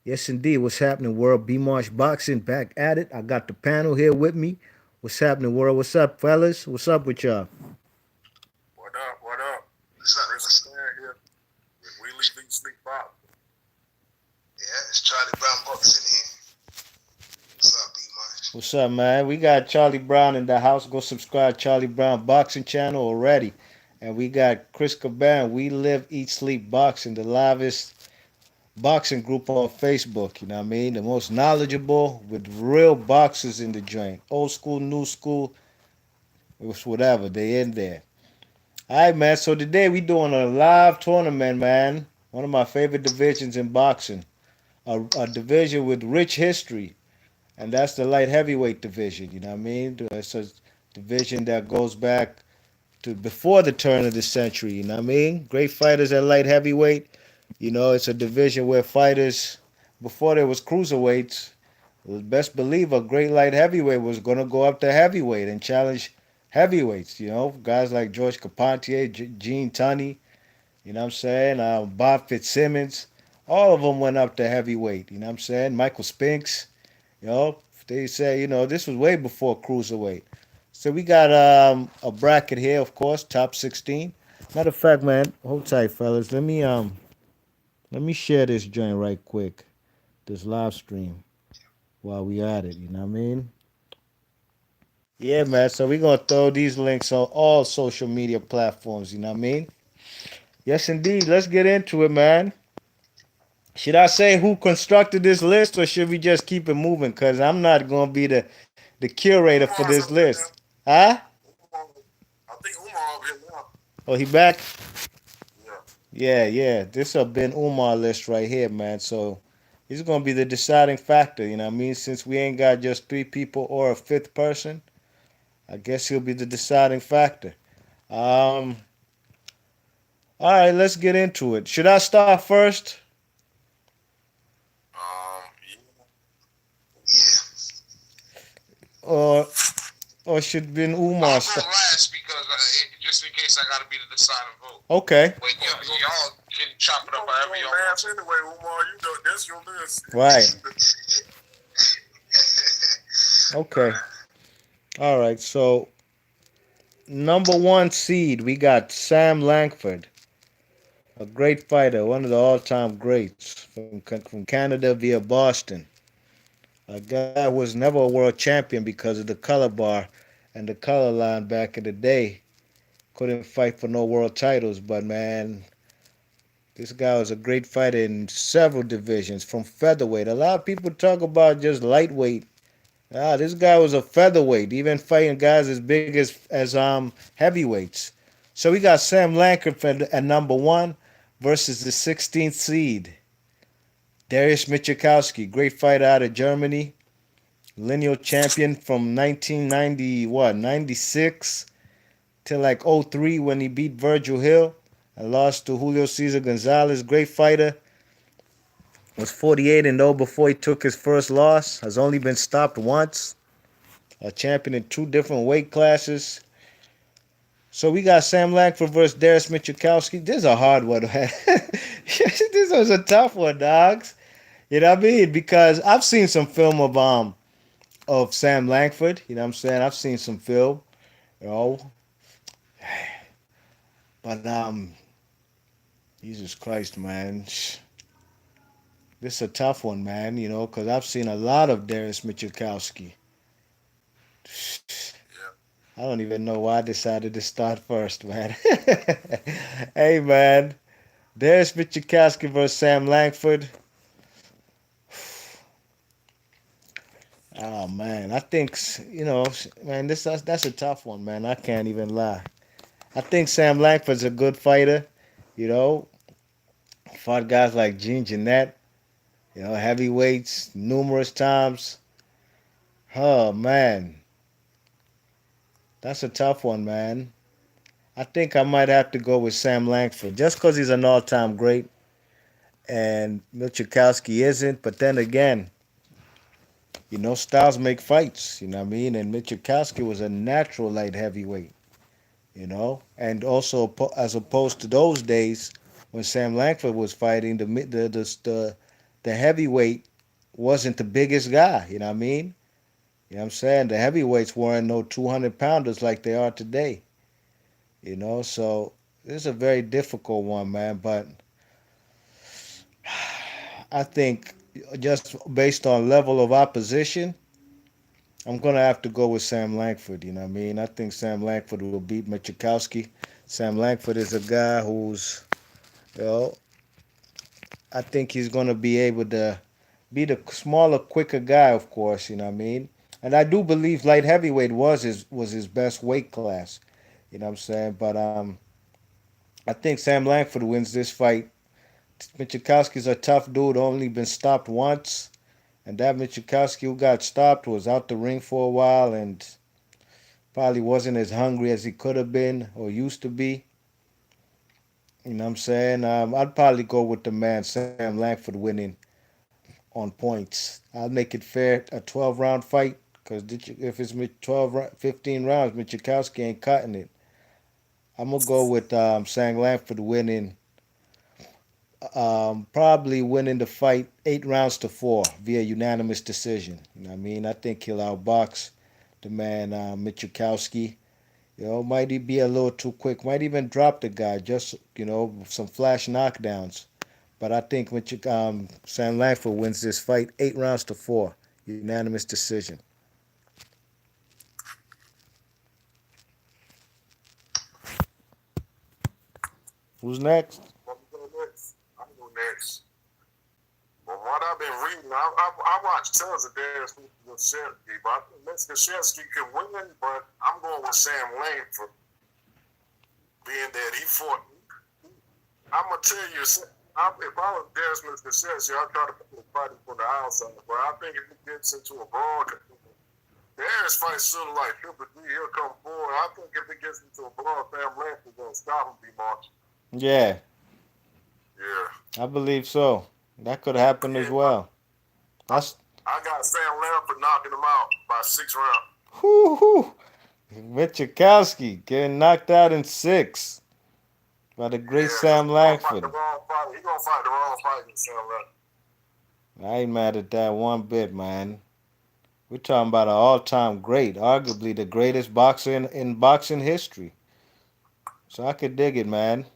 Yes, indeed. What's happening, world? B Marsh Boxing back at it. I got the panel here with me. What's happening, world? What's up, fellas? What's up with y'all? What up? What up? What's up? Chris Stan here with We Leave Eat Sleep Pop. Yeah, it's Charlie Brown Bucks in here. What's up, B March? What's up, man? We got Charlie Brown in the house. Go subscribe Charlie Brown Boxing channel already. And we got Chris Caban. We live, eat, sleep boxing, the livest boxing group on Facebook. You know what I mean? The most knowledgeable with real boxers in the joint. Old school, new school, it was whatever. They in there. All right, man. So today we doing a live tournament, man. One of my favorite divisions in boxing. A division with rich history, and that's the light heavyweight division. You know what I mean? It's a division that goes back to before the turn of the century. You know what I mean? Great fighters at light heavyweight. You know, it's a division where fighters before there was cruiserweights. Best believe a great light heavyweight was gonna go up to heavyweight and challenge heavyweights. You know, guys like George Carpentier, Gene Tunney. You know what I'm saying? Bob Fitzsimmons. All of them went up to heavyweight. You know what I'm saying? Michael Spinks. You know, they say, this was way before cruiserweight. So we got a bracket here, of course, top 16. Matter of fact, man, hold tight, fellas. Let me share this joint right quick. This live stream while we at it. You know what I mean? Yeah, man. So we're gonna throw these links on all social media platforms. You know what I mean? Yes, indeed. Let's get into it, man. Should I say who constructed this list, or should we just keep it moving? Cause I'm not gonna be the curator for Umar's this up here list. now. Huh? Umar, I think Umar up here now. Oh, he back? Yeah. Yeah, yeah. This a Ben Umar list right here, man. So he's gonna be the deciding factor. You know what I mean? Since we ain't got just three people or a fifth person, I guess he'll be the deciding factor. Um. All right, let's get into it. Should I start first, Yeah. Yeah. or or should Ben Umar I'll go start? last because just in case I gotta be the deciding vote. Okay. But y'all can chop it You up gonna however go y'all want last to. anyway, Umar. You know that's your list. Right. All Okay. right. All right. So number one seed, we got Sam Langford, a great fighter, one of the all-time greats from Canada via Boston. A guy who was never a world champion because of the color bar and the color line back in the day. Couldn't fight for no world titles, but man, this guy was a great fighter in several divisions, from featherweight. A lot of people talk about just lightweight. This guy was a featherweight, even fighting guys as big as heavyweights. So we got Sam Langford at number one versus the 16th seed, Darius Michikowski, great fighter out of Germany, lineal champion from 1990 what 96 till like '03 when he beat Virgil Hill and lost to Julio Cesar Gonzalez. Great fighter. Was 48-0 before he took his first loss. Has only been stopped once. A champion in two different weight classes. So we got Sam Langford versus Darius Michikowski. This is a hard one. This was a tough one, dogs. You know what I mean? Because I've seen some film of Sam Langford. You know what I'm saying? I've seen some film. You know, but Jesus Christ, man. This is a tough one, man. You know, because I've seen a lot of Darius Michikowski. Yeah. I don't even know why I decided to start first, man. Hey, man. There's Michikowski versus Sam Langford. Oh man, I think man, that's a tough one, man. I can't even lie. I think Sam Langford's a good fighter. You know, fought guys like Gene Jeanette. Heavyweights numerous times. Oh man, that's a tough one, man. I think I might have to go with Sam Langford just because he's an all-time great, and Michikowski isn't. But then again, styles make fights. You know what I mean? And Michikowski was a natural light heavyweight. And also as opposed to those days when Sam Langford was fighting, the heavyweight wasn't the biggest guy. You know what I mean? You know what I'm saying? The heavyweights weren't no 200 pounders like they are today. You know, so this is a very difficult one, man. But I think just based on level of opposition, I'm gonna have to go with Sam Langford. You know what I mean? I think Sam Langford will beat Michikowski. Sam Langford is a guy who's, you know, I think he's gonna be able to be the smaller, quicker guy. Of course, you know what I mean. And I do believe light heavyweight was his best weight class. You know what I'm saying? But I think Sam Langford wins this fight. Michikowski's a tough dude. Only been stopped once, and that Michikowski who got stopped was out the ring for a while and probably wasn't as hungry as he could have been or used to be. You know what I'm saying? I'd probably go with the man Sam Langford winning on points. I'll make it fair, a 12-round fight, because if it's 15 rounds, Michikowski ain't cutting it. I'm going to go with Sam Langford winning, probably winning the fight 8 rounds to 4 via unanimous decision. You know what I mean? I think he'll outbox the man Michikowski. You know, might he be a little too quick. Might even drop the guy. Just some flash knockdowns. But I think Sam Langford wins this fight 8 rounds to 4, unanimous decision. Who's next? Let me go next. I go next. But what I've been reading, I watched tons of Darius Leszewski, but I think Leszewski can win, but I'm going with Sam Langford, being that he fought. I'm going to tell you, if I was Darius Leszewski, I'd try to put a fight from the outside, but I think if he gets into a brawl, Darius fights sort of like Triple G, he'll come forward. I think if he gets into a brawl, Sam Langford's going to stop him, be marching. Yeah, Yeah. I believe so. That could happen as Yeah, well. That's I got Sam Langford knocking him out by 6 rounds. whoo. Michikowski getting knocked out in 6 by the great Yeah, Sam he's gonna fight the Langford. wrong fight. He's gonna fight the wrong fight in Sam Langford. I ain't mad at that one bit, man. We're talking about an all-time great, arguably the greatest boxer in boxing history. So I could dig it, man.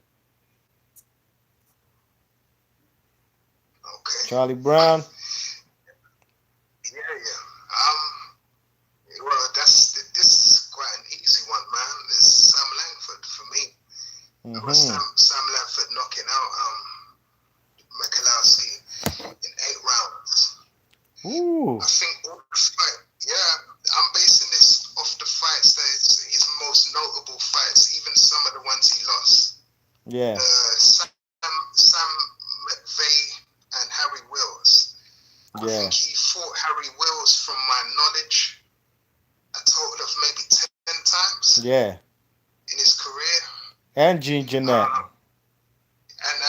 Okay. Charlie Brown. Yeah, yeah. Well, this is quite an easy one, man. It's Sam Langford for me. It was Mm-hmm. Sam Langford knocking out Mikulowski in 8 rounds. Ooh. I think all the fight. Yeah, I'm basing this off the fights that is his most notable fights, even some of the ones he lost. Yeah. Sam McVeigh and Harry Wills. I Yeah. think he fought Harry Wills, from my knowledge, a total of maybe 10 times Yeah. in his career. And Jean Jeanette. And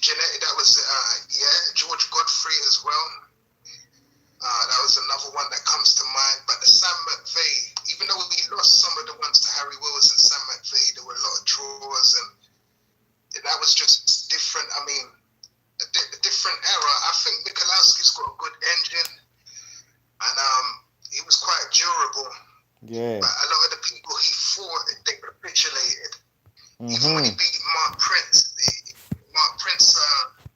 Genetti, that was George Godfrey as well. That was another one that comes to mind. But the Sam McVeigh, even though he lost some of the ones to Harry Wills and Sam McVeigh, there were a lot of draws, and that was just different. I mean, a different era. I think Mikulowski's got a good engine, and he was quite durable. Yeah. But a lot of the people he fought, they capitulated. Even when he Mm-hmm. beat Mark Prince,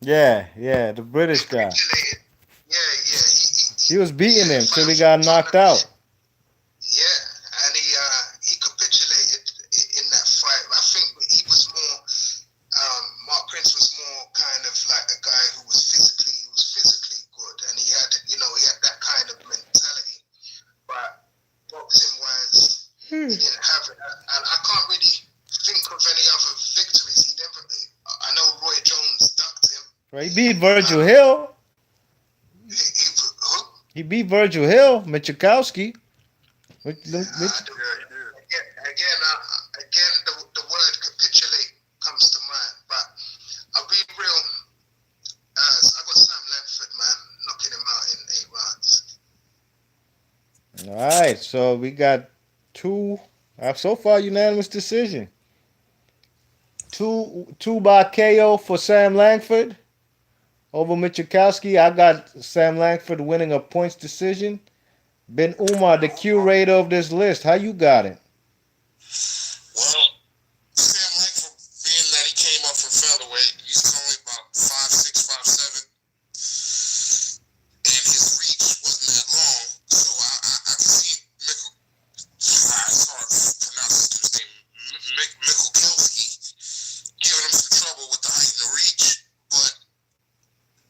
Yeah. The British guy. capitulated. Yeah. He was beating him till he Finally got turned knocked up. out. Yeah, and he capitulated in that fight. I think he was more. Mark Prince was more kind of like a guy who was physically good, and he had that kind of mentality. But boxing wise, he didn't have it, and I can't really think of any other victories. I know Roy Jones ducked him. Right, he beat Virgil Hill. Who? He beat Virgil Hill, Michikowski. Yeah, Yeah, he did. again, the word capitulate comes to mind. But I'll be real. I got Sam Langford, man, knocking him out in 8 rounds. All right, so we got two. So far, unanimous decision. Two by KO for Sam Langford. Over Michikowski, I got Sam Langford winning a points decision. Ben Umar, the curator of this list, how you got it? Well, Sam Langford, being that he came up from featherweight, he's only about 5'6", 5'7", and his reach wasn't that long. So I can see Mikkel. It's hard to pronounce this dude's name. Mikulkowski giving him some trouble with the height and the reach, but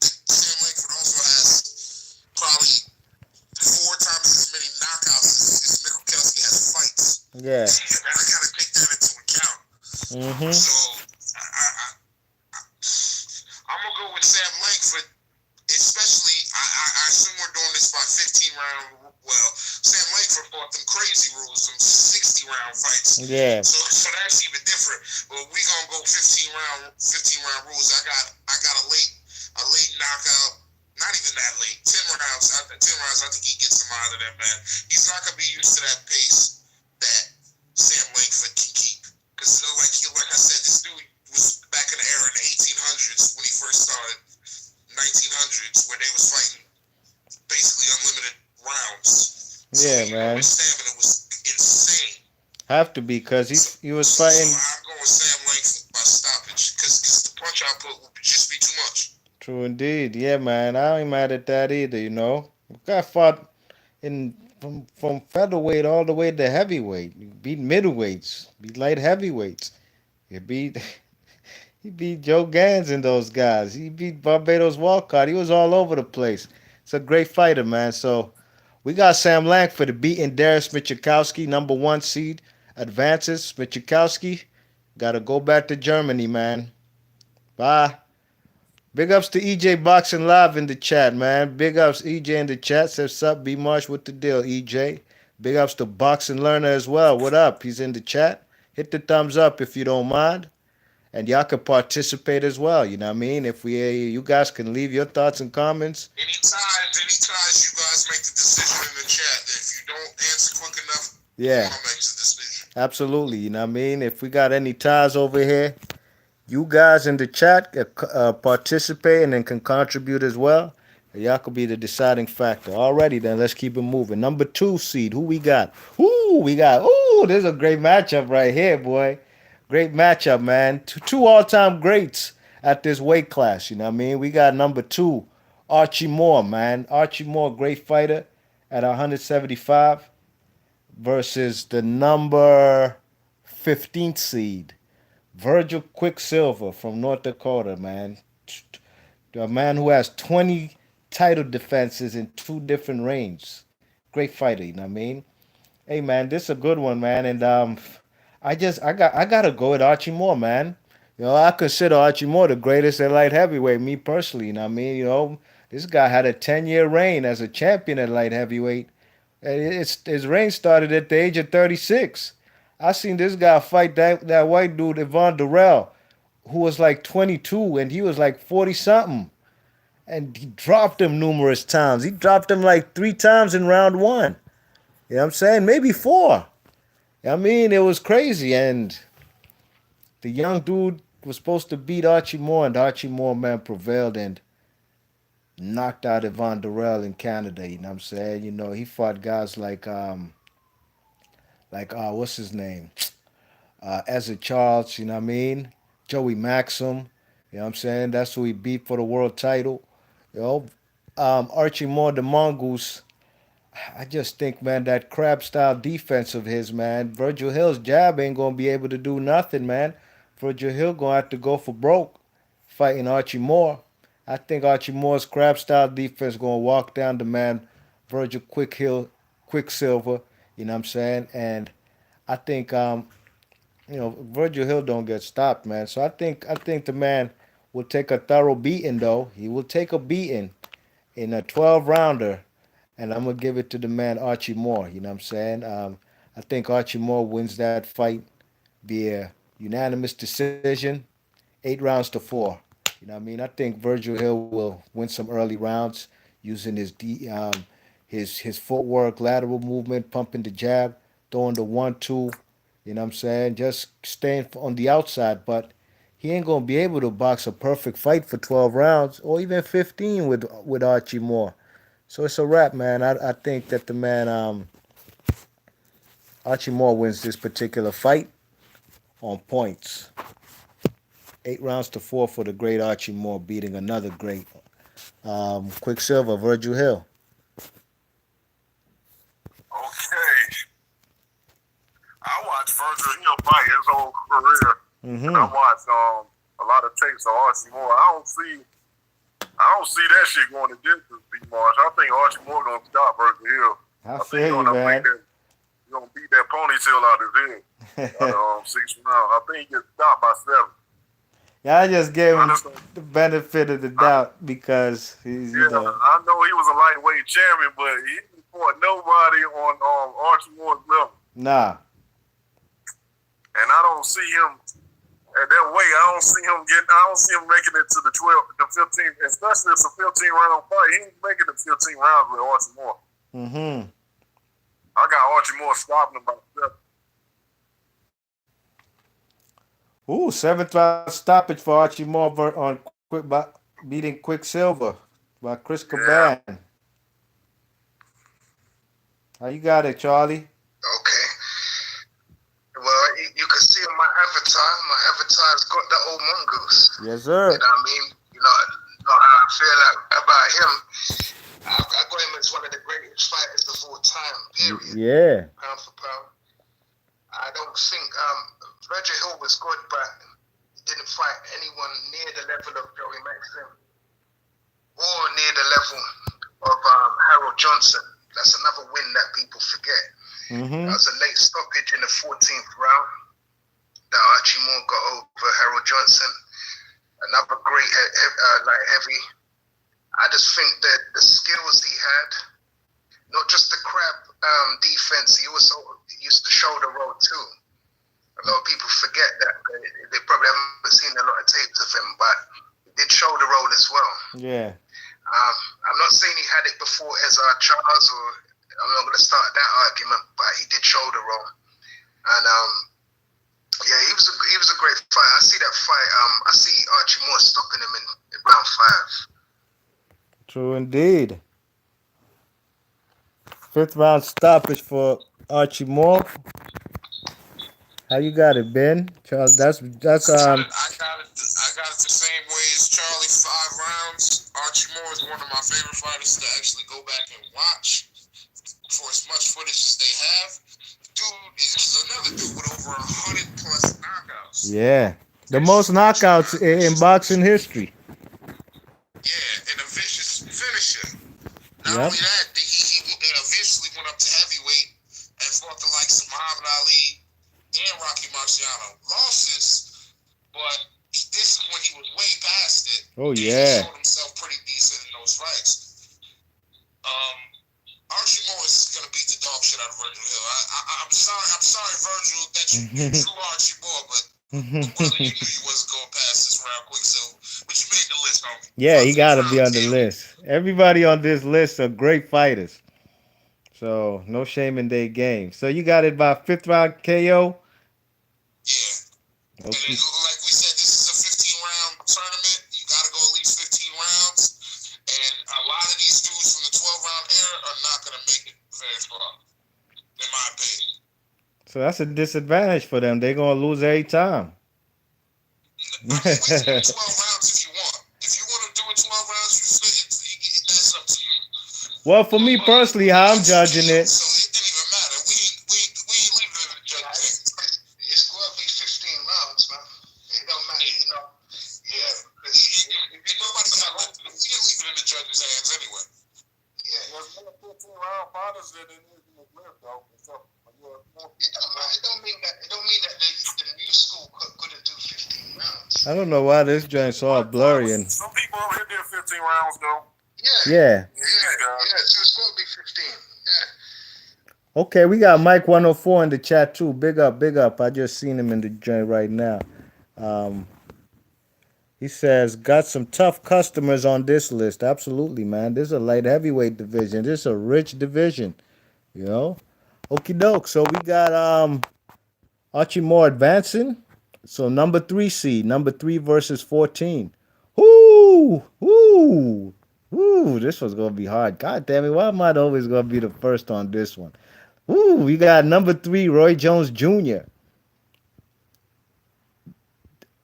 Sam Langford also has probably 4 times as many knockouts as Mikulkowski has fights. Yeah. I gotta take that into account. Mm-hmm. So I'm gonna go with Sam Langford, especially. I assume we're doing this by 15 round. Well, Sam Langford fought them crazy rules, some 60-round fights. Yeah. So that's even different. But we gonna go 15 round rules. I got a late knockout. Not even that late. 10 rounds. 10 rounds. I think he gets some out of that man. He's not gonna be used to that pace that Sam Langford can keep. Because like I said, this dude was back in the era in the 1800s when he first started. 1900s where they was fighting basically unlimited rounds. So, Yeah, man. his stamina was insane. Have to be because he was So fighting. I'm going with Sam Langford by stoppage because the punch output would just be too much. True indeed. Yeah, man. I ain't mad at that either. You know, guy fought in from featherweight all the way to heavyweight. He beat middleweights, beat light heavyweights. He beat he beat Joe Gans and those guys. He beat Barbados Walcott. He was all over the place. It's a great fighter, man. So we got Sam Langford beating Darius Michikowski, number one seed, advances. Michikowski got to go back to Germany, man. Bye. Big ups to EJ Boxing Live in the chat, man. Big ups EJ in the chat. Says sup, B Marsh with the deal, EJ. Big ups to Boxing Learner as well. What up? He's in the chat. Hit the thumbs up if you don't mind. And y'all can participate as well. You know what I mean? If you guys can leave your thoughts and comments. Any ties, you guys make the decision in the chat. If you don't answer quick enough, Yeah, I'll make the decision. absolutely. You know what I mean? If we got any ties over here, you guys in the chat participate and then can contribute as well. Y'all could be the deciding factor. Alrighty then, let's keep it moving. Number two seed, who we got? This is a great matchup right here, boy. Great matchup, man. Two all-time greats at this weight class. You know what I mean? We got number two, Archie Moore, man. Archie Moore, great fighter at 175 versus the number 15th seed, Virgil Quicksilver from North Dakota, man. A man who has 20 title defenses in two different reigns. Great fighter, you know what I mean? Hey man, this is a good one, man. And I gotta go with Archie Moore, man. You know, I consider Archie Moore the greatest at light heavyweight, me personally, you know what I mean? You know, this guy had a 10-year reign as a champion at light heavyweight. His reign started at the age of 36. I seen this guy fight that white dude, Yvon Durrell, who was like 22 and he was like 40 something. And he dropped him numerous times. He dropped him like 3 times in round one. You know what I'm saying? Maybe four. I mean, it was crazy. And the young dude was supposed to beat Archie Moore, and Archie Moore, man, prevailed and knocked out Yvon Durrell in Canada. You know what I'm saying? You know, he fought guys like what's his name? Ezra Charles, you know what I mean? Joey Maxim, you know what I'm saying? That's who he beat for the world title. You know, Archie Moore, the Mongoose. I just think, man, that crab style defense of his, man. Virgil Hill's jab ain't gonna be able to do nothing, man. Virgil Hill gonna have to go for broke fighting Archie Moore. I think Archie Moore's crab style defense gonna walk down the man Quicksilver. You know what I'm saying? And I think Virgil Hill don't get stopped, man. So I think the man will take a thorough beating though. He will take a beating in a 12 rounder, and I'm gonna give it to the man Archie Moore. You know what I'm saying? I think Archie Moore wins that fight via unanimous decision, 8 rounds to 4. You know what I mean? I think Virgil Hill will win some early rounds using his footwork, lateral movement, pumping the jab, throwing the 1-2. You know what I'm saying? Just staying on the outside, but he ain't gonna be able to box a perfect fight for 12 rounds or even 15 with Archie Moore. So it's a wrap, man. I think that the man Archie Moore wins this particular fight on points. 8 rounds to 4 for the great Archie Moore, beating another great Quicksilver, Virgil Hill. Okay. I watched Virgil Hill fight his whole career, and I Mm-hmm. watched a lot of tapes of Archie Moore. I don't see that shit going to distance, B Marsh. I think Archie Moore gonna stop Virgil Hill. I I think he's feel you, gonna make man. that. He's gonna beat that ponytail out his head out of 6 rounds. I think he gets stopped by 7. Yeah, I just gave I him just don't. the benefit of the I, doubt because he's, yeah, I know he was a lightweight champion, but he didn't fought nobody on Archie Moore's level, nah. and I don't see him at that weight. I don't see him getting. I don't see him making it to the 12, the 15, especially if it's a 15-round fight. He ain't making the 15 rounds with Archie Moore. Mm-hmm. I got Archie Moore stopping him by 7. Ooh, seventh round stoppage for Archie Moore on quick by beating Quicksilver by Chris Yeah. Caban. How you got it, Charlie? Okay. Well, you can see on my avatar. My avatar's got the old mongoose. Yes, You sir. know what I mean? You know how I feel about him. I got him as one of the greatest fighters of all time. Period. Yeah. Pound for pound. I don't think Virgil Hill was good, but he didn't fight anyone near the level of Joey Maxim or near the level of Harold Johnson. That's another win that people forget. Mm-hmm. That was a late stoppage in the 14th round that Archie Moore got over Harold Johnson. Another great light heavy. I just think that the skills he had, not just the crab defense, he also used to shoulder roll too. A lot of people forget that. They probably haven't seen a lot of tapes of him, but he did shoulder roll as well. Yeah. I'm not saying he had it before Ezra Charles, or I'm not going to start that argument, but he did shoulder roll. And yeah, he was a great fight. I see that fight. I see Archie Moore stopping him in round 5. True indeed. Fifth round stoppage for Archie Moore. How you got it, Ben? Charles, that's I got it the same way as Charlie. 5 rounds. Archie Moore is one of my favorite fighters to actually go back and watch for as much footage as they have. Dude, this is another dude with over 100+ knockouts. yeah. The most knockouts in boxing history. Yeah, and a vicious finisher. Not Yep. only that, he eventually went up to heavyweight and fought the likes of Muhammad Ali and Rocky Marciano. Losses, but this is when he was way past it. Oh And he yeah. showed himself pretty decent in those fights. Archie Moore is gonna beat the dog shit out of Virgil Hill. I'm sorry, Virgil, that you drew Archie Moore, but brother, you knew you wasn't going past this round quick, so but you made the list, homie. Yeah, he got to be on the Tail. list. Everybody on this list are great fighters. So, no shame in their game. So, you got it by fifth round KO? Yeah. And Okay. then, like we said, this is a 15-round tournament. You got to go at least 15 rounds. And a lot of these dudes from the 12-round era are not going to make it very far, in my opinion. So, that's a disadvantage for them. They're going to lose every time. I mean, we can do 12 rounds if you want. If you want to do it 12 rounds, that's up to you. Well, for me personally, how I'm judging it, So it didn't even matter. We ain't leaving it in the judge's hands. It's going to be 15 rounds, man. It don't matter, you know. Yeah, Nobody's not lifting it. We ain't leaving it in the judge's hands anyway. yeah. There's more 15-round fighters than there is in the list, though. So, It don't mean that. It don't mean that the new school couldn't do 15 rounds. I don't know why this joint's all blurry and some people over here did 15 rounds, though. Yeah. yeah. Yeah. So it's going to be 15. Yeah. Okay, we got Mike 104 in the chat too. Big up, big up. I just seen him in the joint right now. He says, got some tough customers on this list. Absolutely, man. This is a light heavyweight division. This is a rich division. You know? Okie doke. So we got Archie Moore advancing So number 3 seed, number 3 versus 14. Whoo, whoo, whoo! This was gonna be hard. God damn it! Why am I always gonna be the first on this one? Whoo! We got number 3 Roy Jones Jr.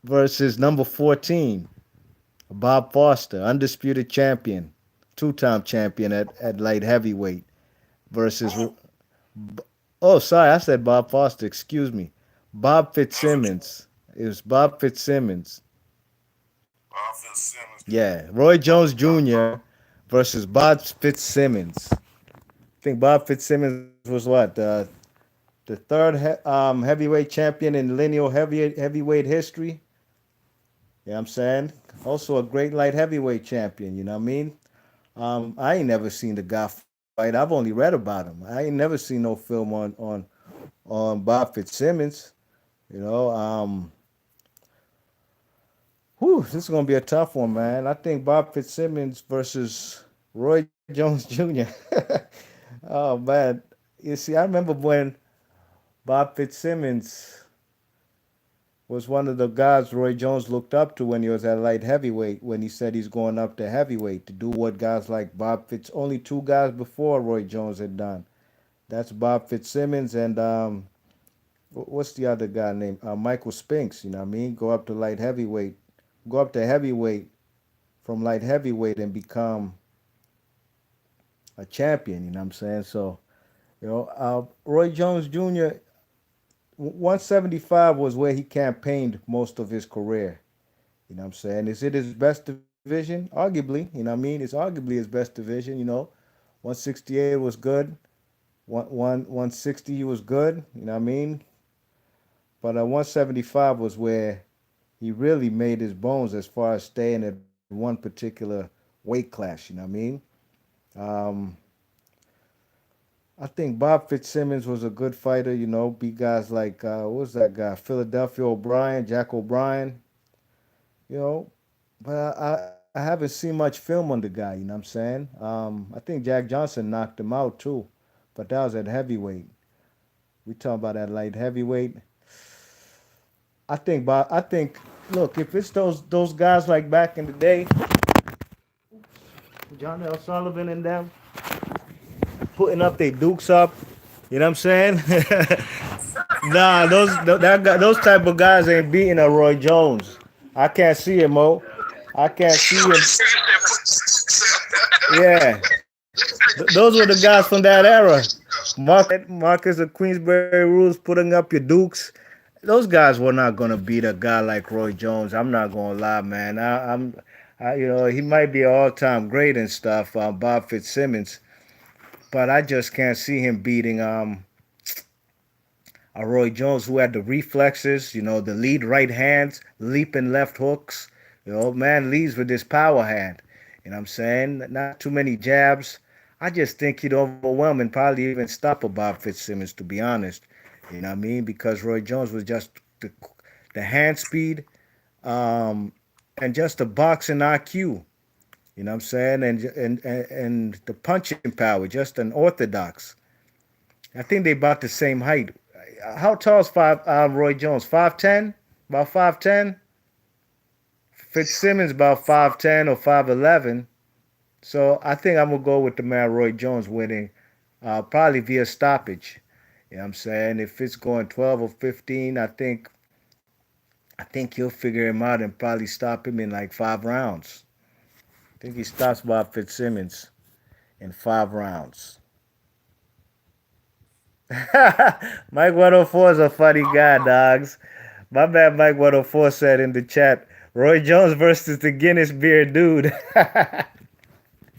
versus number 14 Bob Foster, undisputed champion, two-time champion at light heavyweight versus. Who? Oh, sorry, I said Bob Foster. Excuse me, Bob That's what you. Fitzsimmons. It was Bob Fitzsimmons. Fitzsimmons. Yeah, Roy Jones Yeah. Jr. versus Bob Fitzsimmons. I think Bob Fitzsimmons was what the third heavyweight champion in lineal heavyweight history. You know what I'm saying? Also a great light heavyweight champion. You know what I mean? I ain't never seen the guy fight. I've only read about him. I ain't never seen no film on Bob Fitzsimmons. You know, whew, this is gonna be a tough one, man. I think Bob Fitzsimmons versus Roy Jones Jr. Oh man, you see, I remember when Bob Fitzsimmons was one of the guys Roy Jones looked up to when he was at light heavyweight. When he said he's going up to heavyweight to do what guys like Bob Fitz, only two guys before Roy Jones had done. That's Bob Fitzsimmons and what's the other guy named Michael Spinks. You know what I mean? Go up to light heavyweight, go up to heavyweight from light heavyweight and become a champion. You know what I'm saying? So Roy Jones Jr. 175 was where he campaigned most of his career. You know what I'm saying? Is it his best division? Arguably. You know what I mean? It's arguably his best division. 168 was good. 160 was good. You know what I mean? But 175 was where he really made his bones as far as staying at one particular weight class. You know what I mean? Um, I think Bob Fitzsimmons was a good fighter. Beat guys like what was that guy? Philadelphia O'Brien, Jack O'Brien. You know, but I haven't seen much film on the guy. You know what I'm saying? I think Jack Johnson knocked him out too, but that was at heavyweight. We talking about that light heavyweight. I think. Look, if it's those guys like back in the day, John L. Sullivan and them putting up their dukes up. You know what I'm saying? Nah, those type of guys ain't beating a Roy Jones. I can't see him, Mo. I can't see him. Yeah, those were the guys from that era. Marcus of Queensberry Rules putting up your dukes. Those guys were not gonna beat a guy like Roy Jones. I'm not gonna lie, man. He might be an all-time great and stuff, Bob Fitzsimmons, but I just can't see him beating a Roy Jones who had the reflexes, the lead right hands, leaping left hooks. Man leads with this power hand. You know what I'm saying? Not too many jabs. I just think he'd overwhelm and probably even stop a Bob Fitzsimmons, to be honest. You know what I mean? Because Roy Jones was just the hand speed and just the boxing IQ. You know what I'm saying? And the punching power, just an orthodox. I think they about the same height. How tall is Roy Jones? 5'10"? About 5'10"? Fitzsimmons about 5'10" or 5'11". So I think I'm gonna go with the man Roy Jones winning, probably via stoppage. You know what I'm saying? If it's going 12 or 15, I think he'll figure him out and probably stop him in like 5 rounds. I think he stops Bob Fitzsimmons in 5 rounds. Mike 104 is a funny guy, dogs. My man Mike 104 said in the chat, Roy Jones versus the Guinness beer dude.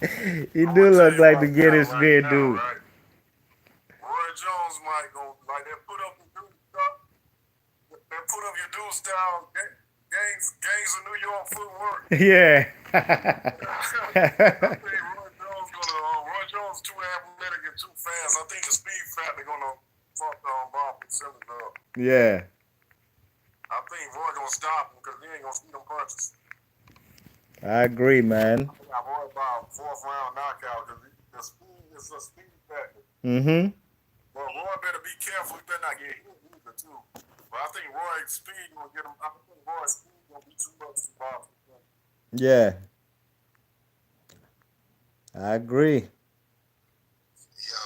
He I'm do gonna tell look you like the right now, Guinness right beer now, dude. right? Roy Jones might go like they put up the dude stuff. They put up your dude style gangs of New York footwork. Yeah. I think Roy Jones too athletic and too fast. I think the speed factor gonna fuck Bob Fitzsimmons up. Yeah. I think Roy gonna stop him because he ain't gonna see them punches. I agree, man. I think I Roy about fourth round knockout because the speed is a speed factor. Mm-hmm. Well, Roy better be careful. He better not get hit either too. But I think Roy Speed gonna get him. I think Roy Speed gonna be too much for Boston. Yeah, I agree. Yo,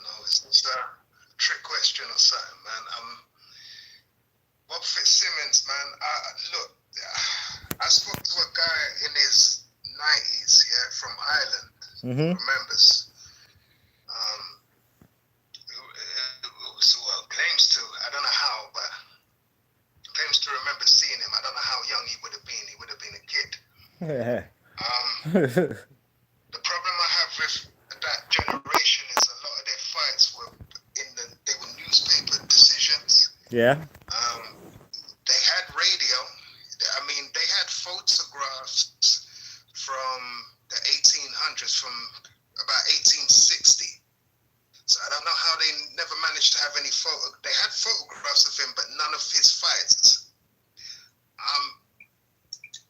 no, it's just a trick question or something, man. Bob Fitzsimmons, man. Look, I spoke to a guy in his 90s, yeah, from Ireland, Mm-hmm. remembers. Who claims to, I don't know how, but claims to remember seeing him. I don't know how young he would have been. He would have been a kid. The problem I have with that generation is a lot of their fights were they were newspaper decisions. Yeah. They had radio. I mean, they had photographs from the 1800s, from about 1860. So I don't know how they never managed to have any photo. They had photographs of him, but none of his fights.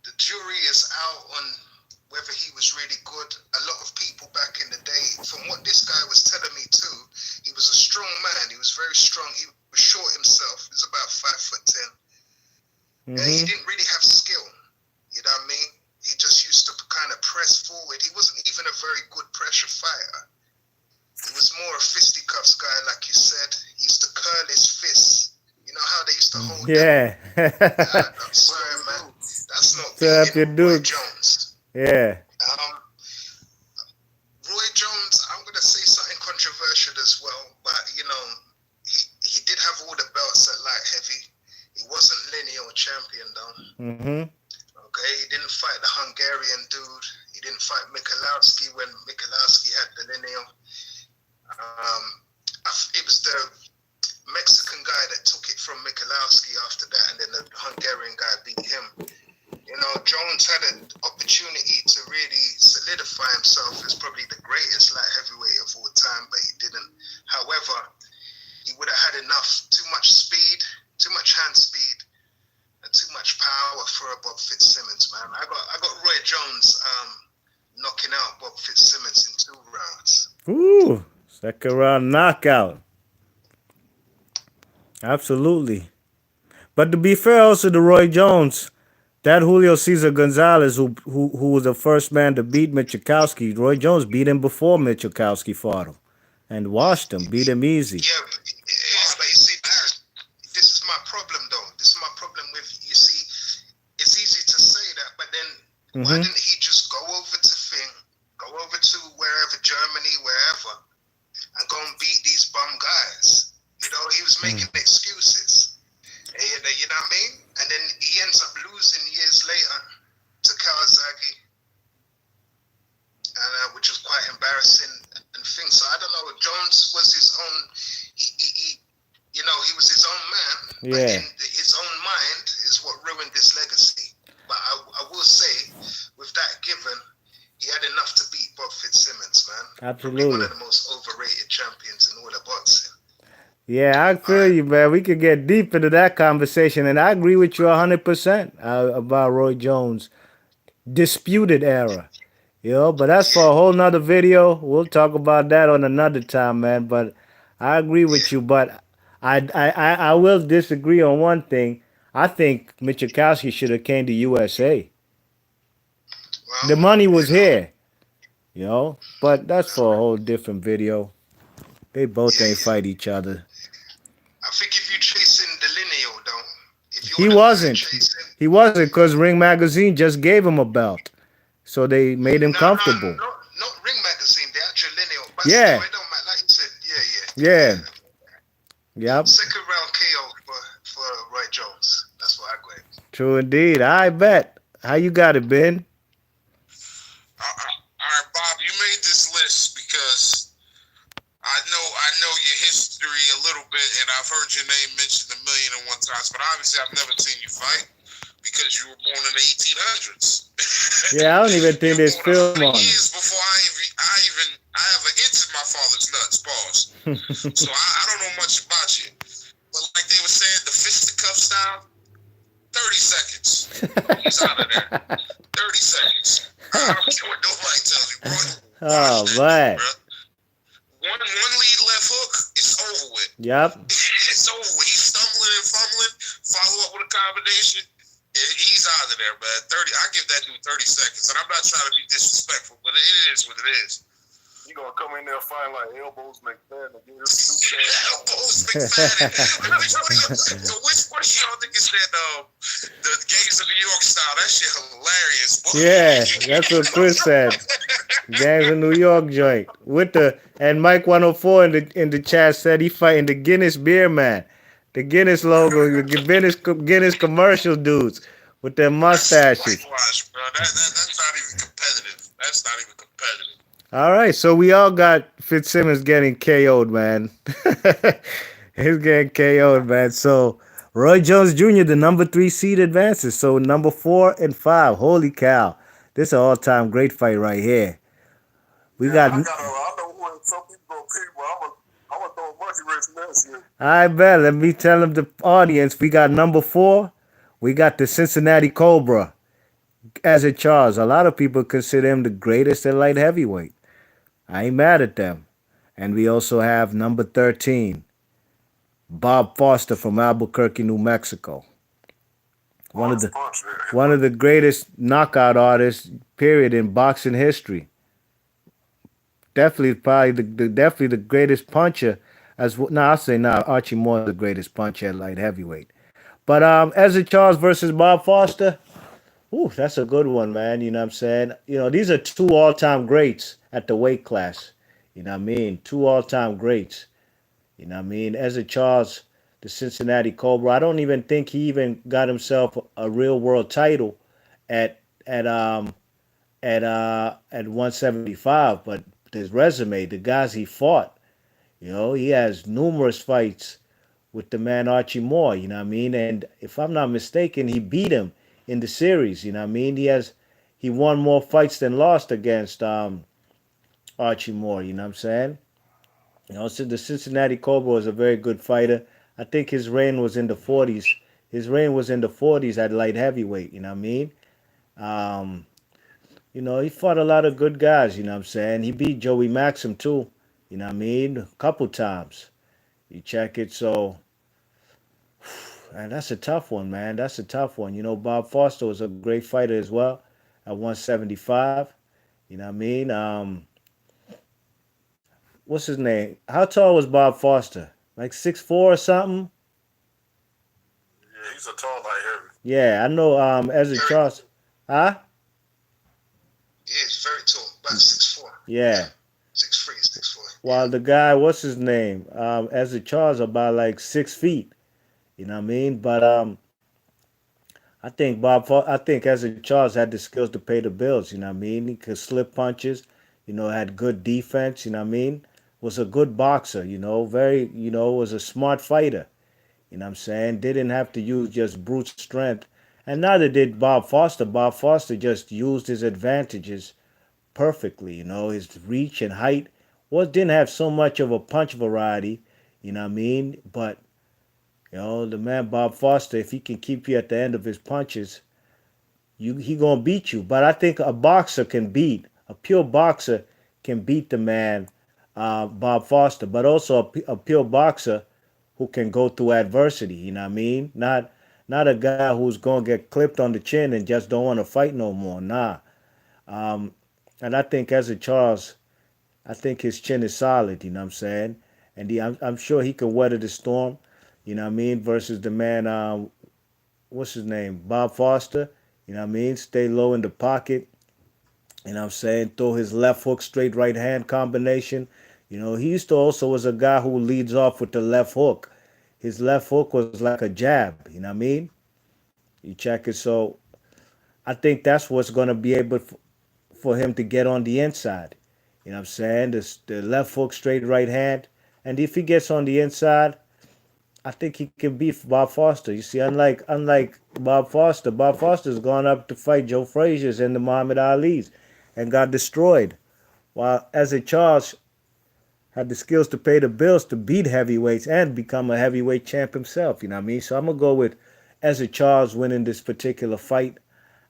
The jury is out on whether he was really good. A lot of people back in the day, from what this guy was telling me too, he was a strong man. He was very strong. He was short himself. He was about 5'10". Mm-hmm. And he didn't really have skill. You know what I mean? He just used to kind of press forward. He wasn't even a very good pressure fighter. He was more a fisticuffs guy, like you said. He used to curl his fists. You know how they used to hold Yeah. I'm sorry, man. That's not Set up your beating Roy dukes. Jones. Yeah. Roy Jones, I'm going to say something controversial as well, but, you know, he did have all the belts at light heavy. He wasn't lineal champion, though. Mm-hmm. Okay, he didn't fight the Hungarian dude. He didn't fight Michalowski when Michalowski had the lineal. It was the Mexican guy that took it from Michalowski after that, and then the Hungarian guy beat him. You know, Jones had an opportunity to really solidify himself as probably the greatest light heavyweight of all time, but he didn't. However, he would have had too much speed, too much hand speed, and too much power for a Bob Fitzsimmons, man. I got Roy Jones knocking out Bob Fitzsimmons in 2 rounds. Ooh, second round knockout. Absolutely. But to be fair also to Roy Jones, that Julio Cesar Gonzalez, who was the first man to beat Michikowski, Roy Jones beat him before Michikowski fought him and washed him, beat him easy. Yeah, but you see, this is my problem, though. This is my problem with, you see, it's easy to say that, but then why didn't he just go over to wherever, Germany, wherever, and go and beat these bum guys? You know, he was making excuses. You know what I mean? And then he ends up losing years later to Kawasaki, and which was quite embarrassing and things. So I don't know. Jones was his own. He you know, he was his own man. Yeah. But in his own mind is what ruined his legacy. But I will say, with that given, he had enough to beat Bob Fitzsimmons, man. Absolutely. Probably one of the most overrated champions in all of boxing. Yeah, I feel you, man. We could get deep into that conversation, and I agree with you 100% about Roy Jones' disputed era. You know, but that's for a whole nother video. We'll talk about that on another time, man. But I agree with you, but I will disagree on one thing. I think Michikowski should have came to USA. Well, The money was here, you know, but that's for a whole different video. They both ain't fight each other. I think if you're chasing the lineal, though, if He wasn't. He wasn't because Ring Magazine just gave him a belt. So they made him comfortable. No, not Ring Magazine, the actual lineal. But Yeah. still, it don't matter. Like you said, Yeah. Yep. Second round KO for Roy Jones. That's what I got. True indeed. I bet. How you got it, Ben? All right, Bob, you made this list because I know your history a little bit, and I've heard your name mentioned 1,000,001 times, but obviously I've never seen you fight because you were born in the 1800s. Yeah, I don't even think there's film on it. Years before I have a hint in my father's nuts, pause. So I don't know much about you. But like they were saying, the fisticuff style, 30 seconds. He's out of there. 30 seconds. I don't care what nobody tells you, bro. Oh, man. One lead left hook, it's over with. Yep. It's over situation, he's out of there, man. 30. I give that dude 30 seconds, and I'm not trying to be disrespectful, but it is what it is. He gonna come in there fighting like elbows McFadden and get his stupid ass. Elbows McFadden. So which one of y'all niggas said the Gangs of New York style? That shit hilarious. Boy. Yeah, that's what Chris said. Gangs of New York joint with the and Mike 104 in the chat said he fighting the Guinness beer man, the Guinness logo, the Guinness commercial dudes with their mustaches. Whitewash, bro. That's not even competitive. That's not even competitive. All right, so we all got Fitzsimmons getting KO'd, man. He's getting KO'd, man. So Roy Jones Jr., the number 3 seed advances. So number 4 and 5. Holy cow. This is an all-time great fight right here. We got. I know who some people gonna pick, but I'm gonna throw a monkey wrench next year. I bet. Let me tell them, the audience, we got number 4. We got the Cincinnati Cobra, Ezzard Charles. A lot of people consider him the greatest at light heavyweight. I ain't mad at them. And we also have number 13, Bob Foster from Albuquerque, New Mexico. One of the greatest knockout artists, period, in boxing history. Definitely, probably definitely the greatest puncher. I'll say Archie Moore is the greatest puncher at light heavyweight. But Ezzard Charles versus Bob Foster. Ooh, that's a good one, man. You know what I'm saying? You know, these are 2 all-time greats at the weight class. You know what I mean? 2 all-time greats. You know what I mean? Ezzard Charles, the Cincinnati Cobra. I don't even think he even got himself a real world title at 175, but his resume, the guys he fought, you know, he has numerous fights with the man Archie Moore, you know what I mean? And if I'm not mistaken, he beat him in the series, you know what I mean? He won more fights than lost against Archie Moore, you know what I'm saying? You know, so the Cincinnati Cobra was a very good fighter. I think his reign was in the 40s. His reign was in the 40s at light heavyweight, you know what I mean? You know, he fought a lot of good guys, you know what I'm saying? He beat Joey Maxim too, you know what I mean? A couple times. You check it, so man, that's a tough one, man. That's a tough one. You know, Bob Foster was a great fighter as well at 175. You know what I mean? What's his name? How tall was Bob Foster? Like 6'4" or something? Yeah, he's a tall, light heavy. Yeah, I know Ezzard Charles. Huh? Yeah, he's very tall, about 6'4". Yeah. 6'3", 6'4". While the guy, what's his name? Ezzard Charles about like 6 feet. You know what I mean? But I think Ezzard Charles had the skills to pay the bills. You know what I mean? He could slip punches. You know, had good defense. You know what I mean? Was a good boxer. You know, was a smart fighter. You know what I'm saying? Didn't have to use just brute strength. And neither did Bob Foster. Bob Foster just used his advantages perfectly. You know, his reach and height didn't have so much of a punch variety. You know what I mean? But you know, the man Bob Foster, if he can keep you at the end of his punches, he gonna beat you. But I think a pure boxer can beat the man Bob Foster, but also a pure boxer who can go through adversity. You know what I mean? Not a guy who's gonna get clipped on the chin and just don't want to fight no more. Nah. And I think Ezzard Charles, I think his chin is solid. You know what I'm saying? And I'm sure he can weather the storm. You know what I mean? Versus the man, what's his name? Bob Foster. You know what I mean? Stay low in the pocket. You know what I'm saying? Throw his left hook, straight right hand combination. You know, he used to also was a guy who leads off with the left hook. His left hook was like a jab. You know what I mean? You check it. So I think that's what's going to be able for him to get on the inside. You know what I'm saying? The left hook, straight right hand. And if he gets on the inside, I think he can beat Bob Foster. You see, unlike Bob Foster's gone up to fight Joe Frazier's and the Muhammad Ali's and got destroyed. While Ezzard Charles had the skills to pay the bills to beat heavyweights and become a heavyweight champ himself. You know what I mean? So I'm going to go with Ezzard Charles winning this particular fight.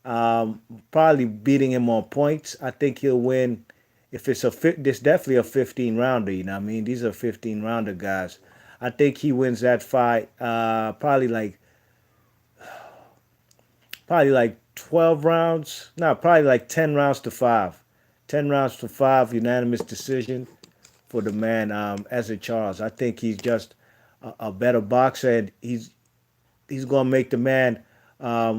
Probably beating him on points. I think he'll win. If this definitely a 15-rounder, you know what I mean? These are 15-rounder guys. I think he wins that fight probably like Probably like 12 rounds. No, probably like 10 rounds to 5. 10 rounds to 5, unanimous decision for the man, Ezra Charles. I think he's just a better boxer, and he's gonna make the man,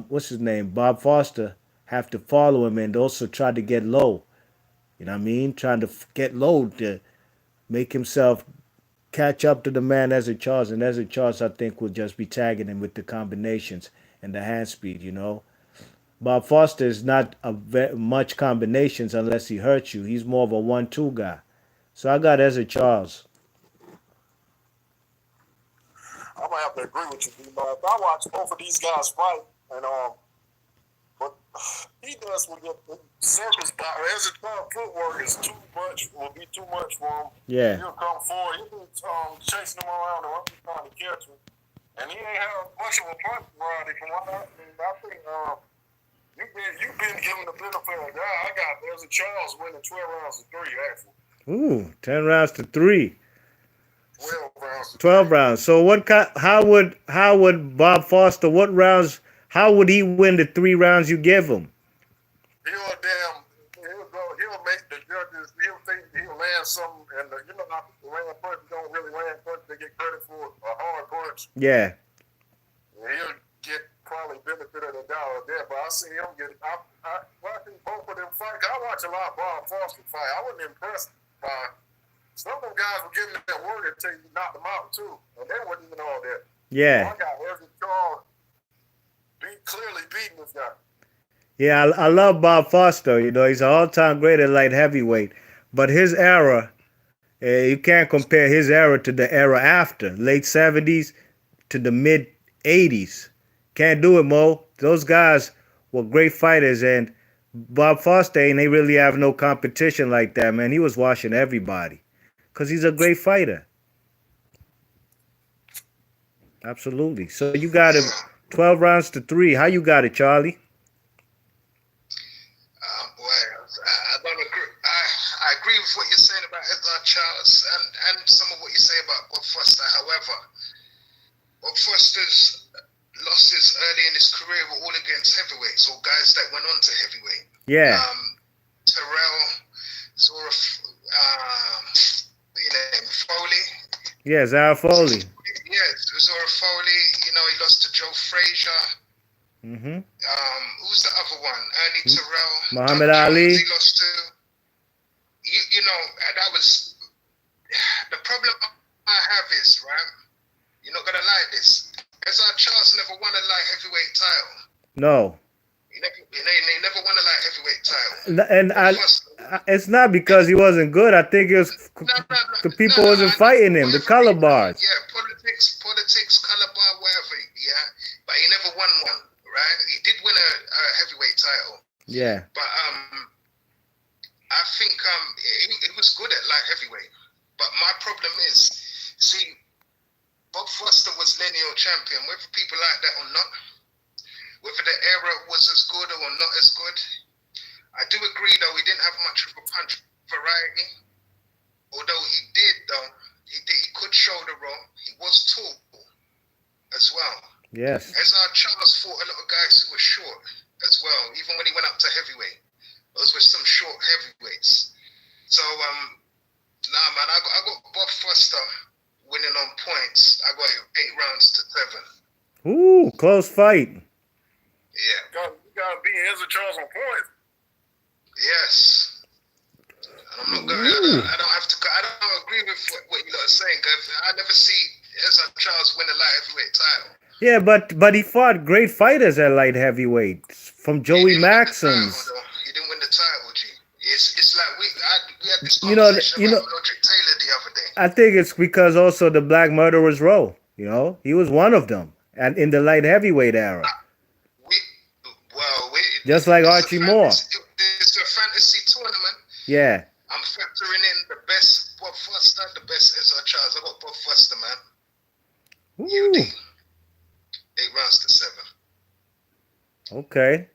what's his name, Bob Foster, have to follow him and also try to get low. You know what I mean? Trying to get low to make himself catch up to the man Ezra Charles, and Ezra Charles, I think, will just be tagging him with the combinations and the hand speed. Bob Foster is not much combinations unless he hurts you. He's more of a 1-2 guy. So I got Ezra Charles. I might have to agree with you, D-Bob. I watched both of these guys fight, and but he does will get circus power. As a top footwork is too much, will be too much for him. Yeah. He'll come forward. He'll be chasing him around and I'm trying to catch him. And he ain't have much of a punch variety from what I think. You've been given the benefit of the doubt. I got there's a Charles winning 12 rounds to 3, actually. Ooh, 10 rounds to 3. 12 rounds to 12 3. rounds. So how would Bob Foster, what rounds, how would he win the 3 rounds you give him? He'll make the judges, he'll land something, and you know how people land punch don't really land punch, they get credit for a hard punch. Yeah. He'll get probably benefit of the doubt there, but I see him get, I watching both of them fight. I watch a lot of Bob Foster fight. I wasn't impressed by, some of them guys were giving that word until you knocked them out too, and they wasn't even all that. Yeah. So I got Ezra Charles clearly beating this guy. Yeah, I love Bob Foster. He's an all-time great at light heavyweight. But his era, you can't compare his era to the era after, late 70s to the mid-80s. Can't do it, Mo. Those guys were great fighters, and Bob Foster ain't they really have no competition like that, man. He was washing everybody because he's a great fighter. Absolutely. So you got him 12 rounds to 3. How you got it, Charlie? I agree with what you're saying about Edgar Charles and some of what you say about Bob Foster. However, Bob Foster's losses early in his career were all against heavyweights or guys that went on to heavyweight. Yeah. Terrell, Zora, Foley. Yeah, Zara Foley. Yeah, Zora Foley. He lost to Joe Frazier. Mm-hmm. Who's the other one? Ernie Terrell. Muhammad Ali. He lost to. That was the problem I have is, right? You're not gonna like this. Ezra Charles never won a light heavyweight title. No. He never won a light heavyweight title. And it's not because he wasn't good. I think it was the people wasn't fighting him. The color bars. Yeah, politics, color bar, whatever. Yeah, but he never won one. Right? He did win a heavyweight title. Yeah. But I think he was good at light heavyweight. But my problem is, see, Bob Foster was lineal champion, whether people like that or not, whether the era was as good or not as good. I do agree, though, he didn't have much of a punch variety. Although he could shoulder roll. He was tall as well. Yes. Ezra Charles fought a lot of guys who were short as well, even when he went up to heavyweight. Those were some short heavyweights. So, man, I got Bob Foster winning on points. I got him 8 rounds to 7. Ooh, close fight. Yeah. You gotta beat Ezra Charles on points. Yes. And I'm not going. I don't agree with what you are saying. Cause I never see Ezra Charles win a light heavyweight title. Yeah, but he fought great fighters at light heavyweight, from Joey Maxons. He didn't win the title, G. It's like we had this conversation about Roderick Taylor the other day. I think it's because also the Black Murderers Row. He was one of them, and in the light heavyweight era. Just like Archie Moore. It's a fantasy tournament. Yeah. I'm factoring in the best Bob Foster, the best Ezra Charles. I got Bob Foster, man. Ooh. 8 rounds to 7. Okay.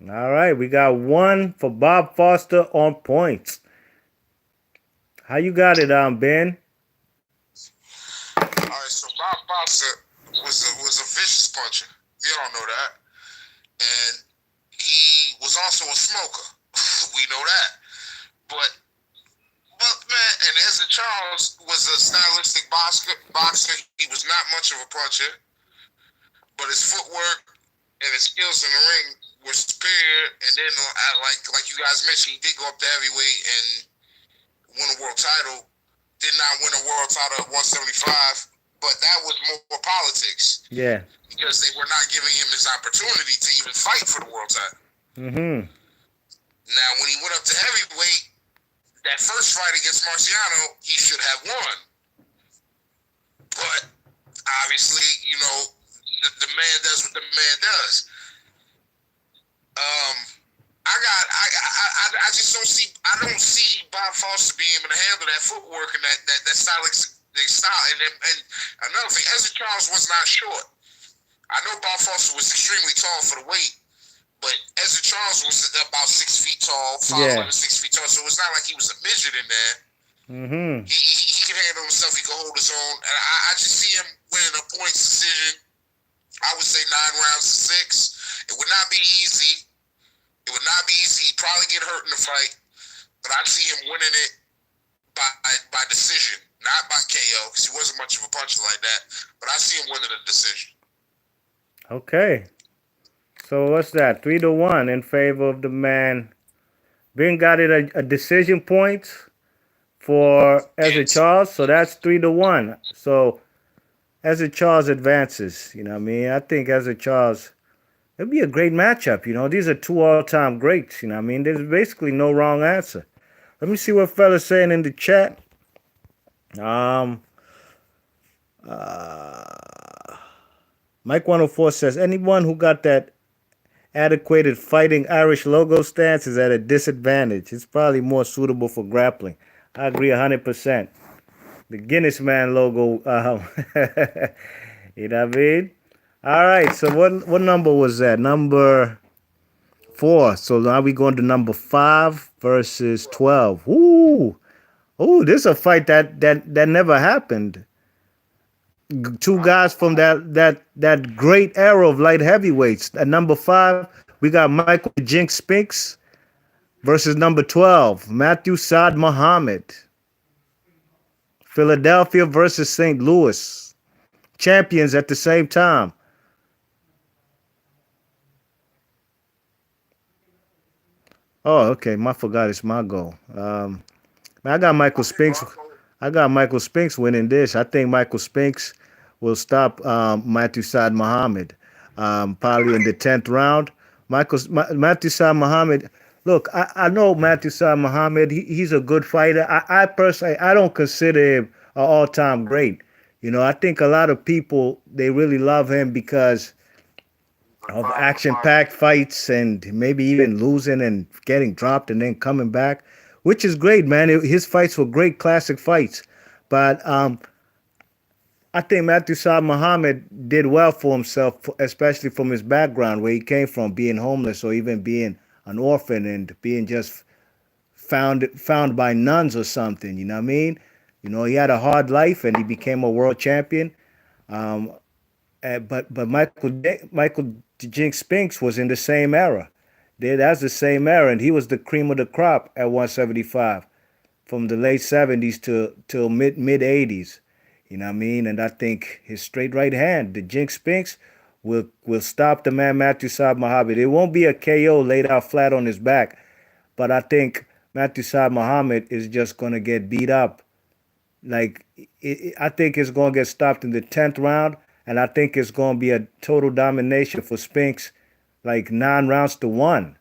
Yeah. All right, we got 1 for Bob Foster on points. How you got it, Ben? All right, so Bob Foster was a vicious puncher. We all know that. And he was also a smoker. We know that. But man, and Ezra Charles was a stylistic boxer. He was not much of a puncher, but his footwork and his skills in the ring were superior. And then, like you guys mentioned, he did go up to heavyweight and win a world title. Did not win a world title at 175, but that was more politics. Yeah. Because they were not giving him his opportunity to even fight for the world title. Mm-hmm. Now, when he went up to heavyweight, that first fight against Marciano, he should have won. But obviously, the man does what the man does. I just don't see. I don't see Bob Foster being able to handle that footwork and that stylistic style. And another thing, Ezra Charles was not short. I know Bob Foster was extremely tall for the weight, but Ezra Charles was about 6 feet tall, 5'11", 6 feet tall. So it's not like he was a midget in there. Mm-hmm. He can handle himself. He can hold his own. And I just see him winning a points decision. I would say 9 rounds to 6. It would not be easy. It would not be easy. He'd probably get hurt in the fight, but I see him winning it by decision, not by KO, because he wasn't much of a puncher like that. But I see him winning a decision. Okay. So what's that? 3-1 in favor of the man. Ben got it a decision point for Ezra Charles, so that's 3-1. So Ezra Charles advances. You know what I mean? I think Ezra Charles, it'd be a great matchup. These are 2 all-time greats. You know what I mean? There's basically no wrong answer. Let me see what fella's saying in the chat. Mike 104 says, anyone who got that adequate fighting Irish logo stance is at a disadvantage. It's probably more suitable for grappling. I agree 100%. The Guinness Man logo, you know what I mean? All right, so what number was that? Number 4. So now we going to number 5 versus 12. Ooh, this is a fight that never happened. 2 guys from that great era of light heavyweights. At number 5, we got Michael Jinx Spinks versus number 12, Matthew Saad Muhammad. Philadelphia versus St. Louis. Champions at the same time. Oh, okay. I forgot it's my goal. I got Michael Spinks. I got Michael Spinks winning this. I think Michael Spinks will stop Matthew Saad Muhammad probably in the 10th round. Matthew Saad Muhammad. Look, I know Matthew Saad Muhammad. He's a good fighter. I personally, I don't consider him an all-time great. I think a lot of people, they really love him because of action-packed fights and maybe even losing and getting dropped and then coming back, which is great, man. His fights were great classic fights. But I think Matthew Saad Muhammad did well for himself, especially from his background, where he came from, being homeless or even being an orphan and being just found by nuns or something. You know what I mean? He had a hard life and he became a world champion. But Michael Jinx Spinks was in the same era. That's the same era, and he was the cream of the crop at 175 from the late 70s till mid 80s. You know what I mean? And I think his straight right hand, the Jinx Spinks, will stop the man Matthew Saad Muhammad. It won't be a KO laid out flat on his back, but I think Matthew Saad Muhammad is just going to get beat up. I think it's going to get stopped in the 10th round, and I think it's going to be a total domination for Spinks, like 9 rounds to 1.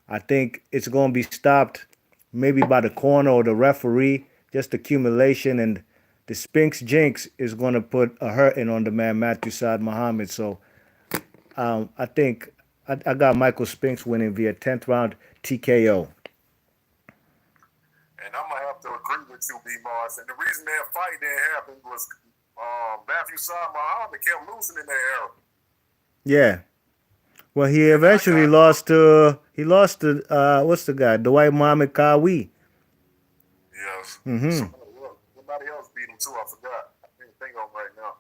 I think it's going to be stopped maybe by the corner or the referee, just accumulation, and the Spinks Jinx is going to put a hurting on the man Matthew Saad Muhammad. So I think I got Michael Spinks winning via 10th round TKO. And I'm going to have to agree with you, B. Mars. And the reason that fight didn't happen was Matthew Saad Muhammad kept losing in that era. Yeah. Well, he eventually lost to what's the guy? Dwight Muhammad Kawi. Yes. Mm-hmm. Somebody else beat him too. I forgot. I can't think of him right now.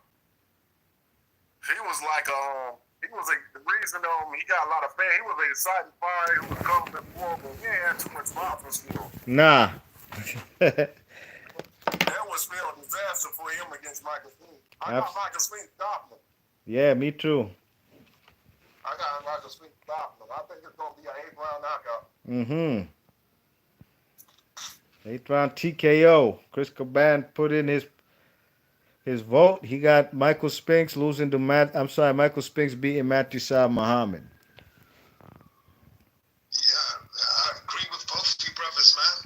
he was like he was the reason he got a lot of fans. He was an exciting fighter. He was coming before, but he ain't had too much boxing skill. Nah. That was spelled disaster for him against Michael Spinks. I got Abs- Michael Spinks stopping him. yeah, me too. I got Michael Spinks stopping him. I think it's gonna be an 8th round knockout. Mm-hmm. 8th round TKO. Chris Caban put in his vote. He got Michael Spinks losing to Matt. I'm sorry, Michael Spinks beating Matthew Saad Muhammad. Yeah, I agree with both of you brothers, man.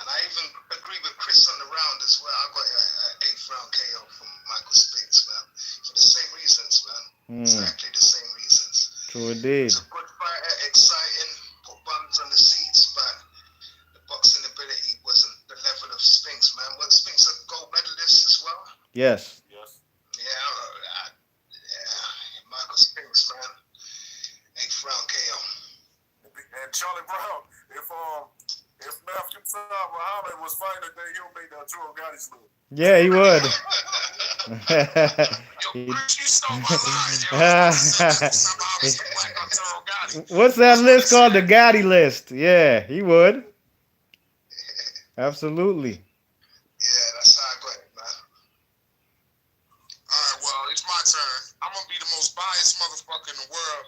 And I even agree with Chris on the round as well. I got an 8th round KO from Michael Spinks, man. For the same reasons, man. Exactly the same reasons. True indeed. It's a good fighter, exciting, put bums on the seats, but the boxing ability wasn't the level of Spinks, man. Was Spinks a gold medalist as well? Yes. Yes. Yeah, Michael Spinks, man. 8th round KO. And Charlie Brown, if Matthew Saad Muhammad was fighting today, he would make the Arturo Gotti salute. Yeah, he would. Yo, Chris, you stole my line. Yo, What's that list called? The Gotti list. Yeah, he would. Absolutely. Yeah, that's how I got it, man. All right, well, it's my turn. I'm gonna be the most biased motherfucker in the world.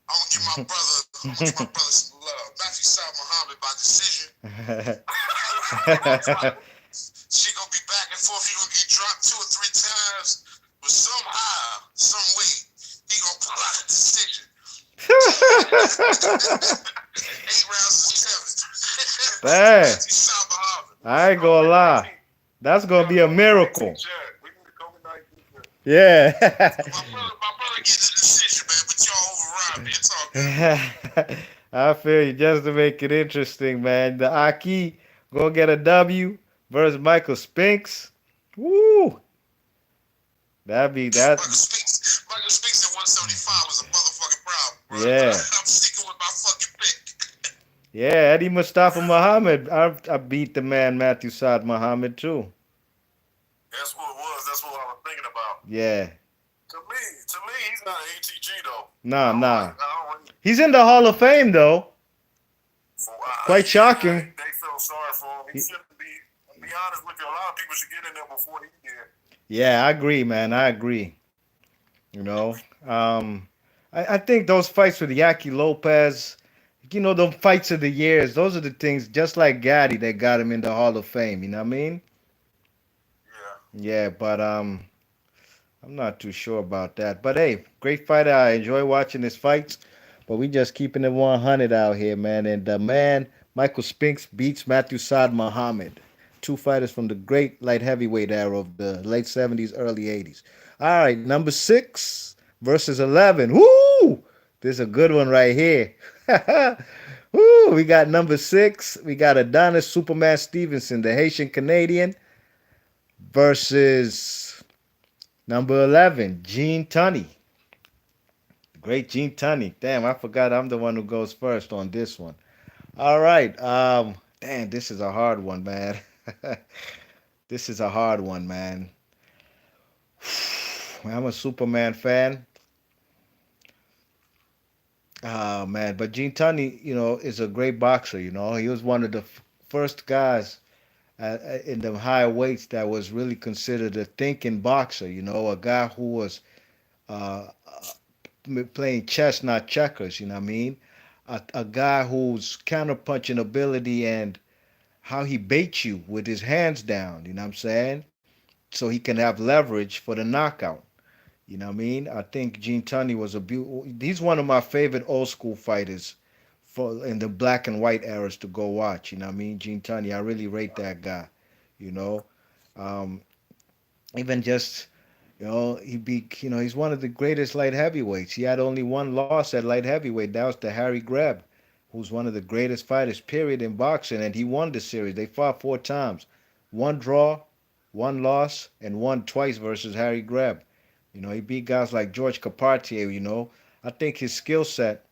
I'm gonna give my brother some love. Matthew Saad Muhammad by decision. She gonna be back and forth. He gonna get dropped 2 or 3 times, but somehow, some way, he gonna pull out a decision. 8 rounds to 7. Dang. Matthew Saad Muhammad. I ain't gonna lie. That's gonna be a miracle. We need to come tonight. Yeah. My brother gets a decision, man, but y'all override me. It's all good. I feel you. Just to make it interesting, man. The Aki gonna get a W versus Michael Spinks. Woo! That'd be that. Michael Spinks at 175 was a motherfucking problem, bro. Yeah. I'm sticking with my fucking pick. Yeah, Eddie Mustafa Muhammad. I beat the man Matthew Saad Muhammad too. That's what it was. That's what I was thinking about. Yeah. To me, he's not an ATG though. Nah. I don't He's in the Hall of Fame though. Quite yeah, shocking. They feel sorry for him. He shouldn't be. To be honest with you, a lot of people should get in there before he did. Yeah, I agree, man. I agree. You know, I think those fights with Yaki Lopez, the fights of the years, those are the things, just like Gaddy, that got him in the Hall of Fame. You know what I mean? Yeah. Yeah, but I'm not too sure about that. But hey, great fighter. I enjoy watching his fights. But we just keeping it 100 out here, man. And the man, Michael Spinks, beats Matthew Saad Muhammad. 2 fighters from the great light heavyweight era of the late 70s, early 80s. All right, number 6 versus 11. Woo! This is a good one right here. Woo! We got number 6. We got Adonis Superman Stevenson, the Haitian Canadian, versus number 11, Gene Tunney. Great Gene Tunney. Damn, I forgot I'm the one who goes first on this one. All right. Damn, this is a hard one, man. This is a hard one, man. I'm a Superman fan. Oh, man. But Gene Tunney, is a great boxer, He was one of the first guys in the higher weights that was really considered a thinking boxer, a guy who was playing chess, not checkers, you know what I mean? A guy whose counterpunching ability and how he baits you with his hands down, you know what I'm saying? So he can have leverage for the knockout. You know what I mean? I think Gene Tunney was he's one of my favorite old school fighters in the black and white eras to go watch, you know what I mean? Gene Tunney, I really rate that guy, Even just he's one of the greatest light heavyweights. He had only one loss at light heavyweight. That was to Harry Greb, who's one of the greatest fighters, period, in boxing. And he won the series. They fought 4 times. 1 draw, 1 loss, and 1 twice versus Harry Greb. He beat guys like George Carpentier, I think his skill set,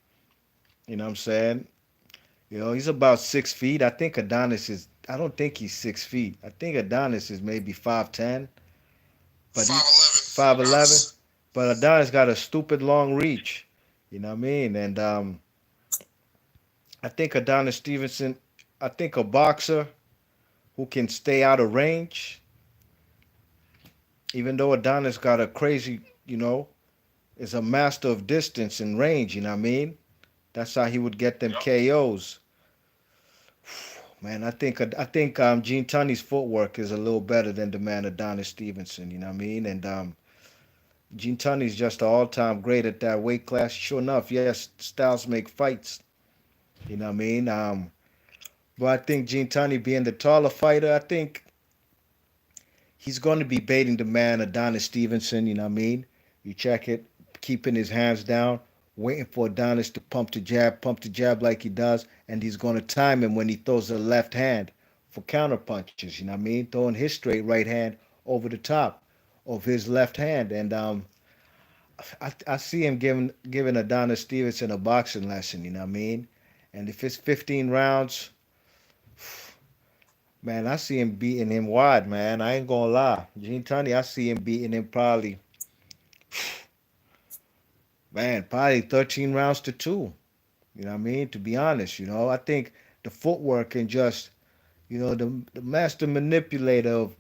what I'm saying? He's about 6 feet. I don't think he's 6 feet. I think Adonis is maybe 5'10". But 5'11". 5'11". but Adonis got a stupid long reach. You know what I mean? And I think Adonis Stevenson, I think a boxer who can stay out of range, even though Adonis got a crazy, is a master of distance and range, you know what I mean? That's how he would get them Yep. KOs. Man, I think Gene Tunney's footwork is a little better than the man Adonis Stevenson, you know what I mean? And Gene Tunney's just an all-time great at that weight class. Sure enough, yes, styles make fights, you know what I mean? But I think Gene Tunney being the taller fighter, I think he's going to be baiting the man Adonis Stevenson, you know what I mean? You check it, keeping his hands down, waiting for Adonis to pump the jab like he does, and he's going to time him when he throws the left hand for counter punches, you know what I mean? Throwing his straight right hand over the top of his left hand. And I see him giving Adonis Stevenson a boxing lesson, you know what I mean? And if it's 15 rounds, man, I see him beating him wide, man. I ain't gonna lie. Gene Tunney, I see him beating him probably, man, probably 13 rounds to two. You know what I mean? To be honest, I think the footwork and just, the master manipulator of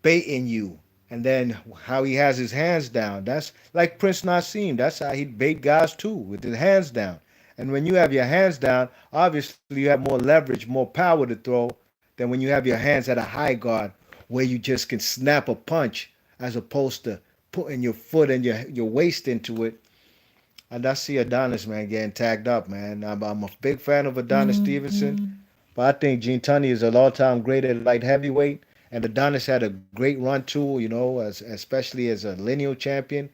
baiting you, and then how he has his hands down. That's like Prince Nassim. That's how he'd bait guys too, with his hands down. And when you have your hands down, obviously you have more leverage, more power to throw than when you have your hands at a high guard where you just can snap a punch as opposed to putting your foot and your waist into it. And I see Adonis, man, getting tagged up, man. I'm a big fan of Adonis Stevenson, but I think Gene Tunney is an all-time great at light heavyweight. And Adonis had a great run too, especially as a lineal champion.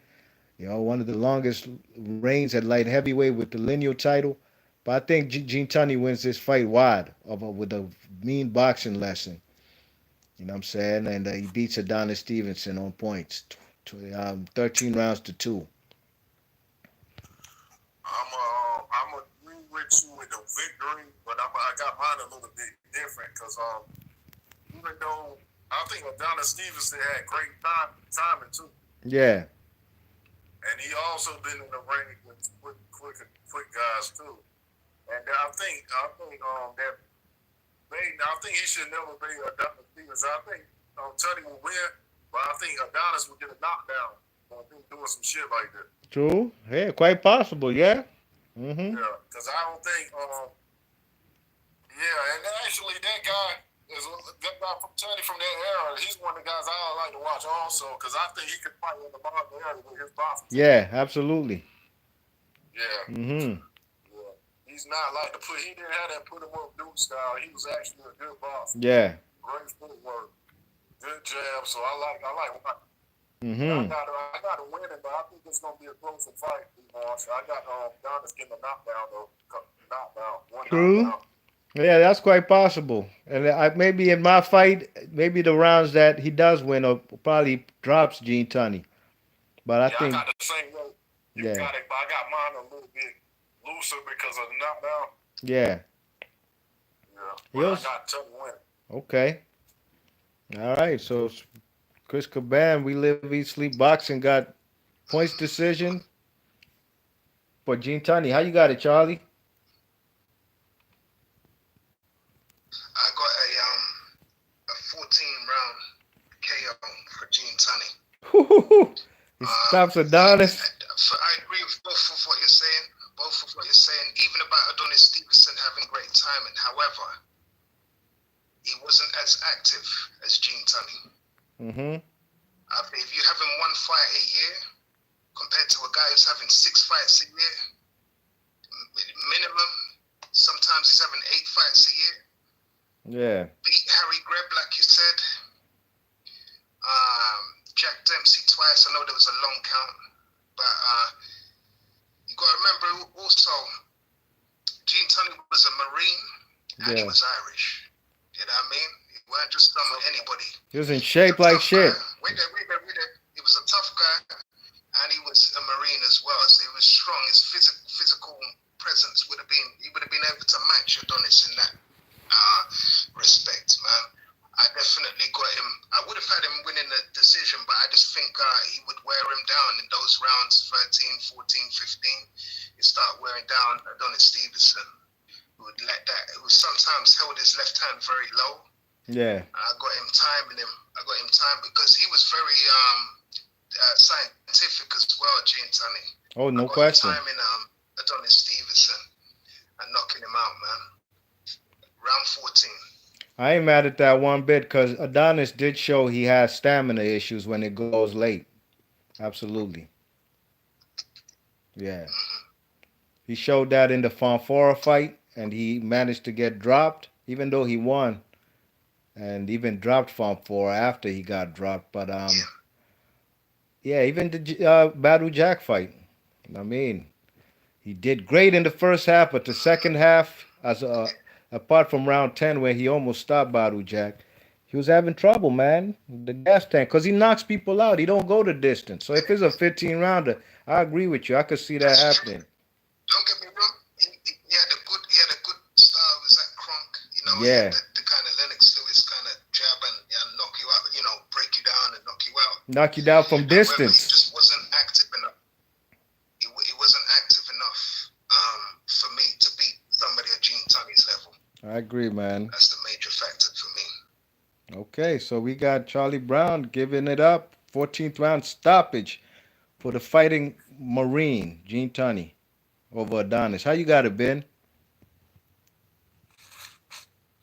One of the longest reigns at light heavyweight with the lineal title. But I think Gene Tunney wins this fight wide with a mean boxing lesson. You know what I'm saying? And he beats Adonis Stevenson on points, 13 rounds to two. I'm agree with you with the victory, but I got mine a little bit different because even though I think Adonis Stevenson had great timing too, Yeah, and he also been in the ring with quick guys too. And I think he should never be Adonis Stevenson. I think Tunney will win, but I think Adonis will get a knockdown. I think doing some shit like that. true. Yeah, quite possible. Yeah. Mhm. Yeah, because I don't think. Yeah, and actually that guy is that guy from Tunney from that era. He's one of the guys I like to watch also because I think he could fight in the modern era with his boxing. Yeah, absolutely. Yeah. Mhm. Yeah. He's not like the put. He didn't have that put him up dude style. He was actually a good boxer. Yeah. Great footwork, good jab. So I like. Mhm. I got to win it, but I think it's gonna be a closer fight. So I got Giannis getting a knockdown though. One True. knockdown. Yeah, that's quite possible. And maybe in my fight, maybe the rounds that he does win or probably drops Gene Tunney. But I Yeah, I think, got the same way. You yeah, got it, but I got mine a little bit looser because of the knockdown. yeah. Yeah, He but I was got Tunney winning. okay. All right. So Chris Caban, we live, eat, sleep, boxing got points decision for Gene Tunney. How you got it, Charlie? I got a 14 round KO for Gene Tunney. He stops Adonis. I agree with both of what you're saying. Both of what you're saying, even about Adonis Stevenson having great timing. However, he wasn't as active as Gene Tunney. Mhm. If you're having one fight a year compared to a guy who's having 6 fights a year, minimum, sometimes he's having 8 fights a year. Yeah. Beat Harry Greb, like you said. Jack Dempsey twice. I know there was a long count, but you got to remember also, Gene Tunney was a Marine and he was Irish. You know what I mean? He weren't just anybody. He was in shape like shit. Wait there. He was a tough guy, and he was a Marine as well. So he was strong. His physical presence he would have been able to match Adonis in that respect, man. I definitely got him. I would have had him winning the decision, but I just think he would wear him down in those rounds 13, 14, 15. He start wearing down Adonis Stevenson. Who would let that? It was sometimes held his left hand very low. Yeah. I got him timing him. I got him time because he was very scientific as well, Gene Tunney. Oh, no I got question. him timing Adonis Stevenson and knocking him out, man. Round 14. I ain't mad at that one bit because Adonis did show he has stamina issues when it goes late. Absolutely. Yeah. He showed that in the Fonfora fight, and he managed to get dropped, even though he won, and even dropped Fonfora after he got dropped. But yeah, even the Badu Jack fight. I mean, he did great in the first half, but the second half, apart from round 10 where he almost stopped Badu Jack, he was having trouble, man. The gas tank, because he knocks people out. He don't go the distance. So if it's a 15 rounder, I agree with you. I could see that happening. Don't get me wrong. He had a good style. Was that Kronk? You know, he Yeah. had the kind of Lennox Lewis kind of jab and knock you out. You know, break you down and knock you out. Knock you down from However, he distance. just wasn't active enough. He wasn't active enough for me to beat somebody at Gene Tunney's level. I agree, man. That's the major factor for me. Okay, so we got Charlie Brown giving it up. 14th round stoppage for the Fighting Marine, Gene Tunney, over Adonis. How you got it, Ben?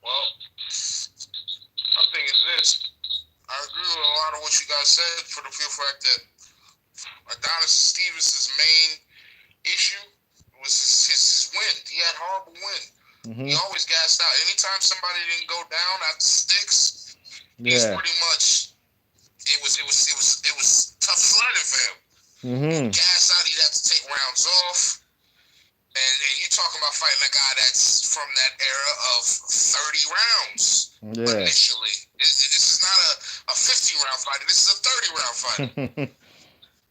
Well, my thing is this. I agree with a lot of what you guys said for the pure fact that Adonis Stevens' main issue was his wind. He had horrible wind. Mm-hmm. He always gassed out. Anytime somebody didn't go down after sticks, he's Yeah. pretty much it was tough sledding for him. Mm-hmm. Gas out, he'd have to take rounds off. And you're talking about fighting a guy that's from that era of 30 rounds Yeah. initially. This is not a 15-round fighter. This is a 30-round fighter. And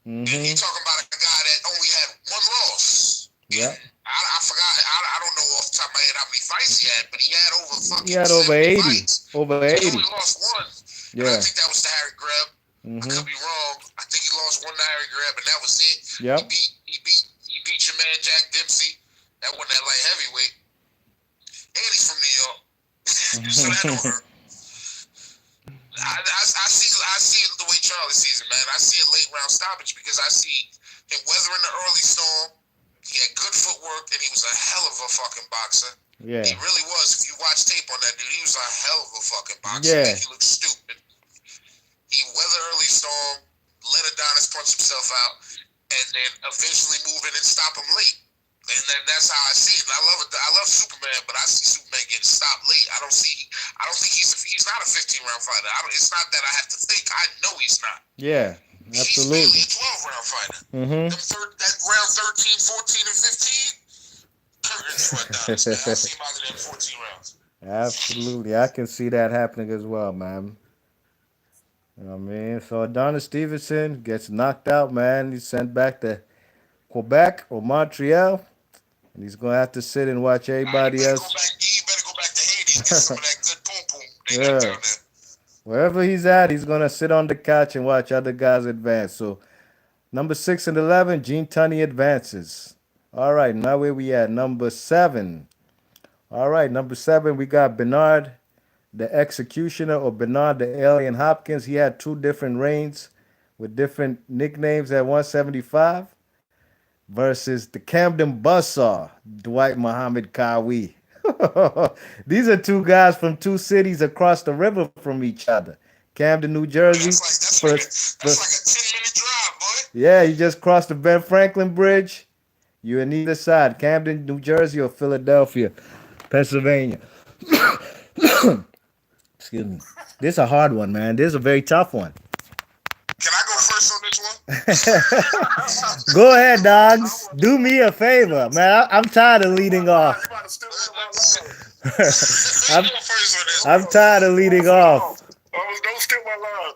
Mm-hmm. you're talking about a guy that only had one loss. Yeah. I forgot. I don't know off the top of my head how many fights he had, but he had over fucking He had over 70 80. fights. Over He 80. only lost one. And I Yeah. think that was the Harry Greb. I Mm-hmm. could be wrong. I think he lost one to Harry Greb, and that was it. Yep. He beat your man Jack Dempsey. That wasn't that light heavyweight. And he's from New York. So that don't hurt. I see the way Charlie sees it, man. I see a late round stoppage because I see him weathering the early storm. He had good footwork, and he was a hell of a fucking boxer. Yeah. He really was. If you watch tape on that dude, he was a hell of a fucking boxer. Yeah. He looked stupid. He weathered early storm, let Adonis punch himself out, and then eventually move in and stop him late. And then that's how I see it. And I love Superman, but I see Superman getting stopped late. I don't think he's not a 15-round fighter. It's not that I have to think. I know he's not. Yeah. He's mainly Absolutely. a 12-round fighter. Mm-hmm. That round 13, 14, and 15, curtains for Adonis, man. I see him out of them 14 rounds. Absolutely. I can see that happening as well, man. You know what I mean? So Adonis Stevenson gets knocked out, man. He's sent back to Quebec or Montreal. And he's going to have to sit and watch everybody You else. better go back to Haiti and get some of that good boom boom they got Yeah. down there. Wherever he's at, he's going to sit on the couch and watch other guys advance. So, number 6 and 11, Gene Tunney advances. All right, now where we at? Number 7. All right, number 7, we got Bernard, the Executioner, or Bernard the Alien Hopkins. He had 2 different reigns with different nicknames at 175 versus the Camden Buzzsaw, Dwight Muhammad Kawi. These are 2 guys from 2 cities across the river from each other. Camden, New Jersey. That's like a 10-minute drive, boy. Yeah, you just crossed the Ben Franklin Bridge. You're on either side, Camden, New Jersey, or Philadelphia, Pennsylvania. Excuse me. This is a hard one, man. This is a very tough one. Can I go first on this one? Go ahead, dogs. Do me a favor, man. I'm tired of leading off. You about to steal my line. I'm, Go first on this. I'm tired of leading off. Don't steal my line.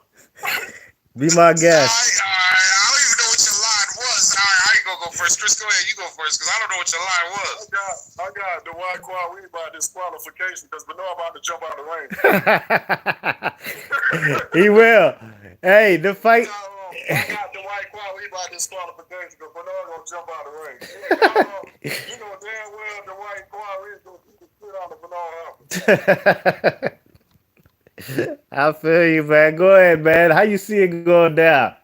Be my guest. All right. I don't even know what your line was. All right, I ain't gonna go first. Chris, go ahead. You go first, because I don't know what your line was. I got Dwight Kwame by disqualification because Bernard about to jump out the ring. He will. Hey, the fight. I got Dwight Kwame by disqualification because Bernard gonna jump out the ring. You know damn well Dwight Kwame is gonna keep the shit out of Bernard. I feel you, man. Go ahead, man. How you see it going down?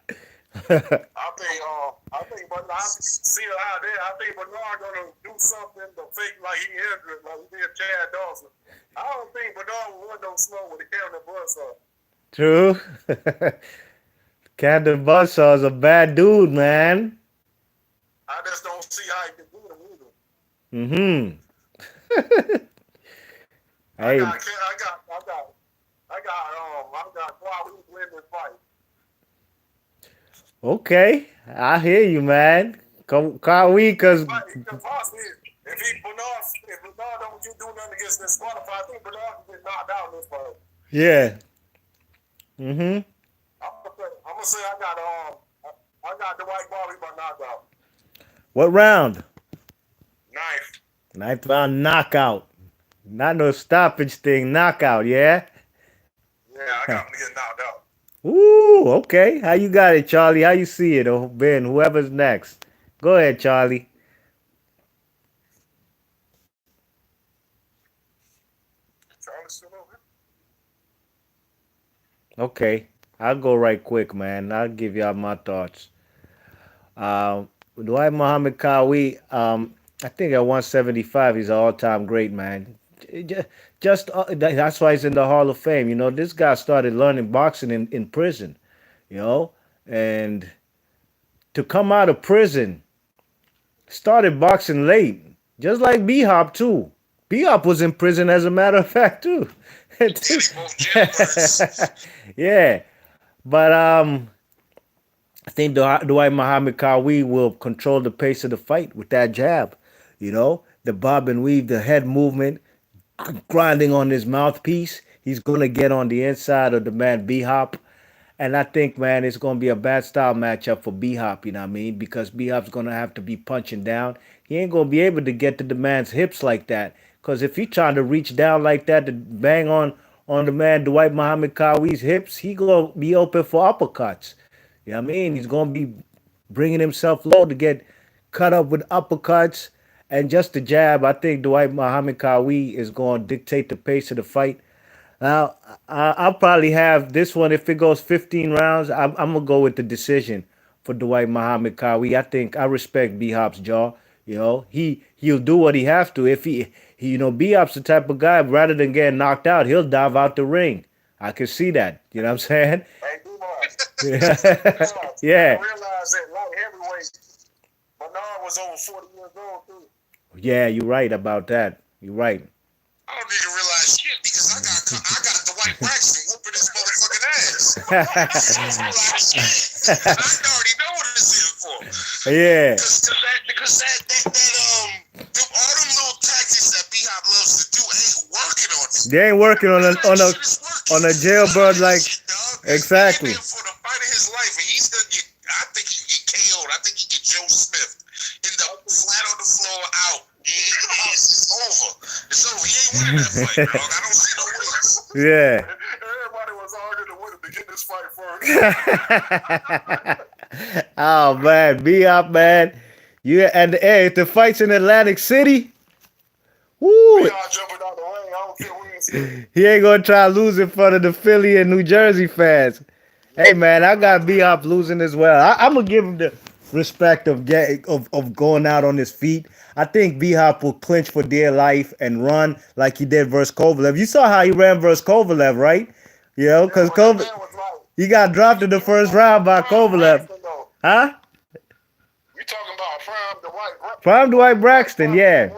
I think, but I see it out there. I think Bernard gonna do something to fake like he injured, like he did Chad Dawson. I don't think Bernard will run no slow with the camera buzz up. True. Captain Buzzsaw is a bad dude, man. I just don't see how he can do it either. Mm-hmm. Hey. I got Kwame win this fight. Okay, I hear you, man. Kawhi, because If Bernard don't do nothing against this qualifier, I think Bernard can get knocked out in this fight. yeah. Mm-hmm. I'm gonna say I got Dwight Kwame by knockout. What round? Ninth round knockout. Not no stoppage thing. Knockout, yeah. Yeah, I got him to get knocked out. Ooh, okay. How you got it, Charlie? How you see it, or Ben? Whoever's next. Go ahead, Charlie. Charlie's still over. Okay, I'll go right quick, man. I'll give y'all my thoughts. Dwight Muhammad Kawi, I think at 175, he's an all-time great, man. That's why he's in the Hall of Fame. You know, this guy started learning boxing in prison, you know, and to come out of prison, started boxing late, just like B-Hop, too. B-Hop was in prison, as a matter of fact, too. Yeah, but I think Dwight Muhammad Kawi will control the pace of the fight with that jab. You know, the bob and weave, the head movement, grinding on his mouthpiece. He's going to get on the inside of the man B-Hop. And I think, man, it's going to be a bad style matchup for B-Hop, you know what I mean? Because B-Hop's going to have to be punching down. He ain't going to be able to get to the man's hips like that. Because if he's trying to reach down like that to bang on the man Dwight Muhammad Kawi's hips, he going to be open for uppercuts. You know what I mean? He's going to be bringing himself low to get cut up with uppercuts and just the jab. I think Dwight Muhammad Kawi is going to dictate the pace of the fight. Now, I'll probably have this one, if it goes 15 rounds, I'm going to go with the decision for Dwight Muhammad Kawi. I respect B-Hop's jaw. You know, he'll do what he has to. If he you know, B-Hop's the type of guy, rather than getting knocked out, he'll dive out the ring. I can see that. You know what I'm saying? Hey, Yeah. yeah. I realize that light heavyweight, Bernard was over 40 years old, too. Yeah, you're right about that. You're right. I don't need to realize shit because I got Dwight Braxton whooping his motherfucking ass. I already know what this is for. Yeah. Because all them little tactics that B-Hop loves to do ain't working on him. They ain't working on a jailbird like exactly. He's been for the fight of his life, and he's gonna get. I think he can get KO'd. I think he get Joe Smith in the flat on the floor out. It's over. It's over. He ain't winning that fight, dog. I don't see no wins. Yeah. Everybody was arguing to win to get this fight first. Oh man, B-Hop, man. Yeah, and hey, if the fight's in Atlantic City, woo, Jumping out the ring. I don't care where it's he ain't gonna try to lose in front of the Philly and New Jersey fans. Hey man, I got B-Hop losing as well. I'm gonna give him the respect of going out on his feet. I think B-Hop will clinch for dear life and run like he did versus Kovalev. You saw how he ran versus Kovalev, right? You know, because he got dropped in the first round by Kovalev. Huh? You talking about Prime Dwight Braxton, yeah.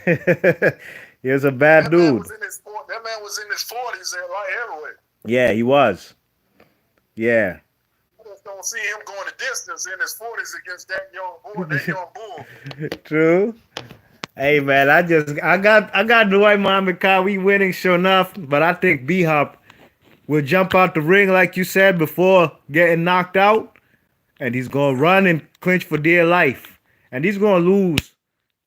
He was a bad dude. That man was in his 40s at light heavyweight. Yeah, he was. Yeah. I just don't see him going the distance in his 40s against that young bull. True. Hey man, I got Dwight Muhammad Kawi winning, sure enough, but I think B-Hop will jump out the ring like you said before getting knocked out. and he's gonna run and clinch for dear life, and he's gonna lose.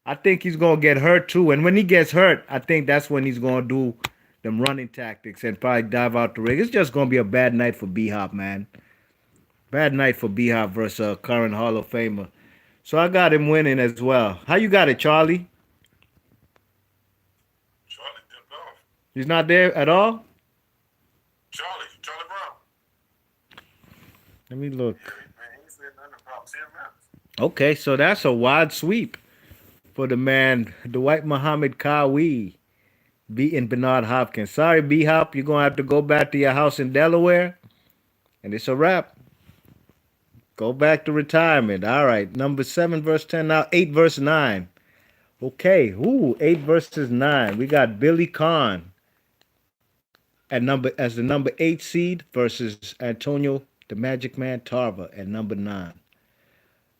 I think he's gonna get hurt too, and when he gets hurt, I think that's when he's gonna do them running tactics and probably dive out the ring. It's just gonna be a bad night for B Hop, man. Bad night for B Hop versus a current Hall of Famer. So I got him winning as well. How you got it, Charlie? Charlie dipped off. He's not there at all. Charlie Brown. Let me look. Yeah, man, he ain't said nothing about 10 minutes. Okay, so that's a wide sweep for the man, Dwight Muhammad Kawi, beating Bernard Hopkins. Sorry, B Hop, you're gonna have to go back to your house in Delaware, and it's a wrap. Go back to retirement. All right, number 7 verse 10 now, 8 verse 9. Okay, ooh, 8 versus 9. We got Billy Kahn at number as the number 8 seed versus Antonio the Magic Man Tarver at number 9.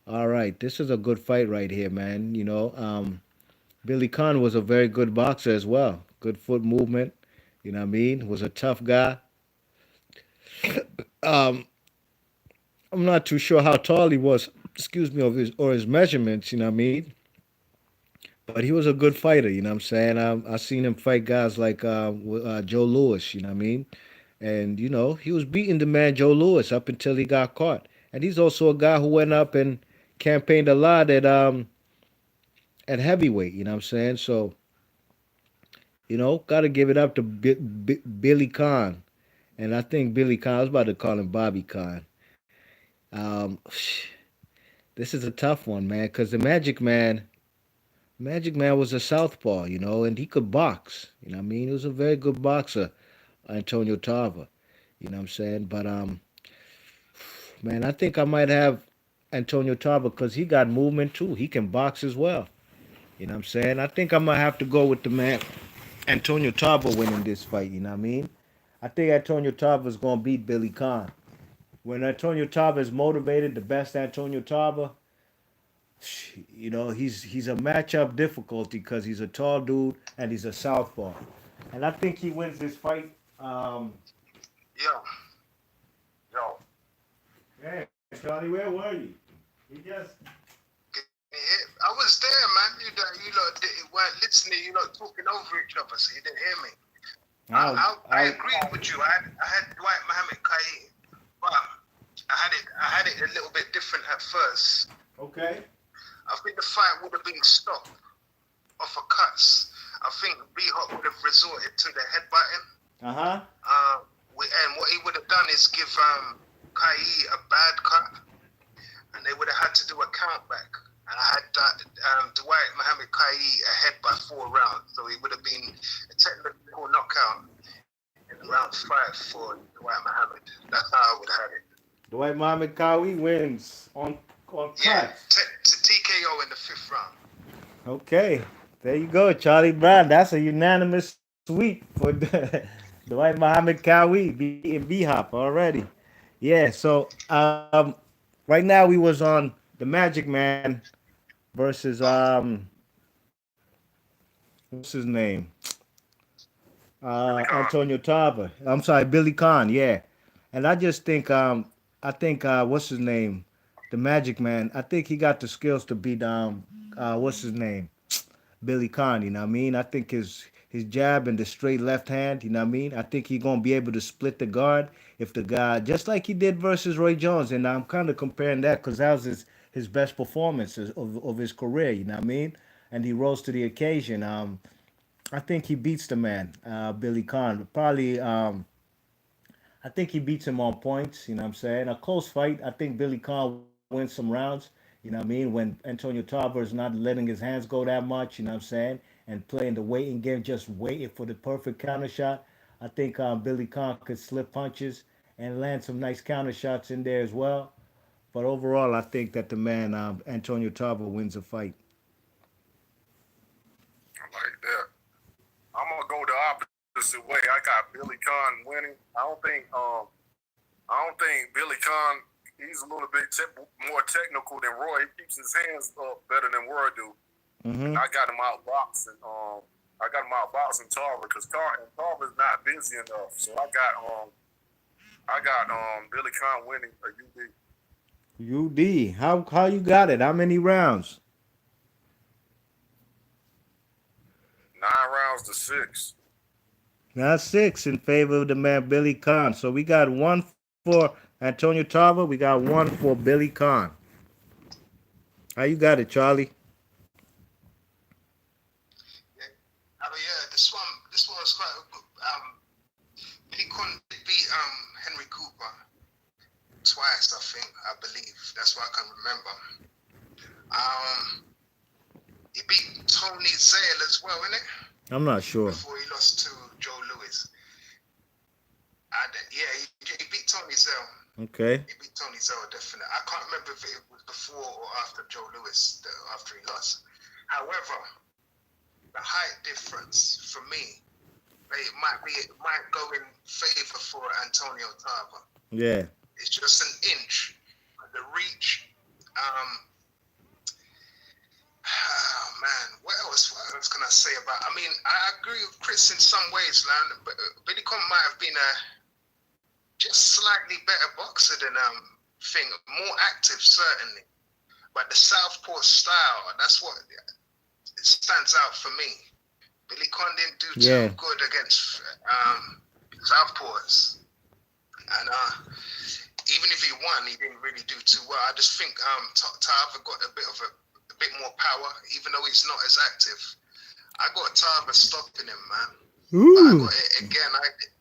All right, this is a good fight right here, man. Billy Kahn was a very good boxer as well. Good foot movement. You know what I mean? Was a tough guy. Um, I'm not too sure how tall he was. Excuse me, of his measurements. You know what I mean? But he was a good fighter. You know what I'm saying? I seen him fight guys like Joe Lewis. You know what I mean? And he was beating the man Joe Lewis up until he got caught. And he's also a guy who went up and campaigned a lot at heavyweight. You know what I'm saying? So got to give it up to Billy Kahn. And I think Billy Kahn, I was about to call him Bobby Kahn. Um, this is a tough one, man, because Magic Man was a southpaw, and he could box. You know what I mean? He was a very good boxer, Antonio Tarver. You know what I'm saying? But man, I think I might have Antonio Tarver because he got movement too. He can box as well. You know what I'm saying? I think I might have to go with the man Antonio Tarver winning this fight. You know what I mean? I think Antonio Tarver is gonna beat Billy Kahn. When Antonio Tarver is motivated, the best Antonio Tarver, he's a matchup difficulty because he's a tall dude and he's a southpaw. And I think he wins this fight. Yo, yo. Man, Charlie, where were you? He just I was there, man. You lot weren't listening. You lot talking over each other, so you didn't hear me. I agreed with you. I had Dwight Muhammad Kai, but I had it a little bit different at first. okay. I think the fight would have been stopped off of cuts. I think B-Hop would have resorted to the headbutting. Uh-huh. And what he would have done is give Kai a bad cut, and they would have had to do a count back. And I had Dwight Muhammad Kai ahead by 4 rounds, so he would have been a technical knockout in round 5 for Dwight Muhammad. That's how I would have had it. Dwight Muhammad Kawi wins on cuts. Yeah, to TKO in the 5th round. Okay. There you go, Charlie Brown. That's a unanimous sweep for Dwight Muhammad Kawi beating B-Hop already. Yeah, so right now we was on the Magic Man versus what's his name? Antonio Tarver. I'm sorry, Billy Kahn. Yeah, and I just think what's his name? The Magic Man. I think he got the skills to beat what's his name? Billy Kahn. You know what I mean? I think his jab and the straight left hand. You know what I mean? I think he's gonna be able to split the guard if the guy just like he did versus Roy Jones. And I'm kind of comparing that because that was his best performances of his career. You know what I mean? And he rose to the occasion. I think he beats the man, Billy Kahn. Probably, I think he beats him on points. You know what I'm saying? A close fight. I think Billy Kahn wins some rounds. You know what I mean? When Antonio Tarver is not letting his hands go that much. You know what I'm saying? And playing the waiting game, just waiting for the perfect counter shot. I think Billy Kahn could slip punches and land some nice counter shots in there as well. But overall, I think that the man Antonio Tarver wins the fight. I like that. I'm gonna go the opposite way. I got Billy Kahn winning. I don't think Billy Kahn. He's a little bit more technical than Roy. He keeps his hands up better than Roy do. Mm-hmm. I got him out boxing. I got him out boxing Tarver because Tarver's not busy enough. So I got Billy Kahn winning a UB. UD. How you got it? How many rounds? 9 rounds to 6. Now 6 in favor of the man Billy Khan. So we got one for Antonio Tarver. We got one for Billy Khan. How you got it, Charlie? Yeah. Oh yeah, this one was quite a good. Billy Conn did beat Henry Cooper twice, I believe. That's what I can remember. Um, he beat Tony Zale as well, innit? I'm not sure. Before he lost to Joe Louis. Yeah, he beat Tony Zale. Okay. He beat Tony Zell, definitely. I can't remember if it was before or after Joe Louis, after he lost. However, the height difference for me, it might go in favor for Antonio Tarver. Yeah. It's just an inch. The reach. Man, what else can I say about? I mean, I agree with Chris in some ways, man. But Billy Conn might have been a just slightly better boxer than Thing, more active certainly, but the southpaw style, that's what it stands out for me. Billy Conn didn't do too good against southpaws, and even if he won, he didn't really do too well. I just think Tarver got a bit more power, even though he's not as active. I got Tarver stopping him, man. Ooh.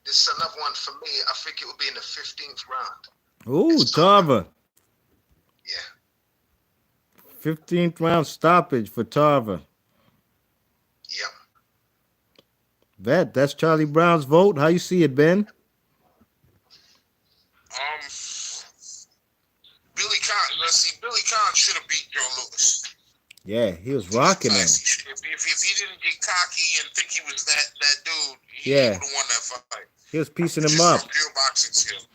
This is another one for me. I think it will be in the 15th round. Ooh, Tarver. Yeah. 15th round stoppage for Tarver. Yep. That's Charlie Brown's vote. How you see it, Ben? Billy Conn. Let's see. Billy Conn should have beat Joe Louis. Yeah, he was rocking him. If he didn't get cocky and think he was that dude, he would have won that fight. He was piecing him up. From pure boxing skill.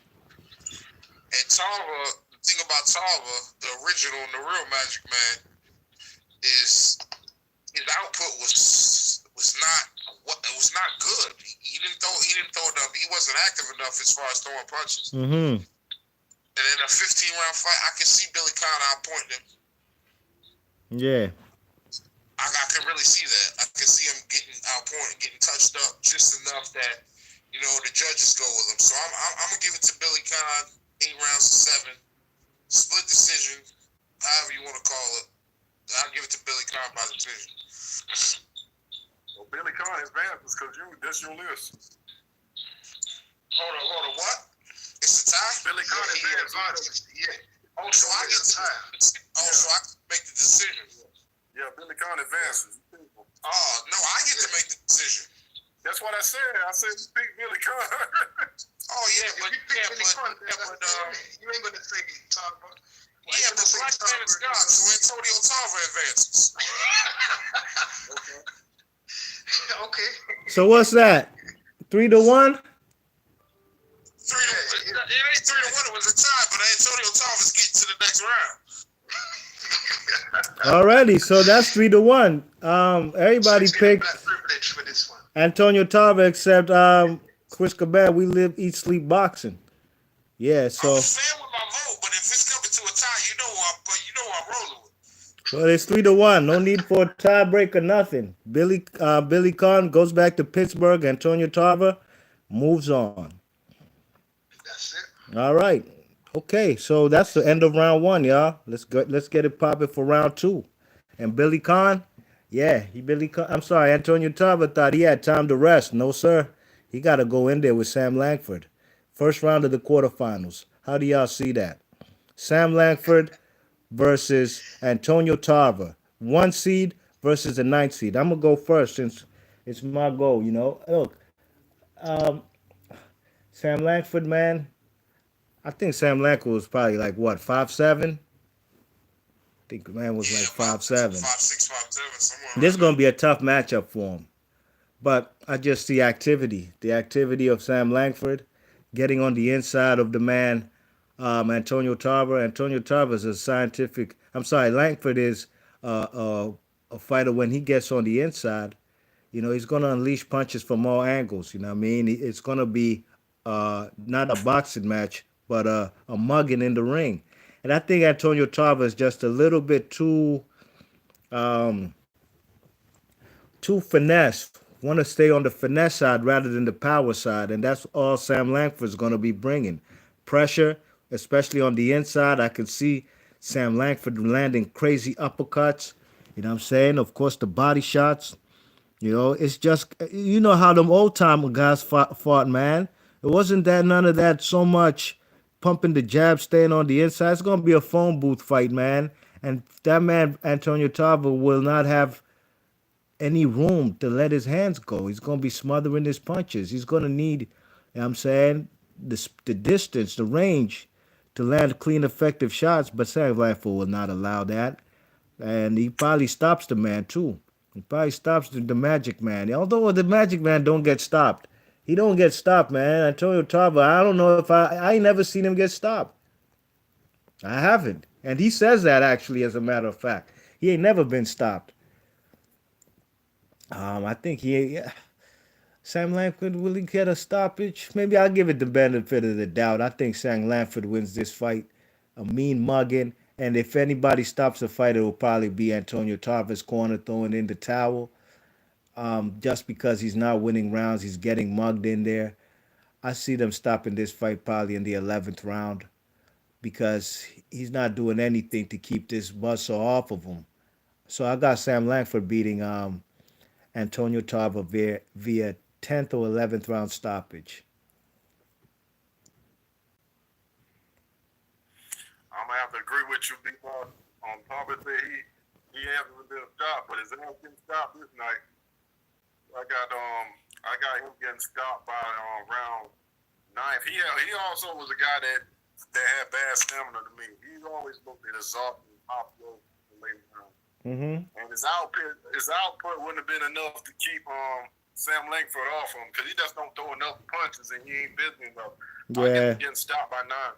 And Tarver, the thing about Tarver, the original and the real Magic Man, is his output was not good. He didn't throw enough. He wasn't active enough as far as throwing punches. Mm-hmm. And in a 15-round fight, I can see Billy Conn outpointing him. Yeah. I can really see that. I can see him getting outpointed, getting touched up just enough that, the judges go with him. So I'm going to give it to Billy Conn, 8 rounds to 7. Split decision, however you want to call it. I'll give it to Billy Conn by decision. Well, Billy Conn advances because that's your list. Hold on, what? It's a tie? Billy Conn advances. Yeah. Oh, so I get to tie. Oh, so I make the decision. Yeah, Billy Conn advances. Oh, no, I get to make the decision. That's what I said. I said pick Billy Conn. Oh, yeah, but Billy Conn, you ain't going to say Tarver. Yeah, but Black Man is God, so Antonio Tarver advances. Okay. So what's that? 3-1? 3-1. It ain't 3-1. It was a tie, but Antonio Tarver's getting to the next round. Alrighty, so that's 3-1. Everybody picked For this one. Antonio Tarver except Chris Caban. We live, eat, sleep boxing. Yeah, so. I'm fair with my vote, but if it's coming to a tie, you know I'm rolling with. Well, it's 3-1. No need for a tiebreak or nothing. Billy Conn goes back to Pittsburgh. Antonio Tarver moves on. That's it. All right. Okay, so that's the end of round 1, y'all. Let's get it popping for round 2. And Billy Conn, Antonio Tarver thought he had time to rest. No, sir. He got to go in there with Sam Langford. First round of the quarterfinals. How do y'all see that? Sam Langford versus Antonio Tarver. 1 seed versus the 9th seed. I'm going to go first since it's my goal, Look, Sam Langford, man, I think Sam Langford was probably like, what, 5'7"? I think the man was like 5'7". 5'6", 5'7", somewhere. This is going to be a tough matchup for him. But I just see the activity of Sam Langford getting on the inside of the man, Antonio Tarver. Antonio Tarver is Langford is a fighter when he gets on the inside. He's going to unleash punches from all angles. You know what I mean? It's going to be not a boxing match, but a mugging in the ring. And I think Antonio Tarver is just a little bit um, too finesse. Want to stay on the finesse side rather than the power side, and that's all Sam Langford's going to be bringing. Pressure, especially on the inside. I can see Sam Langford landing crazy uppercuts. You know what I'm saying? Of course, the body shots. You know, it's just you know how them old time guys fought, man. It wasn't that none of that so much pumping the jab, staying on the inside. It's gonna be a phone booth fight, man. And that man Antonio Tarver will not have any room to let his hands go. He's gonna be smothering his punches. He's gonna need, you know what I'm saying, the distance, the range to land clean, effective shots. But Sam Langford will not allow that, and he probably stops the man too. He probably stops the Magic Man. Although the Magic Man don't get stopped, he don't get stopped, man. Antonio Tarver, I don't know if I ain't never seen him get stopped. I haven't, and he says that actually, as a matter of fact, he ain't never been stopped. I think yeah, Sam Langford will he get a stoppage? Maybe I'll give it the benefit of the doubt. I think Sam Langford wins this fight. A mean mugging. And if anybody stops the fight, it will probably be Antonio Tarver's corner throwing in the towel. Just because he's not winning rounds, he's getting mugged in there. I see them stopping this fight probably in the 11th round because he's not doing anything to keep this buzzsaw off of him. So I got Sam Langford beating Antonio Tarver via 10th or 11th round stoppage. I'm gonna have to agree with you, because on top of that, he hasn't been stopped, but his ass getting stopped this night. I got him getting stopped by round ninth. He also was a guy that had bad stamina to me. He always looked at his off and pop low in the late round. And his output wouldn't have been enough to keep Sam Langford off him, because he just don't throw enough punches and he ain't busy enough. I get Yeah. him getting stopped by 9.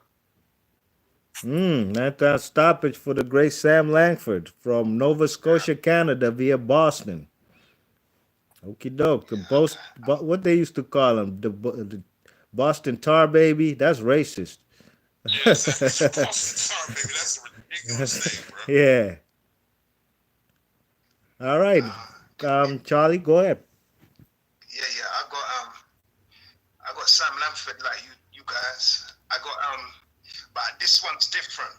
That stoppage for the great Sam Langford from Nova Scotia, Canada, via Boston. Okie doke. What they used to call him, the Boston Tar Baby. That's racist. Yes, that's Boston Tar, baby. That's a ridiculous thing, bro. Yeah. All right. Charlie, go ahead. Yeah. I got Sam Langford like you guys. But this one's different.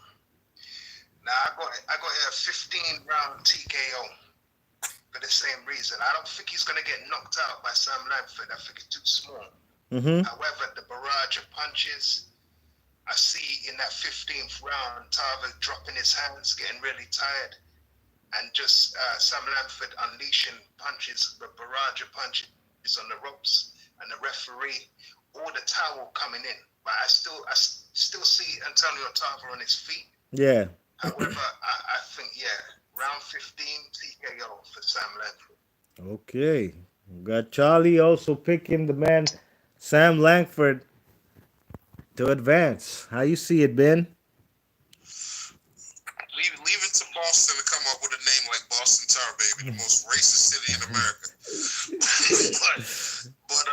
Now I got a 15-round TKO for the same reason. I don't think he's gonna get knocked out by Sam Langford. I think it's too small. However, the barrage of punches I see in that 15th round, Tarver dropping his hands, getting really tired, and just Sam Langford unleashing punches, the barrage of punches on the ropes, and the referee, or the towel coming in. But I still see Antonio Tarver on his feet. Yeah. However, I think, round 15 TKO for Sam Langford. Okay. We got Charlie also picking the man Sam Langford to advance. How you see it, Ben? Leave it to Boston to come up with a name like Boston Tar, baby, the most racist city in America. but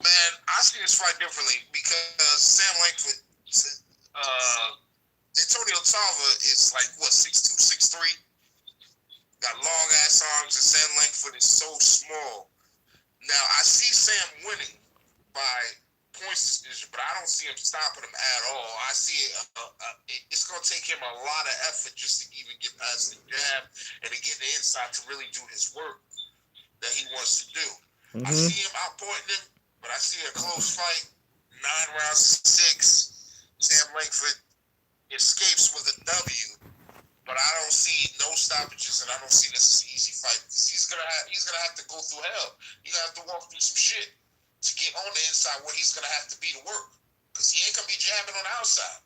man, I see this fight differently because Sam Langford, Antonio Tarver is like what 6'2", 6'3", got long ass arms, and Sam Langford is so small. Now I see Sam winning by points decision, but I don't see him stopping him at all. I see it's going to take him a lot of effort just to even get past the jab and to get the inside to really do his work that he wants to do. I see him outpointing him, but I see a close fight, 9 rounds to 6. Sam Langford escapes with a W, but I don't see no stoppages, and I don't see this as an easy fight because he's gonna have to go through hell. He's gonna have to walk through some shit to get on the inside where he's gonna have to be to work, because he ain't gonna be jabbing on the outside.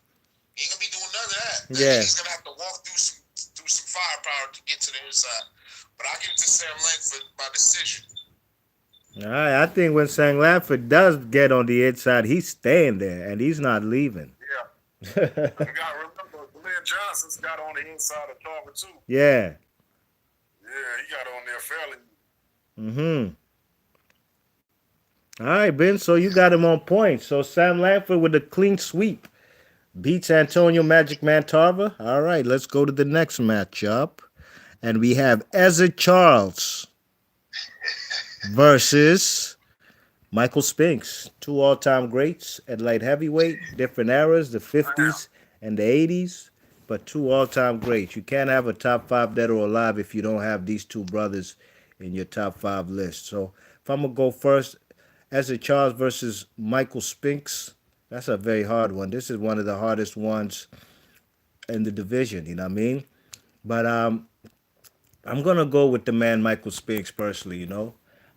He ain't gonna be doing none of that. Yeah. He's gonna have to walk through some firepower to get to the inside. But I give it to Sam Langford by decision. All right. I think when Sam Langford does get on the inside, he's staying there and he's not leaving. Yeah. You got to remember, Glenn Johnson's got on the inside of Tarver too. Yeah. Yeah, he got on there fairly. All right, Ben. So you got him on point. So Sam Langford with a clean sweep. Beats Antonio Magic Man Tarver. All right, let's go to the next matchup. And we have Ezra Charles versus Michael Spinks. Two all time greats at light heavyweight, different eras, the Damn. 50s and the 80s, but two all time greats. You can't have a top five dead or alive if you don't have these two brothers in your top five list. So if I'm going to go first, Ezra Charles versus Michael Spinks, that's a very hard one. This is one of the hardest ones in the division, you know what I mean? But I'm gonna go with the man Michael Spinks personally.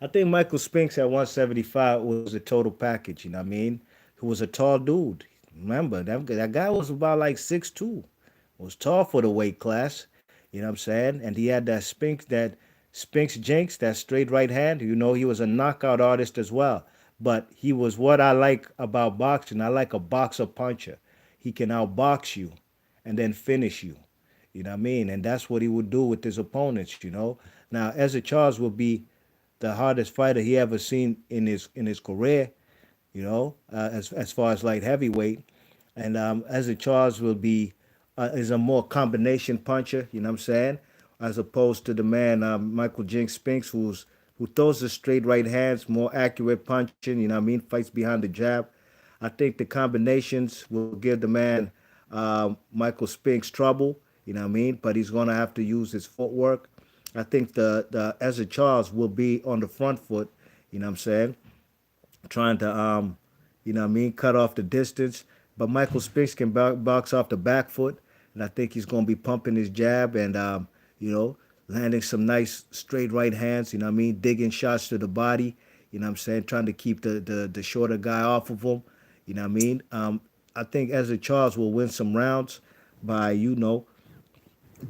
I think Michael Spinks at 175 was a total package. You know what I mean? He was a tall dude. Remember that guy was about like 6'2". Was tall for the weight class. You know what I'm saying? And he had that Spinks Jinx, that straight right hand. He was a knockout artist as well. But he was what I like about boxing. I like a boxer puncher. He can outbox you and then finish you. You know what I mean? And that's what he would do with his opponents. Now, Ezra Charles will be the hardest fighter he ever seen in his career, as far as light heavyweight. And Ezra Charles will be is a more combination puncher, you know what I'm saying? As opposed to the man Michael Jinx Spinks, who throws the straight right hands, more accurate punching, you know what I mean? Fights behind the jab. I think the combinations will give the man Michael Spinks trouble, you know what I mean? But he's going to have to use his footwork. I think the Ezra Charles will be on the front foot, you know what I'm saying? Trying to cut off the distance. But Michael Spinks can box off the back foot, and I think he's going to be pumping his jab and you know landing some nice straight right hands. You know what I mean, digging shots to the body. You know what I'm saying, trying to keep the shorter guy off of him. You know what I mean. I think Ezra Charles will win some rounds by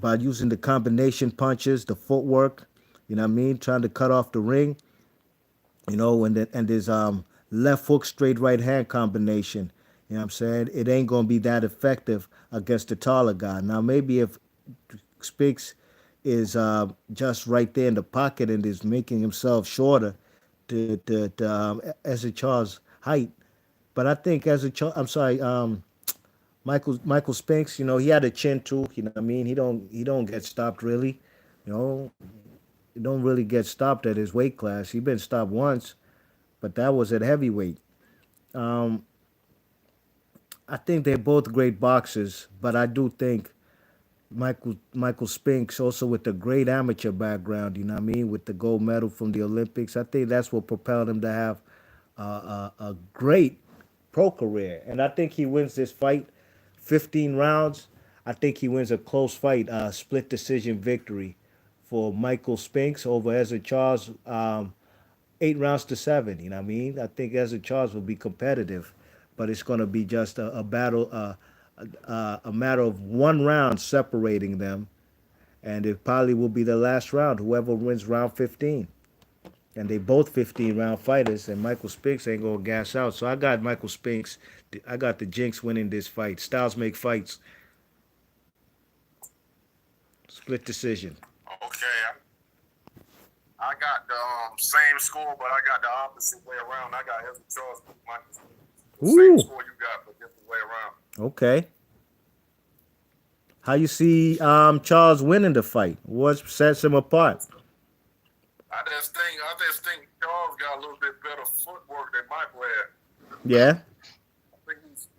by using the combination punches, the footwork. You know what I mean, trying to cut off the ring. And his left hook straight right hand combination. You know what I'm saying? It ain't gonna be that effective against the taller guy. Now maybe if Spinks is just right there in the pocket and is making himself shorter to Ezra Charles' height. But I think I'm sorry, Michael Spinks. He had a chin too. You know what I mean? He don't get stopped really. You know, he don't really get stopped at his weight class. He been stopped once, but that was at heavyweight. Um, I think they're both great boxers, but I do think Michael Spinks also with a great amateur background. You know what I mean, with the gold medal from the Olympics. I think that's what propelled him to have a great pro career, and I think he wins this fight, 15 rounds. I think he wins a close fight, split decision victory for Michael Spinks over Ezra Charles. 8 rounds to seven. You know what I mean? I think Ezra Charles will be competitive, but it's going to be just a battle, a matter of one round separating them, and it probably will be the last round. Whoever wins round 15, and they both 15-round fighters, and Michael Spinks ain't gonna gas out. So I got Michael Spinks. I got the Jinx winning this fight. Styles make fights. Split decision. Okay, I got the same score, but I got the opposite way around. I got Ezra Charles with Michael Spinks. Same Ooh. score you got, but different way around. Okay. How you see Charles winning the fight? What sets him apart? I just think Charles got a little bit better footwork than Michael had. Yeah.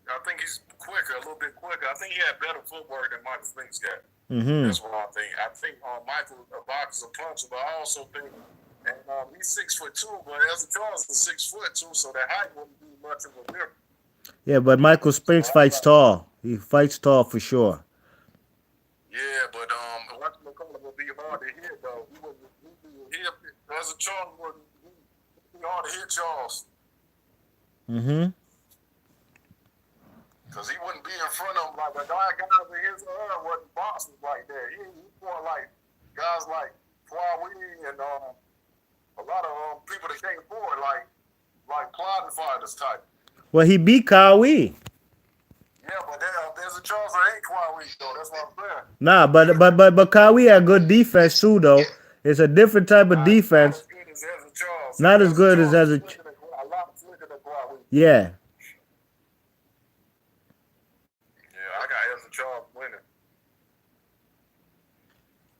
I think he's quicker, a little bit quicker. I think he had better footwork than Michael Spinks got. Mm-hmm. That's what I think. I think Michael boxes a puncher, but I also think, and he's 6'2", but Ezra Charles is 6'2", so that height wouldn't be much of a difference. Yeah, but Michael So Spinks fights tall. He fights tall for sure. yeah, but Watson McCullough would be hard to hit though. He would hit Ezra Charles would be hard to hit Charles Mm-hmm. because he wouldn't be in front of him like a guy in his era wasn't boxing like that. He fought like guys like Huawei and a lot of people that came forward like plotting fighters type. Well, he beat Kawhi. Yeah, but there's a Charles that ain't Huawei though. That's what I'm saying. Nah, but Kawhi had good defense too, though. It's a different type of Not defense. as good as Ezra Charles. Not as good as Charles is Ezra. a lot slicker than Huawei. Yeah.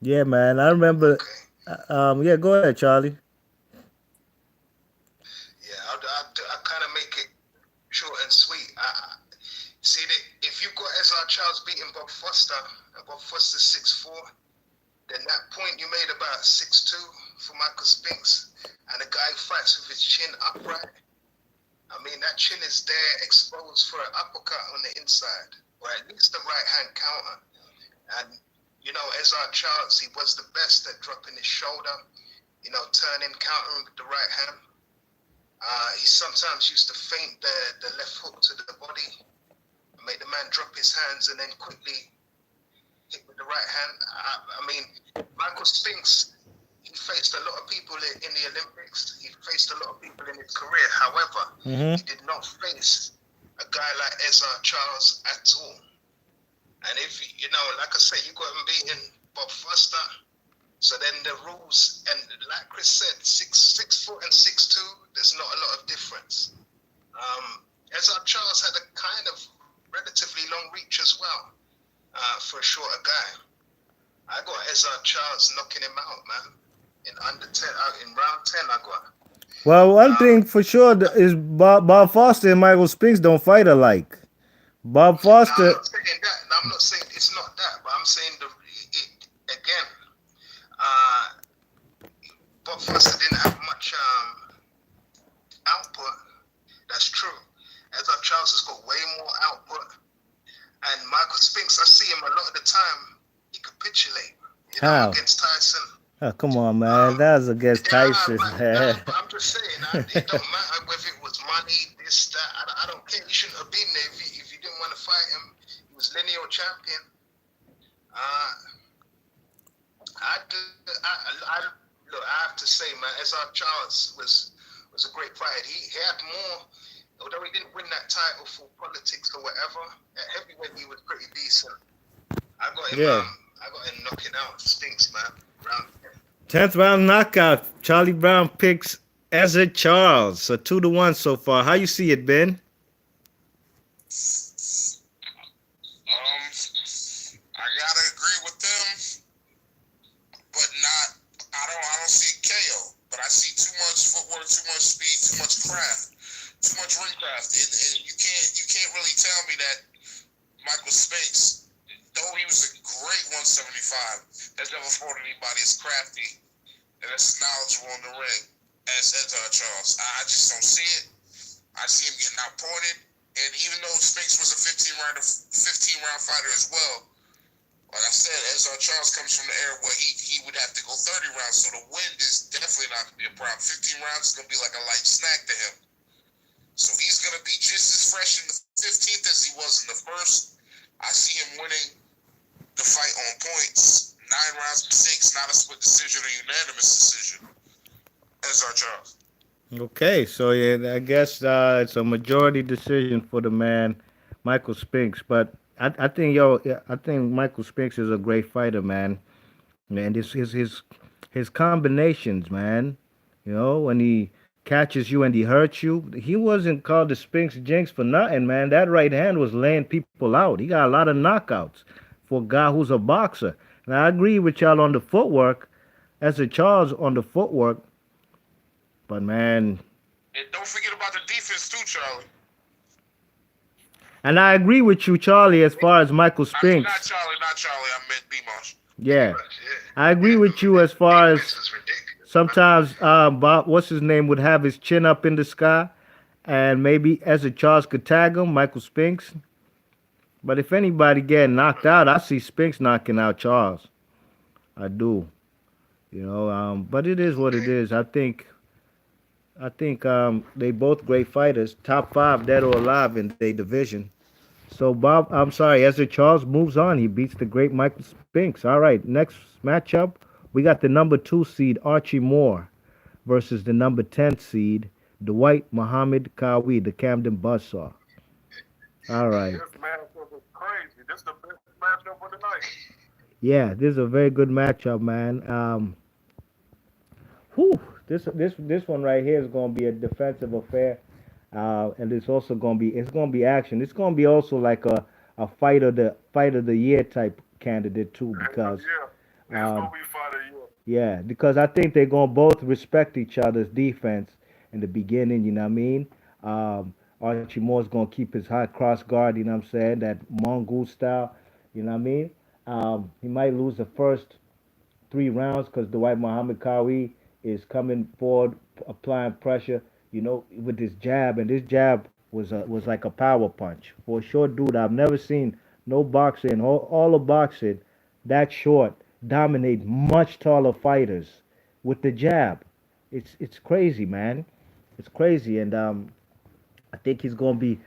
Yeah, man. I remember. Okay. Yeah, go ahead, Charlie. Yeah, I kind of make it short and sweet. See that if you got Ezra Charles beating Bob Foster, and Bob Foster 6'4", then that point you made about 6'2" for Michael Spinks, and a guy who fights with his chin upright. I mean, that chin is there exposed for an uppercut on the inside, or at least the right hand counter. And, Ezra Charles, he was the best at dropping his shoulder, turning, countering with the right hand. He sometimes used to feint the left hook to the body, make the man drop his hands, and then quickly hit with the right hand. I mean, Michael Spinks, he faced a lot of people in the Olympics. He faced a lot of people in his career. However, Mm-hmm. he did not face a guy like Ezra Charles at all. And if, like I say, you got him beating Bob Foster. So then the rules, and like Chris said, 6 foot and 6'2", there's not a lot of difference. Ezra Charles had a kind of relatively long reach as well for a shorter guy. I got Ezra Charles knocking him out, man. In under 10, in round 10, I got. Well, one Um, thing for sure is Bob Foster and Michael Spinks don't fight alike. Bob now I'm Foster. not saying that. Now, I'm not saying it's not that, but I'm saying again. Uh, Bob Foster didn't have much output. That's true. Ezra Charles has got way more output. And Michael Spinks, I see him a lot of the time. He capitulate, How? against Tyson. Oh, come on, man. Um, That was against yeah, Tyson, nah, man. but I'm just saying, it don't matter whether it was money, this, that. I don't care. He shouldn't have been there if you didn't want to fight him. He was lineal champion. Uh, look. I have to say, man, Ezra Charles was a great fighter. He had more, although he didn't win that title for politics or whatever. At heavyweight, he was pretty decent. I got him. Yeah. I got him knocking out Spinks, man. Round 10. 10th round knockout. Charlie Brown picks Ezra Charles. So 2-1 so far. How you see it, Ben? I gotta agree with them, but not. I don't see KO, but I see too much footwork, too much speed, too much craft, too much ring craft, and you can't really tell me that Michael Spinks, though he was a great 175, has never fought anybody as crafty and as knowledgeable in the ring as Charles. I just don't see it. I see him getting outpointed, and even though Spinks was a 15 round fighter as well, like I said, Ezra Charles comes from the era where he would have to go 30 rounds, so the wind is definitely not going to be a problem. 15 rounds is going to be like a light snack to him. So he's going to be just as fresh in the 15th as he was in the first. I see him winning the fight on points. 9 rounds to 6, not a split decision or unanimous decision. Ezra Charles. Okay, so yeah, I guess it's a majority decision for the man, Michael Spinks. But I think yeah, I think Michael Spinks is a great fighter, man. And his combinations, man. When he catches you and he hurts you, he wasn't called the Spinks Jinx for nothing, man. That right hand was laying people out. He got a lot of knockouts for a guy who's a boxer. And I agree with y'all on the footwork, as a Charles on the footwork. But man, And don't forget about the defense too, Charlie. and I agree with you, Charlie, as far as Michael I mean, not Spinks. Charlie, not Charlie. I meant B-Marsh. Yeah, I Yeah. agree Yeah, with you the as far defense as is ridiculous. sometimes Bob, what's his name, would have his chin up in the sky, and maybe as a Charles could tag him, Michael Spinks. But if anybody getting knocked out, I see Spinks knocking out Charles. I do. But it is what it Okay. is. I think they both great fighters, top 5 dead or alive in their division. So Bob, I'm sorry, Ezra Charles moves on. He beats the great Michael Spinks. All right, next matchup, we got the number 2 seed Archie Moore versus the number 10 seed Dwight Muhammad Kawi, the Camden Buzzsaw. All Hey, right. this matchup is crazy. This is the best matchup of the night. Yeah, this is a very good matchup, man. Whew, this one right here is going to be a defensive affair, and it's going to be action. It's going to be also like a fight of the year type candidate too, Hell because yeah. It's Um, gonna be fight of the year. yeah, because I think they're gonna both respect each other's defense in the beginning. You know what I mean? Archie Moore's gonna keep his high cross guard. You know what I'm saying? That mongoose style. You know what I mean? He might lose the first 3 rounds because Dwight Muhammad Kawi is coming forward, applying pressure. You know, with this jab, and this jab was like a power punch for a short dude. I've never seen no boxing, all of boxing, that short dominate much taller fighters with the jab. It's crazy, man. It's crazy, and I think he's gonna be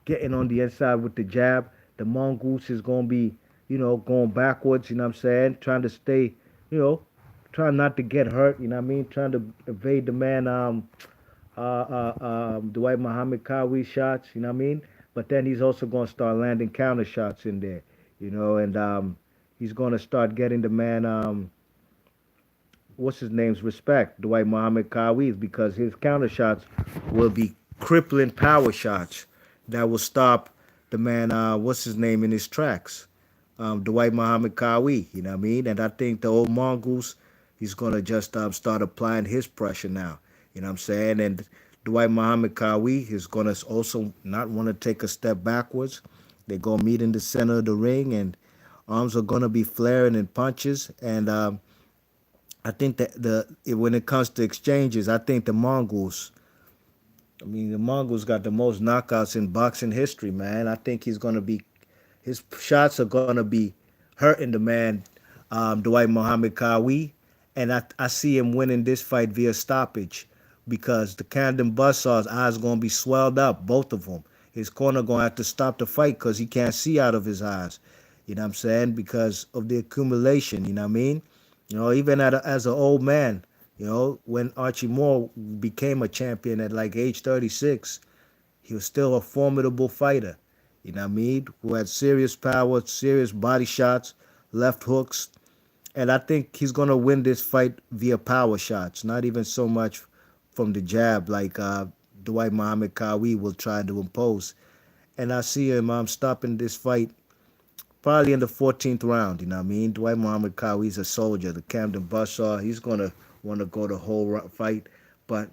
getting on the inside with the jab. The mongoose is gonna be, going backwards. You know what I'm saying? Trying to stay, you know, trying not to get hurt. You know what I mean? Trying to evade the man, Dwight Muhammad Kawi shots. You know what I mean? But then he's also gonna start landing counter shots in there. And he's gonna start getting the man, what's his name's respect, Dwight Muhammad Kawi's, because his counter shots will be crippling power shots that will stop the man, what's his name, in his tracks, Dwight Muhammad Kawi. You know what I mean? And I think the old mongoose, he's gonna just start applying his pressure now. You know what I'm saying? And Dwight Muhammad Kawi is gonna also not want to take a step backwards. They're gonna meet in the center of the ring, and arms are gonna be flaring and punches. And I think that when it comes to exchanges, I think the Mongols. I mean, the Mongols got the most knockouts in boxing history, man. I think his shots are gonna be hurting the man, Dwight Muhammad Kawi, and I see him winning this fight via stoppage because the Camden Buzzsaw's eyes gonna be swelled up, both of them. His corner gonna have to stop the fight because he can't see out of his eyes. You know what I'm saying? Because of the accumulation. You know what I mean? Even as an old man, when Archie Moore became a champion at like age 36, he was still a formidable fighter. You know what I mean? Who had serious power, serious body shots, left hooks. And I think he's going to win this fight via power shots, not even so much from the jab like Dwight Muhammad Kawi will try to impose. And I see him stopping this fight probably in the 14th round. You know what I mean? Dwight Muhammad Kawi's a soldier. The Camden Buzzsaw, he's going to want to go the whole fight. But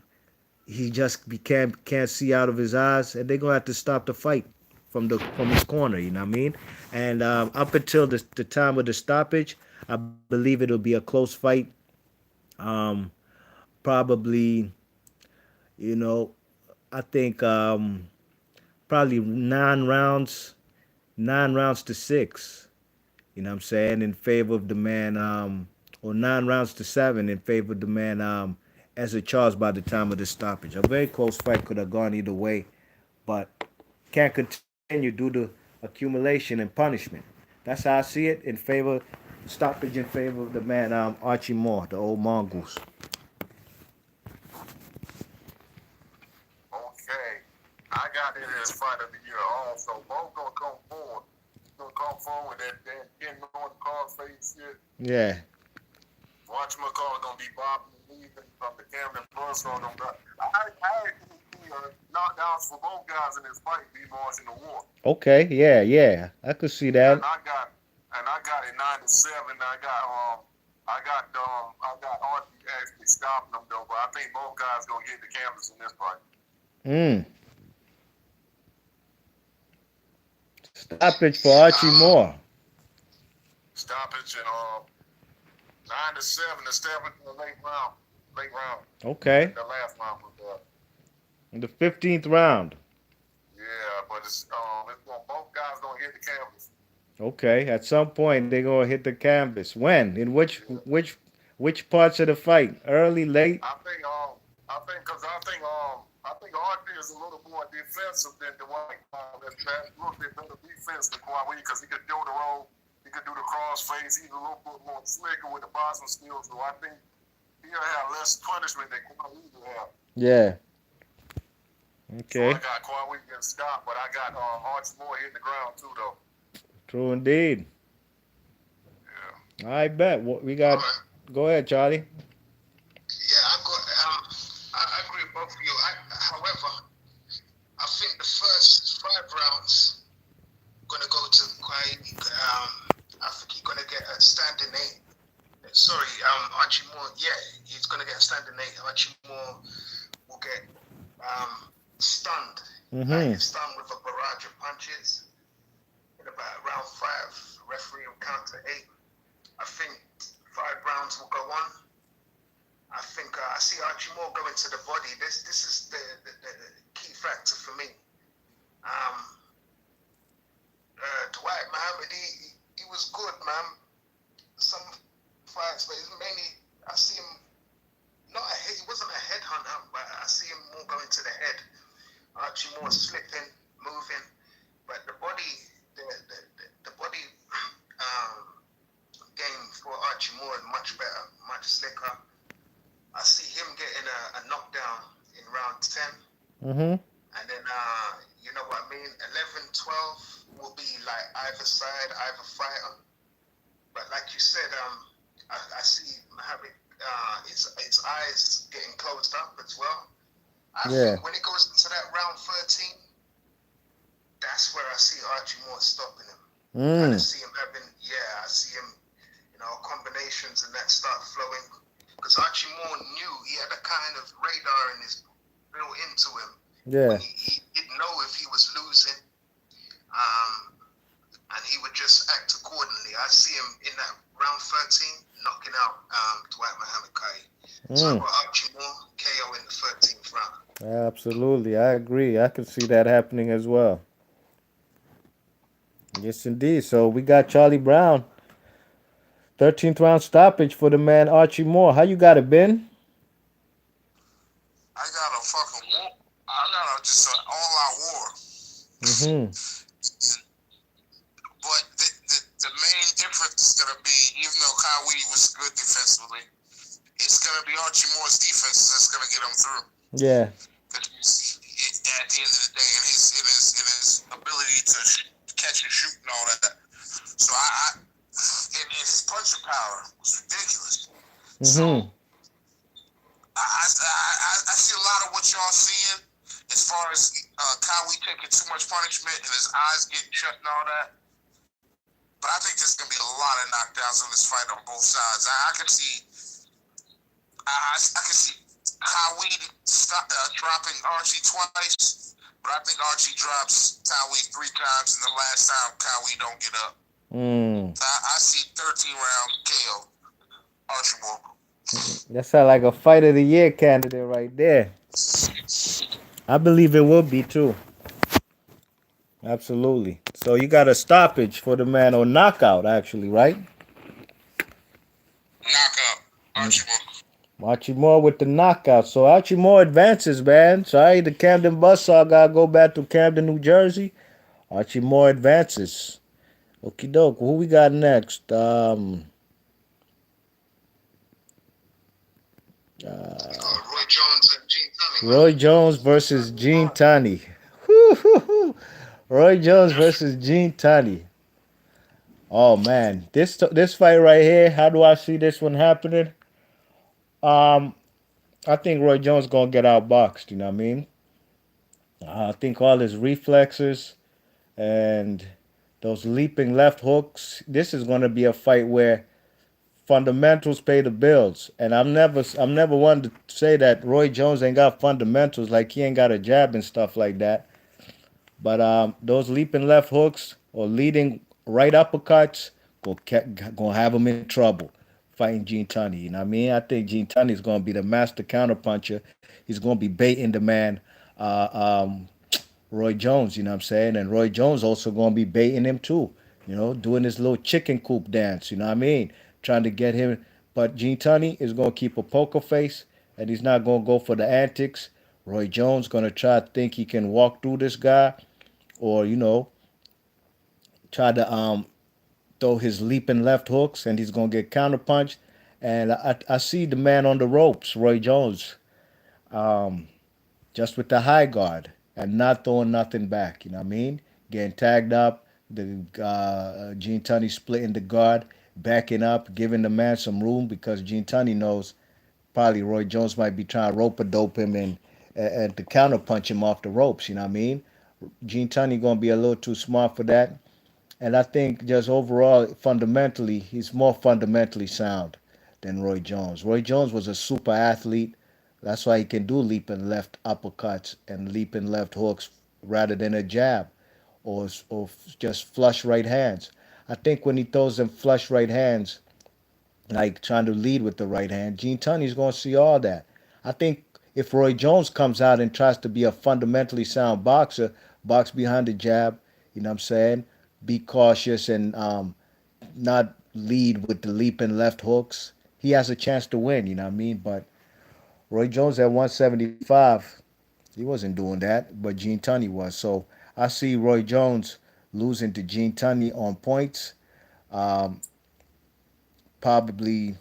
he just can't see out of his eyes, and they're gonna have to stop the fight from his corner. You know what I mean? And up until the time of the stoppage, I believe it'll be a close fight. Um, Probably, you know, I think probably 9 rounds, 9 rounds to six. You know what I'm saying? In favor of the man, or 9 rounds to seven in favor of the man, as a Charles by the time of the stoppage. A very close fight could have gone either way, but can't continue due to accumulation and punishment. That's how I see it, in favor, stoppage in favor of the man, Archie Moore, the old mongoose. Okay. I got it as fight of the year also. Both gonna come forward. Gonna come forward that getting on the card face shit. Yeah. Watch McCall gonna be bobbing and weaving from the Camden Bus on them. I actually see knockdowns for both guys in this fight be marching the war. Okay. Yeah. Yeah. I could see And that. I got it 9-7. I got Archie actually stopping them though, but I think both guys gonna hit the canvas in this fight. Mm. Stoppage for Archie Moore. Stoppage and 9-7 to step into the late round. Late round. Okay. The last round was In the 15th round. yeah, but it's both guys gonna hit the canvas. Okay. At some point, they're gonna hit the canvas. When? In Yeah. which parts of the fight? Early, late? I think Archie is a little more defensive than Dwight. That's a little bit better defense than Kawhi because he could do the roll, he could do the crossface. He's a little bit more slicker with the boxing skills. So I think he'll have less punishment than Kawhi will have. Yeah. So I Okay. got Kawhi getting stopped, but I got Archie Moore hitting the ground too, though. True indeed. Yeah. I bet. We All got. right. Go ahead, Charlie. Yeah, I agree with both of you. However, I think the first 5 rounds gonna go to Kwai. I think he's gonna get a standing 8. sorry, Archie Moore. Yeah, he's gonna get a standing eight. Archie Moore will get um, stunned. Like Mm-hmm. he's stunned with a barrage of punches in about round five. Referee will count to eight. I think 5 rounds will go on. I think I see Archie Moore go into the body. This is the key factor for me. Um, Dwight Muhammad, he was good, man. Some fights, but it's mainly I see him not a he wasn't a headhunter, but I see him more going to the head. Archie Moore slipping, moving, but the body, the body um, game for Archie Moore is much better, much slicker. I see him getting a knockdown in round 10. Mm-hmm. And then, you know what I mean? 11, 12 will be like either side, either fighter. But like you said, I see having his eyes getting closed up as well. I Yeah. think when it goes into that round 13, that's where I see Archie Moore stopping him. Kind of Mm. see him having, yeah, I see him, combinations and that start flowing. Because Archie Moore knew he had a kind of radar in his built into him when Yeah. he didn't know if he was losing, um, and he would just act accordingly. I see him in that round 13 knocking out Dwight Muhammad Kai. So I Mm. got Archie Moore KO in the 13th round. Absolutely. I agree. I can see that happening as well. Yes, indeed. So we got Charlie Brown. 13th round stoppage for the man Archie Moore. How you got it, Ben? I got a fucking war. I got a, just an all-out war. Mm-hmm. But the main difference is gonna be, even though Kyle was good defensively, it's gonna be Archie Moore's defense that's gonna get him through. Yeah. Because at the end of the day, in his ability to catch and shoot and all that. So and his punching power was ridiculous. Mm-hmm. So I see a lot of what y'all seeing as far as Kyle taking too much punishment and his eyes getting shut and all that. But I think there's gonna be a lot of knockdowns in this fight on both sides. I can see, I can see Kyle dropping Archie twice, but I think Archie drops Kyle 3 times, and the last time Kyle don't get up. Mm. I see 13-round KO Archie Moore. That sounds like a fight of the year candidate right there. I believe it will be too. Absolutely. So you got a stoppage for the man or knockout actually, right? Knockout Mm. Archie Moore. Archie Moore with the knockout. So Archie Moore advances, man. Sorry, the Camden Buzzsaw gotta go back to Camden, New Jersey. Archie Moore advances. Okie doke. Who we got next? You Uh, got Roy Jones and Gene Tunney, man. Roy Jones versus Gene Tunney. Woo-hoo-hoo. Roy Jones versus Gene Tunney. Oh man, this fight right here. How do I see this one happening? Um, I think Roy Jones gonna get outboxed. You know what I mean? I think all his reflexes and those leaping left hooks. This is gonna be a fight where fundamentals pay the bills. And I'm never one to say that Roy Jones ain't got fundamentals, like he ain't got a jab and stuff like that. But those leaping left hooks or leading right uppercuts gonna have him in trouble fighting Gene Tunney. You know what I mean? I think Gene Tunney is gonna be the master counterpuncher. He's gonna be baiting the man Roy Jones. You know what I'm saying? And Roy Jones also gonna be baiting him too. You know, doing his little chicken coop dance. You know what I mean? Trying to get him. But Gene Tunney is gonna keep a poker face, and he's not gonna go for the antics. Roy Jones gonna try to think he can walk through this guy, or try to throw his leaping left hooks, and he's gonna get counterpunched. And I see the man on the ropes, Roy Jones, um, just with the high guard and not throwing nothing back. You know what I mean? Getting tagged up, the Gene Tunney splitting the guard, backing up, giving the man some room because Gene Tunney knows probably Roy Jones might be trying to rope a dope him and to counterpunch him off the ropes. You know what I mean? Gene Tunney gonna be a little too smart for that. And I think just overall, fundamentally, he's more fundamentally sound than Roy Jones. Roy Jones was a super athlete. That's why he can do leaping left uppercuts and leaping left hooks rather than a jab or just flush right hands. I think when he throws them flush right hands, like trying to lead with the right hand, Gene Tunney's going to see all that. I think if Roy Jones comes out and tries to be a fundamentally sound boxer, box behind the jab, you know what I'm saying? Be cautious and not lead with the leaping left hooks, he has a chance to win, you know what I mean? But Roy Jones at 175, he wasn't doing that, but Gene Tunney was. So I see Roy Jones losing to Gene Tunney on points. Um, Probably,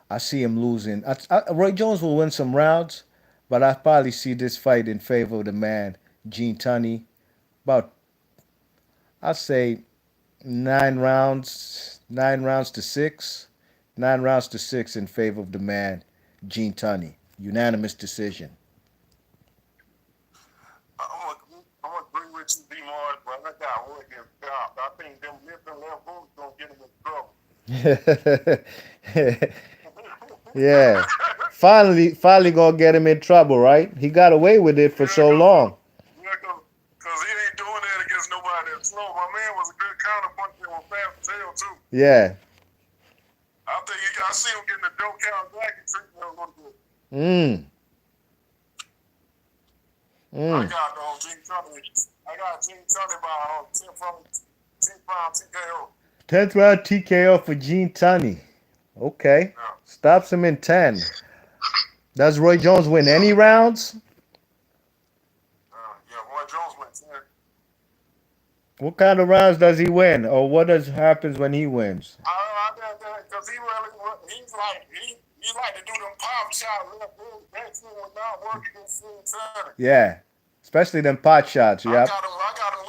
I see him losing. Roy Jones will win some rounds, but I probably see this fight in favor of the man, Gene Tunney. About, I'd say 9 rounds to six. 9 rounds to six in favor of the man, Gene Tunney. Unanimous decision. I'm gonna agree with you, D. Mars, but I got Roy getting stopped. I think them lifting left hooks gonna get him in trouble. Yeah. Finally gonna get him in trouble, right? He got away with it for Yeah, so long. yeah, cause he ain't doing that against nobody that's slow. My man was a good counterpuncher with fast tail too. Yeah. I see him getting the Joe Cal Jackson treatment a little bit. Mm. I Mm. got Gene Tunney. I got Gene Tunney by 10 pound TKO. 10th round TKO for Gene Tunney. Okay. Yeah. Stops him in 10. Does Roy Jones win any rounds? Yeah, Roy Jones went 10. What kind of rounds does he win? Or what happens when he wins? Because he like to do them pop shot left hook. That shit was not working against Gene Tunney. Yeah. Especially them pot shots, I yep. got him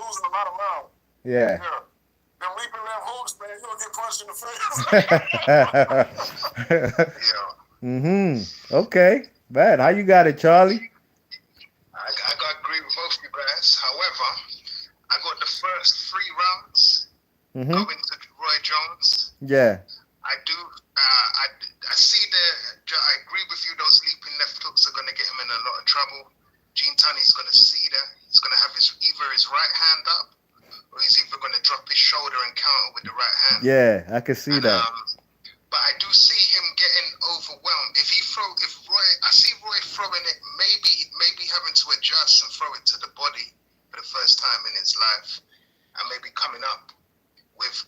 losing a lot of rounds. Yeah. Yeah. Them leaping left hooks, man, you'll get punched in the face. Yeah. Mm-hmm. Okay. Bad. How you got it, Charlie? I got to agree with both you guys. However, I got the first 3 rounds Mm-hmm. going to Roy Jones. Yeah. I do. I see I agree with you. Those leaping left hooks are going to get him in a lot of trouble. Gene Tunney's going to see that. He's going to have either his right hand up, or he's either going to drop his shoulder and counter with the right hand. Yeah, I can see that. But I do see him getting overwhelmed. I see Roy throwing it, maybe having to adjust and throw it to the body for the first time in his life, and maybe coming up with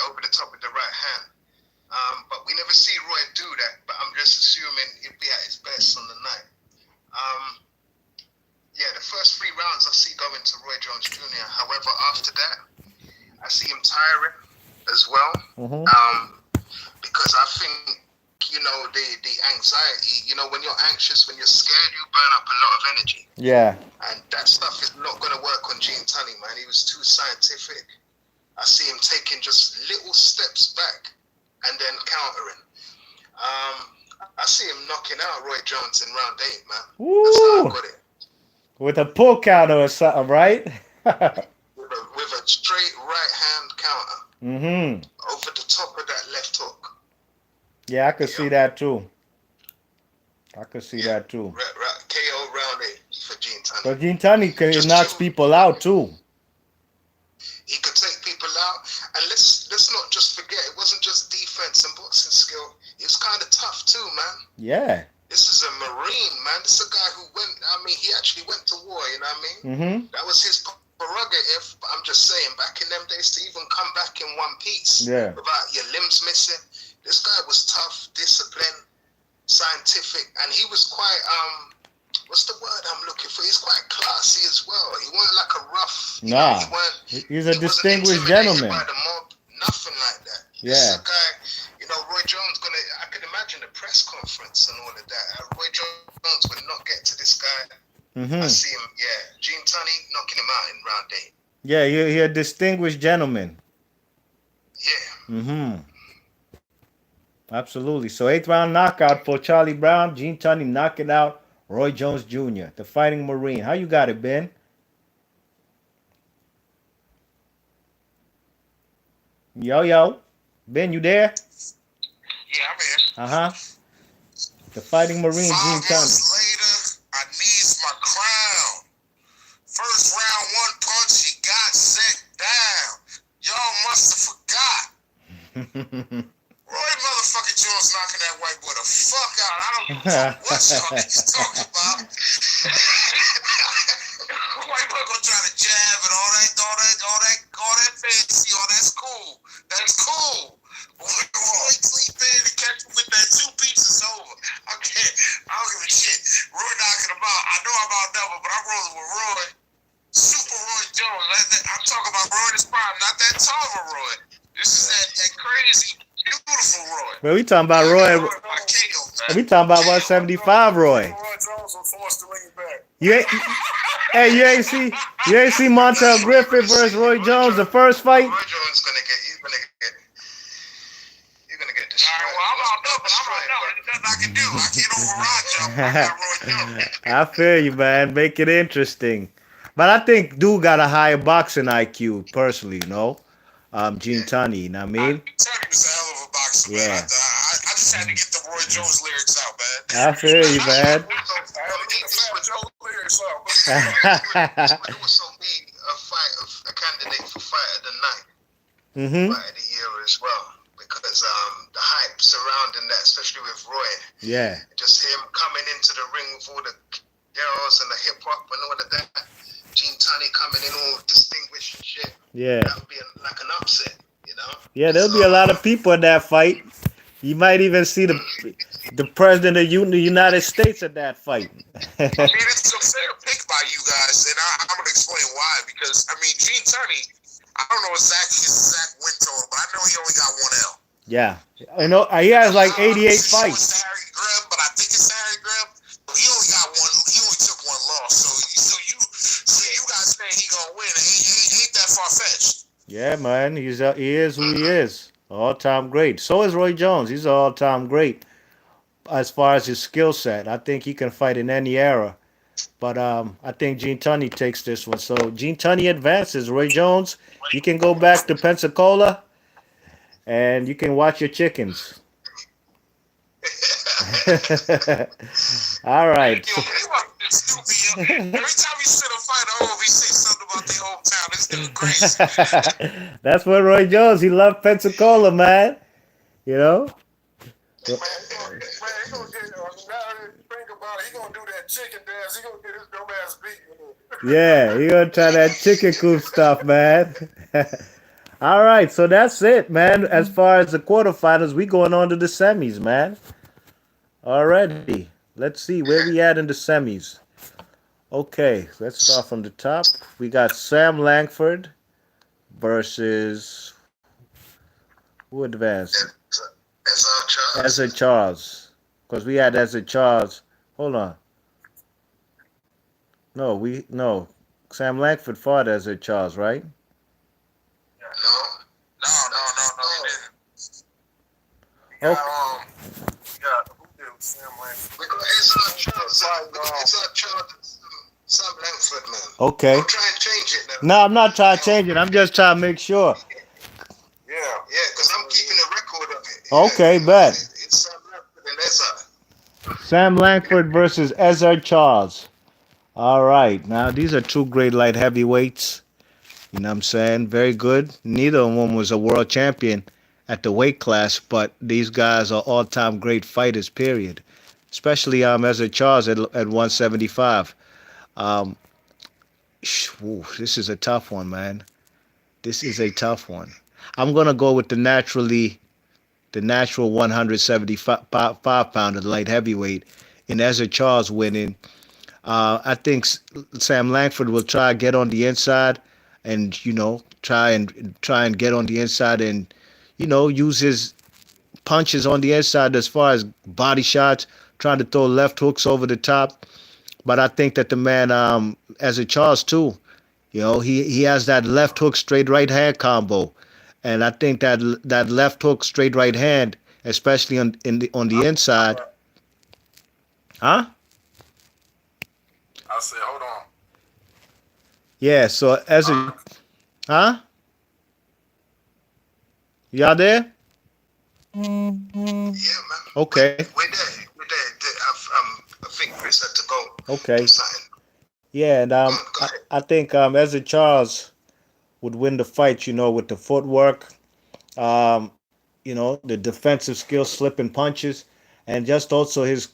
over the top with the right hand. But we never see Roy do that. But I'm just assuming he'll be at his best on the night. Yeah, the first 3 rounds I see going to Roy Jones Jr. However, after that, I see him tiring as well. Mm-hmm. Because I think, the anxiety, when you're anxious, when you're scared, you burn up a lot of energy. Yeah. And that stuff is not going to work on Gene Tunney, man. He was too scientific. I see him taking just little steps back and then countering. I see him knocking out Roy Jones in round 8, man. Woo. That's how I got it. With a pull counter or something, right? With a straight right hand counter. Mm-hmm. Over the top of that left hook. Yeah, I could see that too. That too. KO round 8 for Gene Tunney. But Gene Tunney knocks people out too. He could take people out, and let's not just forget, it wasn't just defense and boxing skill. He was kind of tough too, man. Yeah. This is a Marine, man. This is a guy who he actually went to war, you know what I mean? Mm-hmm. That was his prerogative, but I'm just saying, back in them days, to even come back in one piece without your limbs missing, this guy was tough, disciplined, scientific, and he was quite, what's the word I'm looking for? He's quite classy as well. He wasn't like a rough. Nah. He's a distinguished gentleman. By the mob, nothing like that. Yeah. This is a guy, Roy Jones I could imagine the press conference and all of that. Roy Jones would not get to this guy. Mm-hmm. I see him, Gene Tunney knocking him out in round 8. Yeah, you're a distinguished gentleman. Yeah. Mm-hmm. Absolutely. So 8th round knockout for Charlie Brown. Gene Tunney knocking out Roy Jones Jr., the Fighting Marine. How you got it, Ben? Yo. Ben, you there? Yeah, I'm here. The Fighting Marine, 5 Gene Tunney. months later, I needs my crown. First round, 1 punch, he got set down. Y'all must have forgot. Roy motherfucking Jones knocking that white boy the fuck out. I don't give a fuck what y'all niggas talking about. White boy gonna try to jab and all that fancy, all that's cool. That's cool. Roy sleep in and catch him with that 2 pieces over. I don't give a shit. Roy knocking him out. I know I'm outnumbered, but I'm rolling with Roy. Super Roy Jones. I'm talking about Roy this prime, not that Tama Roy. This is that crazy, beautiful Roy. Well, we talking about Roy. We talking about 175 Roy. Roy Jones was forced to lean back. You ain't see Montel Griffith versus Roy Jones the first fight. Roy Jones you're gonna get destroyed. All right, well, I'm out. There's nothing I can do. I can't override y'all. I got Roy Jones. I feel you, man. Make it interesting. But I think dude got a higher boxing IQ, personally, you know. Gene Tunney, you know what I mean? Tunney was a hell of a boxer, Yeah. man. I just had to get the Roy Jones lyrics out, man. I feel you, man. It would also be a candidate for fight of the night, fight of the year as well, because the hype surrounding that, especially with Roy. Yeah. Just him coming into the ring with all the girls and the hip hop and all of that. Gene Tunney coming in all distinguished and shit. Yeah. That would be like an upset, you know? Yeah, there'll be a lot of people in that fight. You might even see the president of the United States at that fight. I mean, it's a fair pick by you guys, and I'm going to explain why. Because, I mean, Gene Tunney, I don't know his exact win total, but I know he only got 1 L. Yeah. I know he has like 88 It's fights. Harry Grimm, but I think it's Harry Grimm. He only got 1. He only took 1 loss. So you guys saying he gonna win? Ain't that far fetched? Yeah, man. He is who he is. All-time great. So is Roy Jones. He's an all-time great as far as his skill set. I think he can fight in any era. But I think Gene Tunney takes this one. So Gene Tunney advances. Roy Jones, you can go back to Pensacola and you can watch your chickens. All right. Every time you sit and fight a home, he say something about their hometown. This dude crazy. That's what Roy Jones. He loved Pensacola, man. You know. Man, he gonna get, now that you think about it, he gonna do that chicken dance. He gonna get his dumb ass beat. Yeah, he gonna try that chicken coop stuff, man. All right, so that's it, man. As far as the quarterfinals, we going on to the semis, man. Already. Let's see where we at in the semis. Okay, let's start from the top. We got Sam Langford versus who advanced? Ezra Charles. Because we had Ezra Charles. Hold on. No. Sam Langford fought Ezra Charles, right? No. Okay. Sam Langford. We got Ezra Charles, Sam Langford, man. Okay. Don't try and change it now. No, I'm not trying to change it. I'm just trying to make sure. Yeah, because I'm keeping a record of it. Okay, bet. It's Sam Langford and Ezra. Sam Langford versus Ezra Charles. All right. Now, these are 2 great light heavyweights. You know what I'm saying? Very good. Neither of them was a world champion at the weight class, but these guys are all-time great fighters, period. Especially Ezra Charles at 175. This is a tough one, man. This is a tough one. I'm going to go with the natural 175 pounder, the light heavyweight, and Ezra Charles winning. I think Sam Langford will try to get on the inside and, try and get on the inside and, use his punches on the inside as far as body shots, trying to throw left hooks over the top. But I think that the man, Ezra Charles too, he has that left hook straight right hand combo, and I think that left hook straight right hand, especially on the inside. Huh? I said, hold on. Yeah. So Ezra, huh? Y'all there? Yeah, man. Okay. We're there. We're there. I think Chris had to go do Okay. something. Yeah, and Go ahead. I think Ezra Charles would win the fight. With the footwork, the defensive skills, slipping punches, and just also his.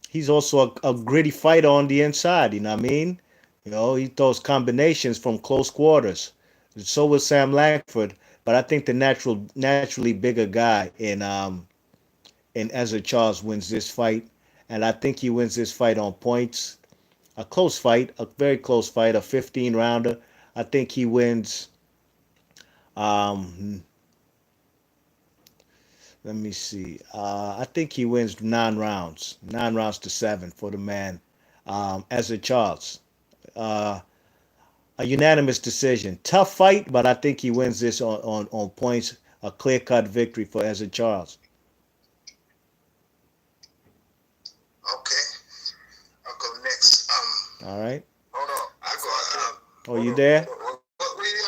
He's also a gritty fighter on the inside. You know what I mean? He throws combinations from close quarters. So was Sam Langford, but I think the naturally bigger guy in Ezra Charles wins this fight, and I think he wins this fight on points. A close fight, a very close fight, a 15 rounder. I think he wins. Um, Let me see. I think he wins 9 rounds, 9 rounds to seven for the man, Ezra Charles. Uh, a unanimous decision. Tough fight, but I think he wins this on points. A clear cut victory for Ezra Charles. Okay. I'll go next. All right. Hold on. I got. Oh, you Hold on. there? I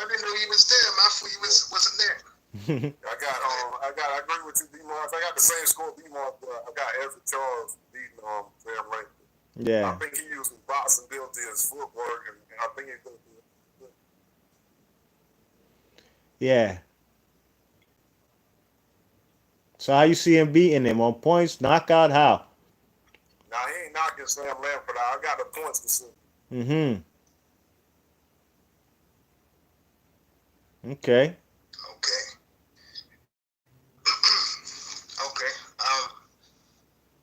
didn't know you was there, man. I thought you wasn't there. I agree with you, D-Mars. I got the same score, D-Mars, but I got Ezra Charles beating Sam Langford. I Yeah. think he used his boxing ability, his footwork, and I think he's going to do it. Yeah. So how you see him beating him on points, knockout? How? Now, he ain't knocking Sam Langford out. I got the points to see. Mm-hmm. Okay. Okay. Okay.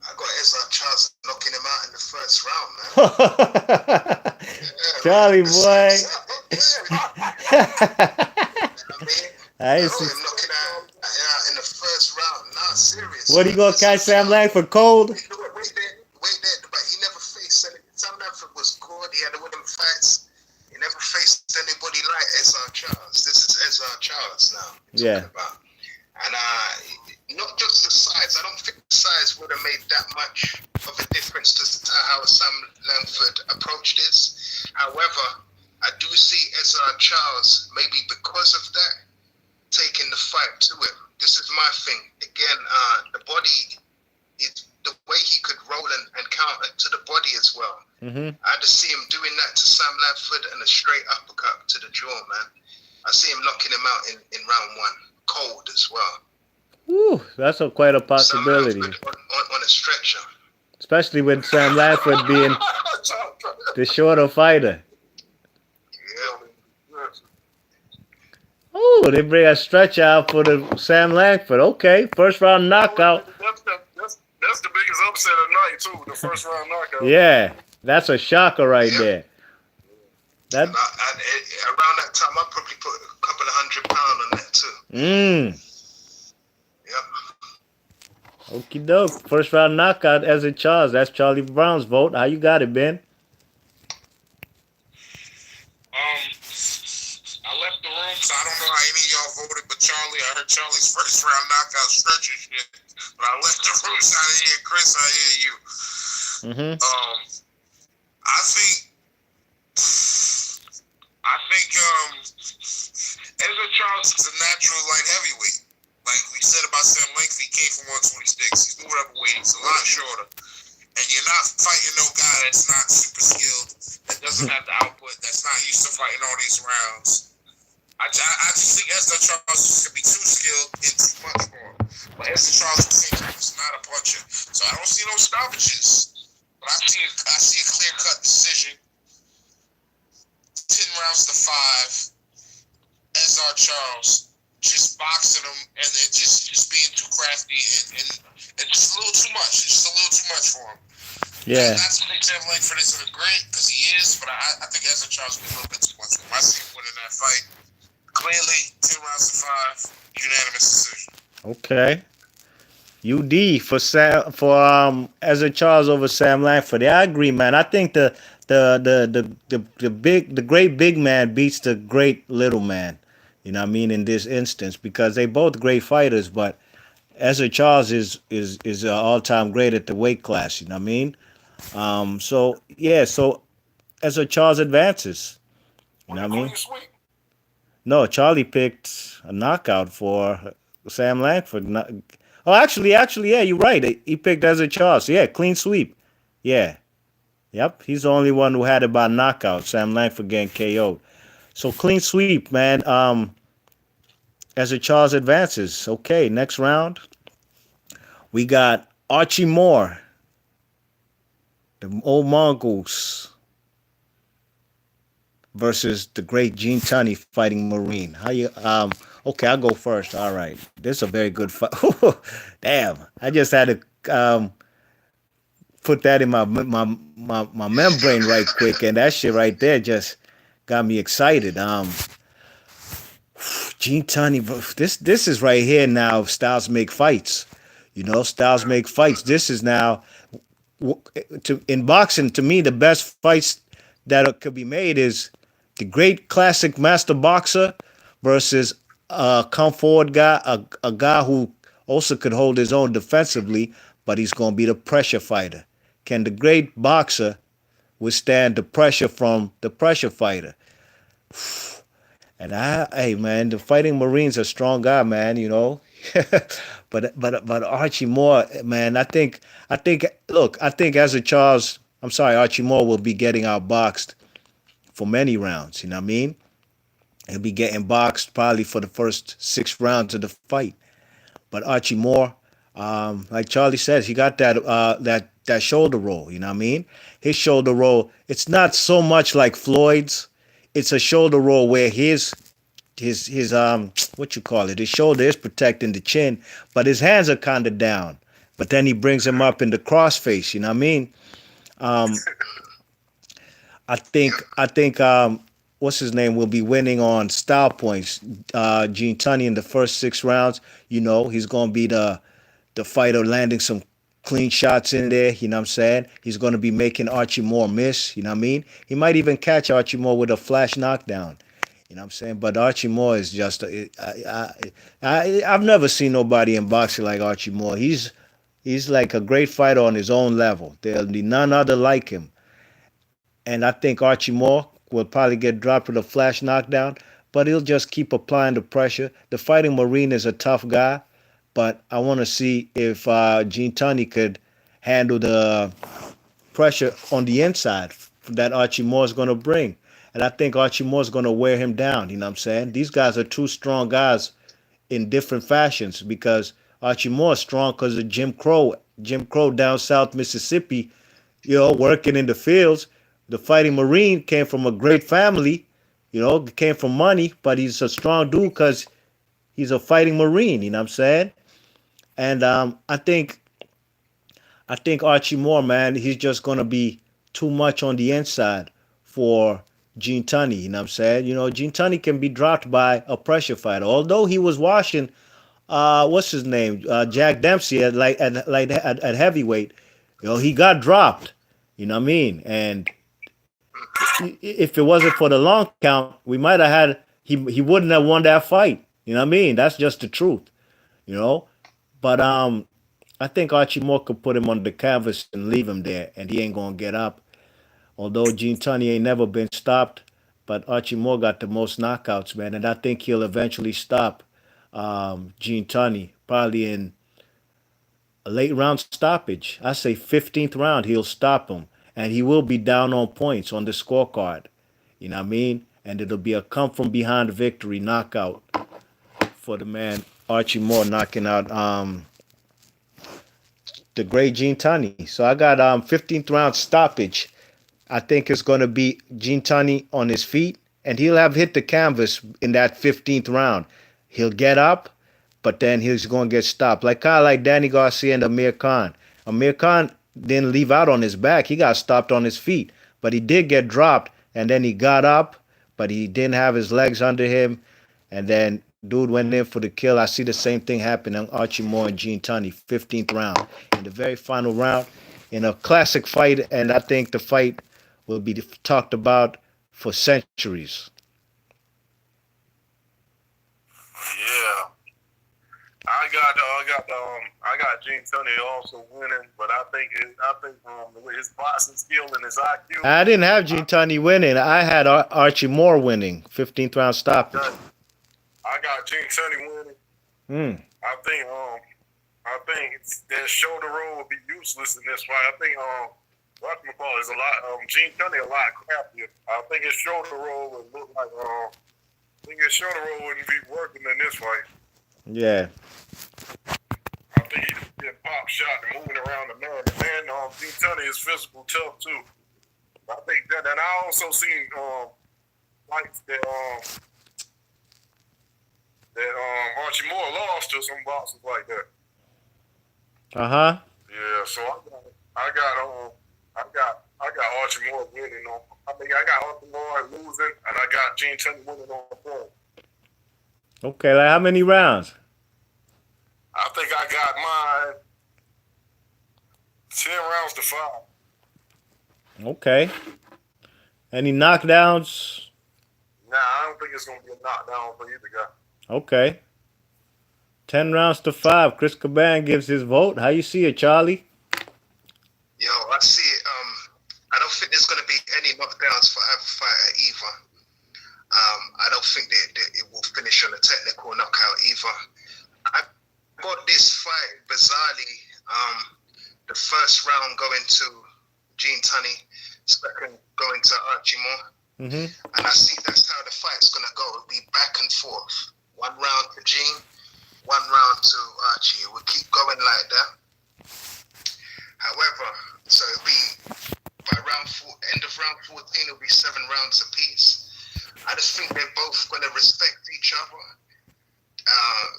I got Ezra Charles knocking him out in the first round, man. Charlie boy. I mean, I I ain't got see. him knocking out in the first round. Not serious. What, he gonna catch Sam Langford cold? Wait there, but he never faced any. Sam Langford was good. He had a winning fights. He never faced anybody like Ezra Charles. This is Ezra Charles now we're talking about. And not just the size. I don't think the size would have made that much of a difference to how Sam Langford approached this. However, I do see Ezra Charles, maybe because of that, taking the fight to him. This is my thing. Again, the body, the way he could roll and counter to the body as well. Mm-hmm. I just see him doing that to Sam Langford and a straight uppercut to the jaw, man. I see him knocking him out in round one, cold as well. Whew, that's quite a Sam possibility, Langford on a stretcher. especially with Sam Langford being the shorter fighter. Yeah. Oh, they bring a stretch out for the Sam Langford. Okay, first round knockout. That's the biggest upset of the night, too. The first round knockout. Yeah, that's a shocker right there. That. And around that time, I probably put a couple of £100 on that too. Yep. Okie doke. First round knockout, Ezra Charles. That's Charlie Brown's vote. How you got it, Ben? I left the room, so I don't know how any of y'all voted, but Charlie, I heard Charlie's first round knockout stretcher shit. But I left the room, so I didn't hear Chris, I hear you. Mm-hmm. I think Ezra Charles is a natural light heavyweight. Like we said about Sam Langford, he came from 126. He's moving up a weight. He's a lot shorter. And you're not fighting no guy that's not super skilled, that doesn't have the output, that's not used to fighting all these rounds. I just think Ezra Charles is going to be too skilled and too much for him. But Ezra Charles is not a puncher. So I don't see no stoppages. But I see a clear-cut decision. 10 rounds to 5. Ezra Charles just boxing him and then just being too crafty and just a little too much. It's just a little too much for him. Yeah. And that's what makes Sam Langford isn't great because he is, but I think Ezra Charles will be a little bit too much for him. I see him winning that fight. Clearly, 10 rounds to 5, unanimous decision. Okay. UD for Ezra Charles over Sam Langford. Yeah, I agree, man. I think the great big man beats the great little man. You know what I mean, in this instance, because they both great fighters, but Ezra Charles is an all-time great at the weight class. You know what I mean? So Ezra Charles advances. You know what I mean? No, Charlie picked a knockout for Sam Langford. Not, oh, actually, yeah, you're right. He picked Ezra Charles. Yeah, clean sweep. Yeah, yep. He's the only one who had it by knockout. Sam Langford getting KO'd. So clean sweep, man. Ezra Charles advances. Okay, next round we got Archie Moore, the old Mongoose, versus the great Gene Tunney fighting Marine. How you? Okay, I'll go first. All right, this is a very good fight. Damn, I just had to put that in my membrane right quick, and that shit right there just got me excited. Gene Tunney, this is right here now. Styles make fights. You know, styles make fights. This is now in boxing. To me, the best fights that could be made is the great classic master boxer versus a come forward guy, a guy who also could hold his own defensively, but he's going to be the pressure fighter. Can the great boxer withstand the pressure from the pressure fighter? And hey man, the fighting Marines are strong guy, man. You know, but Archie Moore, man, I think as a Charles, I'm sorry, Archie Moore will be getting outboxed for many rounds. You know what I mean? He'll be getting boxed probably for the first 6 rounds of the fight. But Archie Moore, like Charlie says, he got that shoulder roll. You know what I mean? His shoulder roll. It's not so much like Floyd's. It's a shoulder roll where his what you call it? His shoulder is protecting the chin, but his hands are kind of down. But then he brings him up in the crossface. You know what I mean? Um, I think what's his name will be winning on style points. Gene Tunney in the first 6 rounds. You know he's gonna be the fighter landing some clean shots in there. You know what I'm saying? He's gonna be making Archie Moore miss. You know what I mean? He might even catch Archie Moore with a flash knockdown. You know what I'm saying? But Archie Moore is just I've never seen nobody in boxing like Archie Moore. He's like a great fighter on his own level. There'll be none other like him. And I think Archie Moore will probably get dropped with a flash knockdown, but he'll just keep applying the pressure. The fighting Marine is a tough guy, but I want to see if Gene Tunney could handle the pressure on the inside that Archie Moore is going to bring. And I think Archie Moore is going to wear him down. You know what I'm saying? These guys are two strong guys in different fashions because Archie Moore is strong because of Jim Crow. Jim Crow down South Mississippi, you know, working in the fields. The fighting Marine came from a great family, you know, came from money, but he's a strong dude because he's a fighting Marine. You know what I'm saying? And I think Archie Moore, man, he's just gonna be too much on the inside for Gene Tunney. You know what I'm saying? You know, Gene Tunney can be dropped by a pressure fighter. Although he was washing, what's his name, Jack Dempsey at heavyweight. You know, he got dropped. You know what I mean? And if it wasn't for the long count, we might have had he wouldn't have won that fight. You know what I mean? That's just the truth. You know. But I think Archie Moore could put him on the canvas and leave him there, and he ain't gonna get up. Although Gene Tunney ain't never been stopped, but Archie Moore got the most knockouts, man, and I think he'll eventually stop Gene Tunney, probably in a late round stoppage. I say 15th round, he'll stop him, and he will be down on points on the scorecard. You know what I mean? And it'll be a come from behind victory knockout for the man Archie Moore knocking out the great Gene Tunney. So I got 15th round stoppage. I think it's going to be Gene Tunney on his feet, and he'll have hit the canvas in that 15th round. He'll get up, but then he's going to get stopped. Like kind of like Danny Garcia and Amir Khan. Amir Khan didn't leave out on his back. He got stopped on his feet, but he did get dropped, and then he got up, but he didn't have his legs under him, and then dude went in for the kill. I see the same thing happen on Archie Moore and Gene Tunney, 15th round. In the very final round, in a classic fight, and I think the fight will be talked about for centuries. Yeah, I got Gene Tunney also winning, but with his boxing skill and his IQ, I didn't have Gene Tunney winning. I had Archie Moore winning, 15th round stoppage. I got Gene Tunney winning. I think that shoulder roll would be useless in this fight. I think whatchamacallit is a lot Gene Tunney a lot crappier. I think his shoulder roll would look like I think his shoulder roll wouldn't be working in this fight. Yeah. I think he just get pop shot and moving around the man. And then Gene Tunney is physical tough too. I think that, and I also seen fights that Archie Moore lost to some boxers like that. Uh-huh. Yeah, so I got Archie Moore winning on. I think I got Archie Moore losing, and I got Gene Tunney winning on the point. Okay, like how many rounds? I think I got mine 10 rounds to 5. Okay. Any knockdowns? Nah, I don't think it's gonna be a knockdown for either guy. Okay. 10 rounds to 5. Chris Caban gives his vote. How you see it, Charlie? Yo, I see it. I don't think there's going to be any knockdowns for either fighter either. I don't think that it will finish on a technical knockout either. I got this fight bizarrely. The first round going to Gene Tunney, second going to Archie Moore. Mm-hmm. And I see that's how the fight's going to go. It'll be back and forth. One round to Gene, one round to Archie. It will keep going like that. However, so it'll be by end of round 14, it'll be 7 rounds apiece. I just think they're both going to respect each other,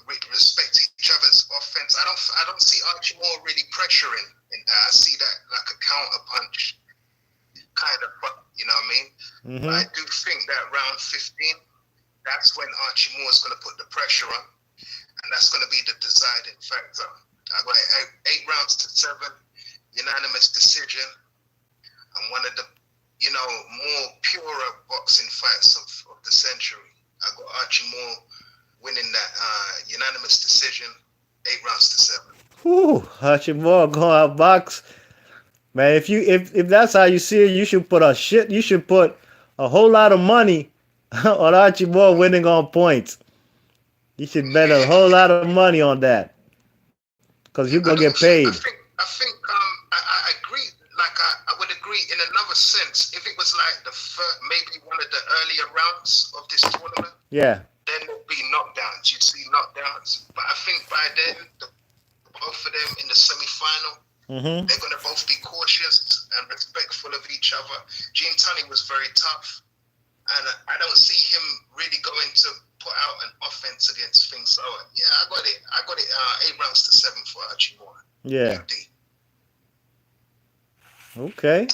respect each other's offense. I don't see Archie Moore really pressuring in that. I see that like a counter punch kind of, you know what I mean? Mm-hmm. But I do think that round 15, that's when Archie Moore is going to put the pressure on, and that's going to be the deciding factor. I got 8 rounds to 7, unanimous decision, and one of the, more purer boxing fights of the century. I got Archie Moore winning that unanimous decision, 8 rounds to 7. Whew, Archie Moore going out box. Man, if that's how you see it, you should put a whole lot of money on Archie Moore winning on points. You should bet a whole lot of money on that, because you're gonna get paid. I think I agree. Like I would agree in another sense. If it was like maybe one of the earlier rounds of this tournament, yeah, then there'd be knockdowns. You'd see knockdowns. But I think by then, both of them in the semi-final, mm-hmm. they're going to both be cautious and respectful of each other. Gene Tunney was very tough, and I don't see him really going to put out an offense against things. So yeah, I got it 8 rounds to 7 for Archie Moore. Yeah. UD. Okay.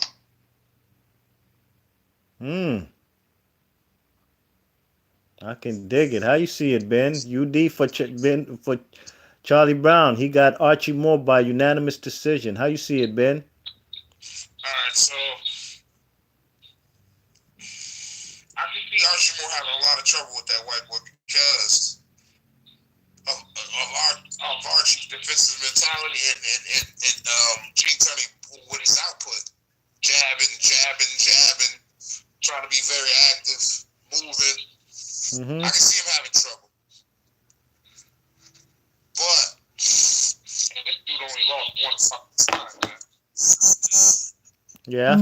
I can dig it. How you see it, Ben? UD for Charlie Brown. He got Archie Moore by unanimous decision. How you see it, Ben? All right, so I can see Archie Moore having a lot of trouble with that white boy because of Archie's defensive mentality and Gene Tunney with his output, jabbing, trying to be very active, moving. Mm-hmm. I can see him having trouble, but this dude only lost one fucking time, man. Yeah.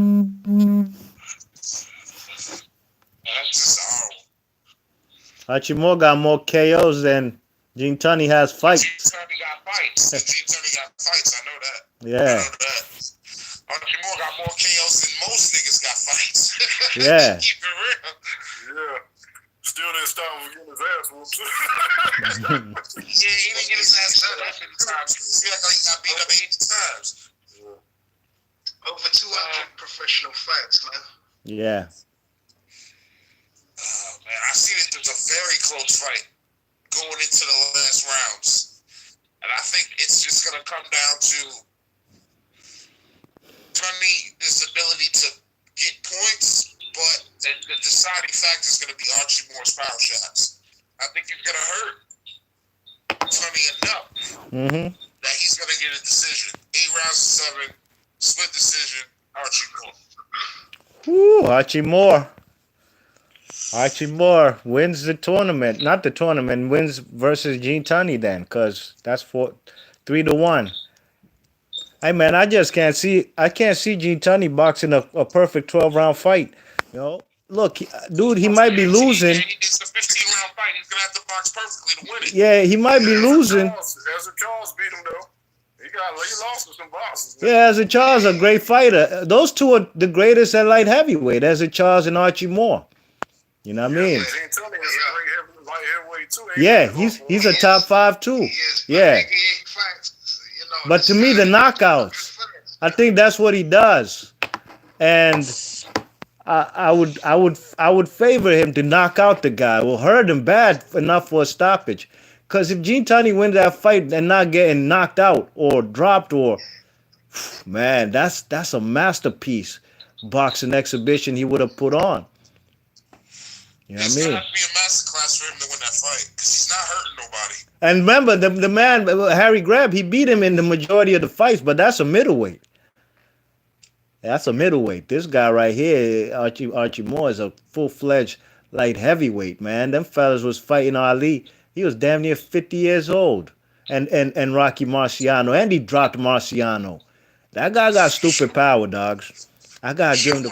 That's just Archie Moore got more KOs than Gene Tunney has fights. Gene Tunney got fights. I know that. Yeah. I know that. Archie Moore got more KOs than most niggas got fights. Yeah. Keep it real. Yeah. Still didn't stop him from getting his ass whooped. Yeah, he didn't get his ass shot that many times. He feel like he got beat up 80 times. Over 200 professional fights, man. Yeah. Man, I see that there's a very close fight going into the last rounds. And I think it's just going to come down to Tunney's ability to get points, but the deciding factor is going to be Archie Moore's power shots. I think he's going to hurt Tunney enough that he's going to get a decision. 8 rounds to 7, split decision, Archie Moore. Woo, Archie Moore. Archie Moore wins the tournament, not the tournament, wins versus Gene Tunney then, cause that's 3-1. Hey man, I can't see Gene Tunney boxing a perfect 12 round fight. You know, look, dude, he might be losing. He did a 15-round fight. He's gonna have to box perfectly to win it. Yeah, he might be losing. Ezra Charles beat him though. He lost to some bosses. Yeah, Ezra Charles a great fighter. Those two are the greatest at light heavyweight, Ezra Charles and Archie Moore. You know what I mean? Gene Tunney is a great light heavyweight too. Yeah, he's a top 5 too. Yeah. But to me, the knockouts, I think that's what he does, and I would favor him to knock out the guy. Will hurt him bad enough for a stoppage, because if Gene Tunney wins that fight and not getting knocked out or dropped, or man, that's a masterpiece boxing exhibition he would have put on. You know what I mean? It's gonna be a masterclass for him to win that fight because he's not hurting nobody. And remember, the man, Harry Greb, he beat him in the majority of the fights, but that's a middleweight. That's a middleweight. This guy right here, Archie Moore, is a full-fledged light heavyweight, man. Them fellas was fighting Ali. He was damn near 50 years old. And Rocky Marciano. And he dropped Marciano. That guy got stupid power, dogs. I got to give him the...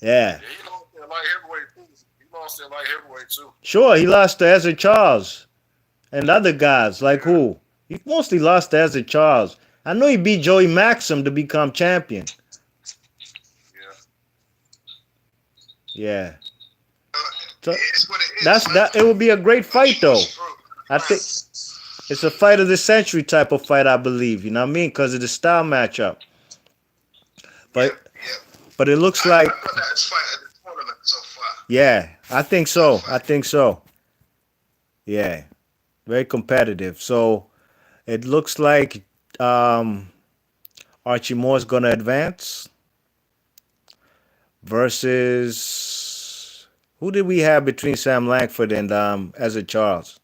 Yeah. He lost that light heavyweight too. He lost that light heavyweight too. Sure, he lost to Ezra Charles. And other guys, like who? He mostly lost to Ezra Charles. I know he beat Joey Maxim to become champion. Yeah. So it would be a great fight though. I think it's a fight of the century type of fight, I believe. You know what I mean? Because of the style matchup. But it looks like. Yeah, I think so. Yeah, very competitive. So it looks like Archie Moore's gonna advance versus who did we have between Sam Langford and Ezra Charles?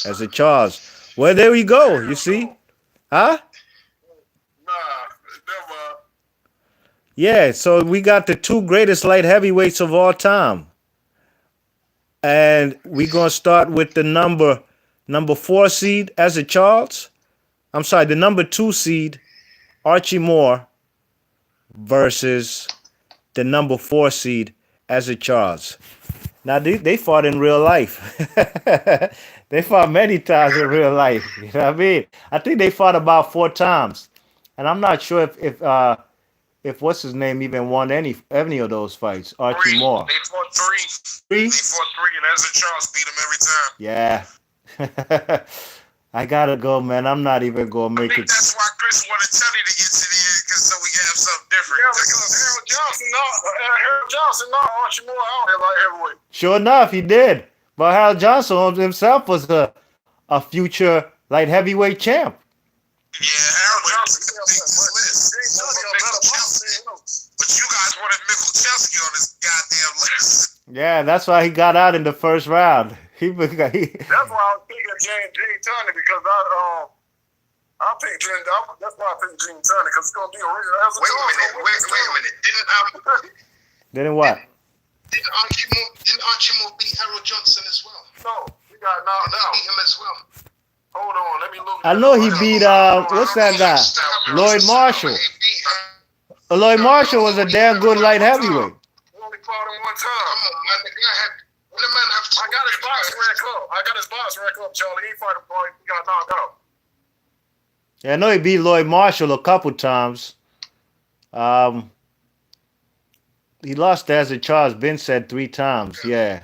Ezra Charles. Well, there we go. You see, huh? Yeah. So we got the two greatest light heavyweights of all time, and we're gonna start with the number 4 seed Ezra Charles. I'm sorry, the number 2 seed, Archie Moore, versus the number 4 seed, Ezra Charles. Now, they fought in real life. They fought many times in real life. You know what I mean? I think they fought about 4 times. And I'm not sure if what's his name even won any of those fights, Archie Moore. They fought 3. They fought 3, and Ezra Charles beat him every time. Yeah. I gotta go, man. I'm not even gonna make it. That's why Chris wanted Teddy to get to the end, because so we can have something different. Yeah, because Harold Johnson not Archie Moore out there like heavyweight. Sure enough, he did. But Harold Johnson himself was a future light heavyweight champ. Yeah, Harold Johnson could make this list. But you guys wanted Michalczewski on this goddamn list. Yeah, that's why he got out in the first round. That's why I was thinking Gene Tunney, because I picked Gene. That's why I picked Gene Tunney, because it's gonna be a real. Wait a minute. Didn't what? Didn't Archie Moore beat Harold Johnson as well? No, he got knocked out. He beat him as well. Hold on, let me look. I know he beat what's that guy? Lloyd Marshall. Lloyd Marshall was a damn good light heavyweight. He only fought him one time. Come on, man. The guy had. I got his box rack up, Charlie. He fought him before he got knocked out. Yeah, I know he beat Lloyd Marshall a couple times. He lost to Ezra Charles. Ben said 3 times. Yeah.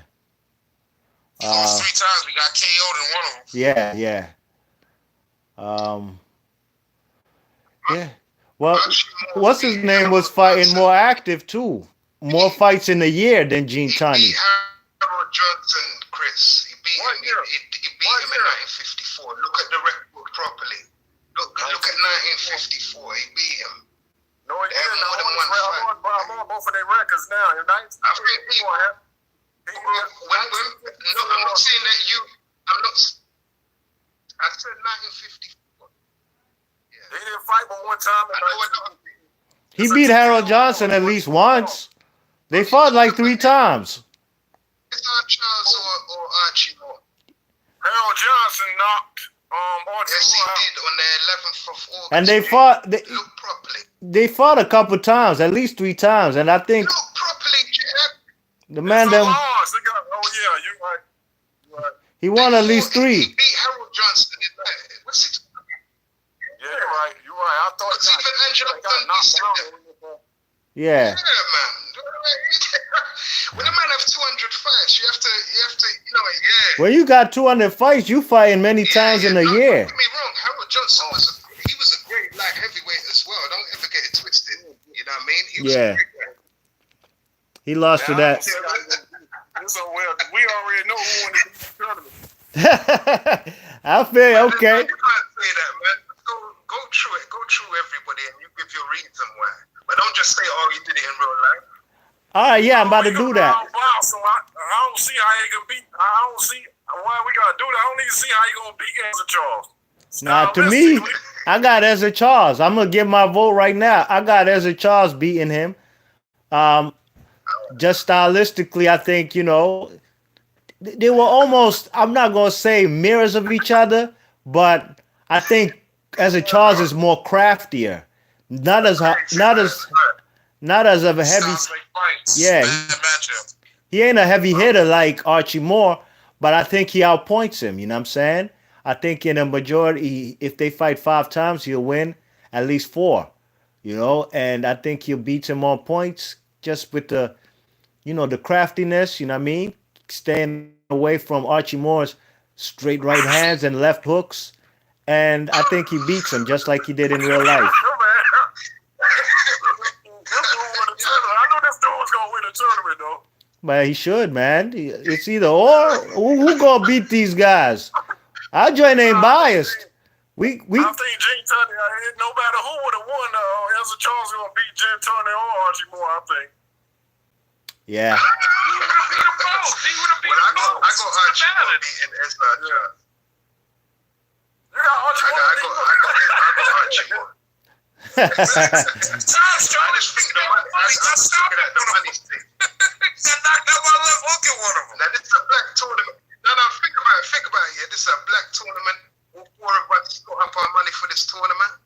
He lost 3 times. We got KO'd in one of them. Yeah. Yeah. Well, what's his name was fighting more active too. More fights in a year than Gene Tunney. He beat Harold Johnson, Chris. He beat him. He beat him in 1954. Look at the record properly. Look at 1954. He beat him. No, he didn't. I'm on both of their records now. I think he won. I'm not saying that you. I said 1954. Yeah. He didn't fight but one time. He beat Harold Johnson at least once. They fought like 3 times. Charles or Archie Moore? Harold Johnson knocked Archie Yes, he Moore out. did on the 11th of August. And they fought. Look properly. They fought a couple times, at least 3 times, and I think Look properly, Jeff. the man They them got, oh yeah, you're right. You're right. he won at least 3. He beat Harold Johnson. What's it? Yeah, you're right. You're right. I thought Because even Angelo got knocked Dundee down. Yeah. Yeah, man. When a man have 200 fights, you have to, yeah. When you got 200 fights, you fighting many times in a Don't year. get me wrong, Harold Johnson was a great light heavyweight as well. Don't ever get it twisted. You know what I mean? He was Yeah. a great guy. He lost to that. So we already know who won the tournament. I feel okay. You can't say that, man. Go through it. Go through everybody and you give your reason why. But don't just say, oh, you did it in real life. All right, yeah, I'm about to do that. So I don't see how he can beat. I don't see why we gotta do that. I don't even see how he gonna beat Ezra Charles. Now, to me, I got Ezra Charles. I'm gonna give my vote right now. I got Ezra Charles beating him. Just stylistically, I think they were almost. I'm not gonna say mirrors of each other, but I think Ezra Charles is more craftier. Not as of a heavy. Yeah, he ain't a heavy hitter like Archie Moore, but I think he outpoints him. You know what I'm saying? I think in a majority, if they fight 5 times, he'll win at least 4. And I think he'll beat him on points just with the craftiness. You know what I mean? Staying away from Archie Moore's straight right hands and left hooks, and I think he beats him just like he did in real life. I knew this dude was gonna win the tournament, though. But he should, man. It's either or. Who gonna beat these guys? Our joint ain't biased. We. I think Gene Tunney, no matter who would have won, Ezra Charles gonna beat Gene Tunney or Archie Moore, I think. Yeah. I got Archie Moore beating Ezra Charles. You got Archie Moore. I got Archie Moore. I just think the money thing. Got knocked out by left hook in one of them. Now this is a black tournament. No, think about it. Yeah, this is a black tournament. All 4 of us got up our money for this tournament.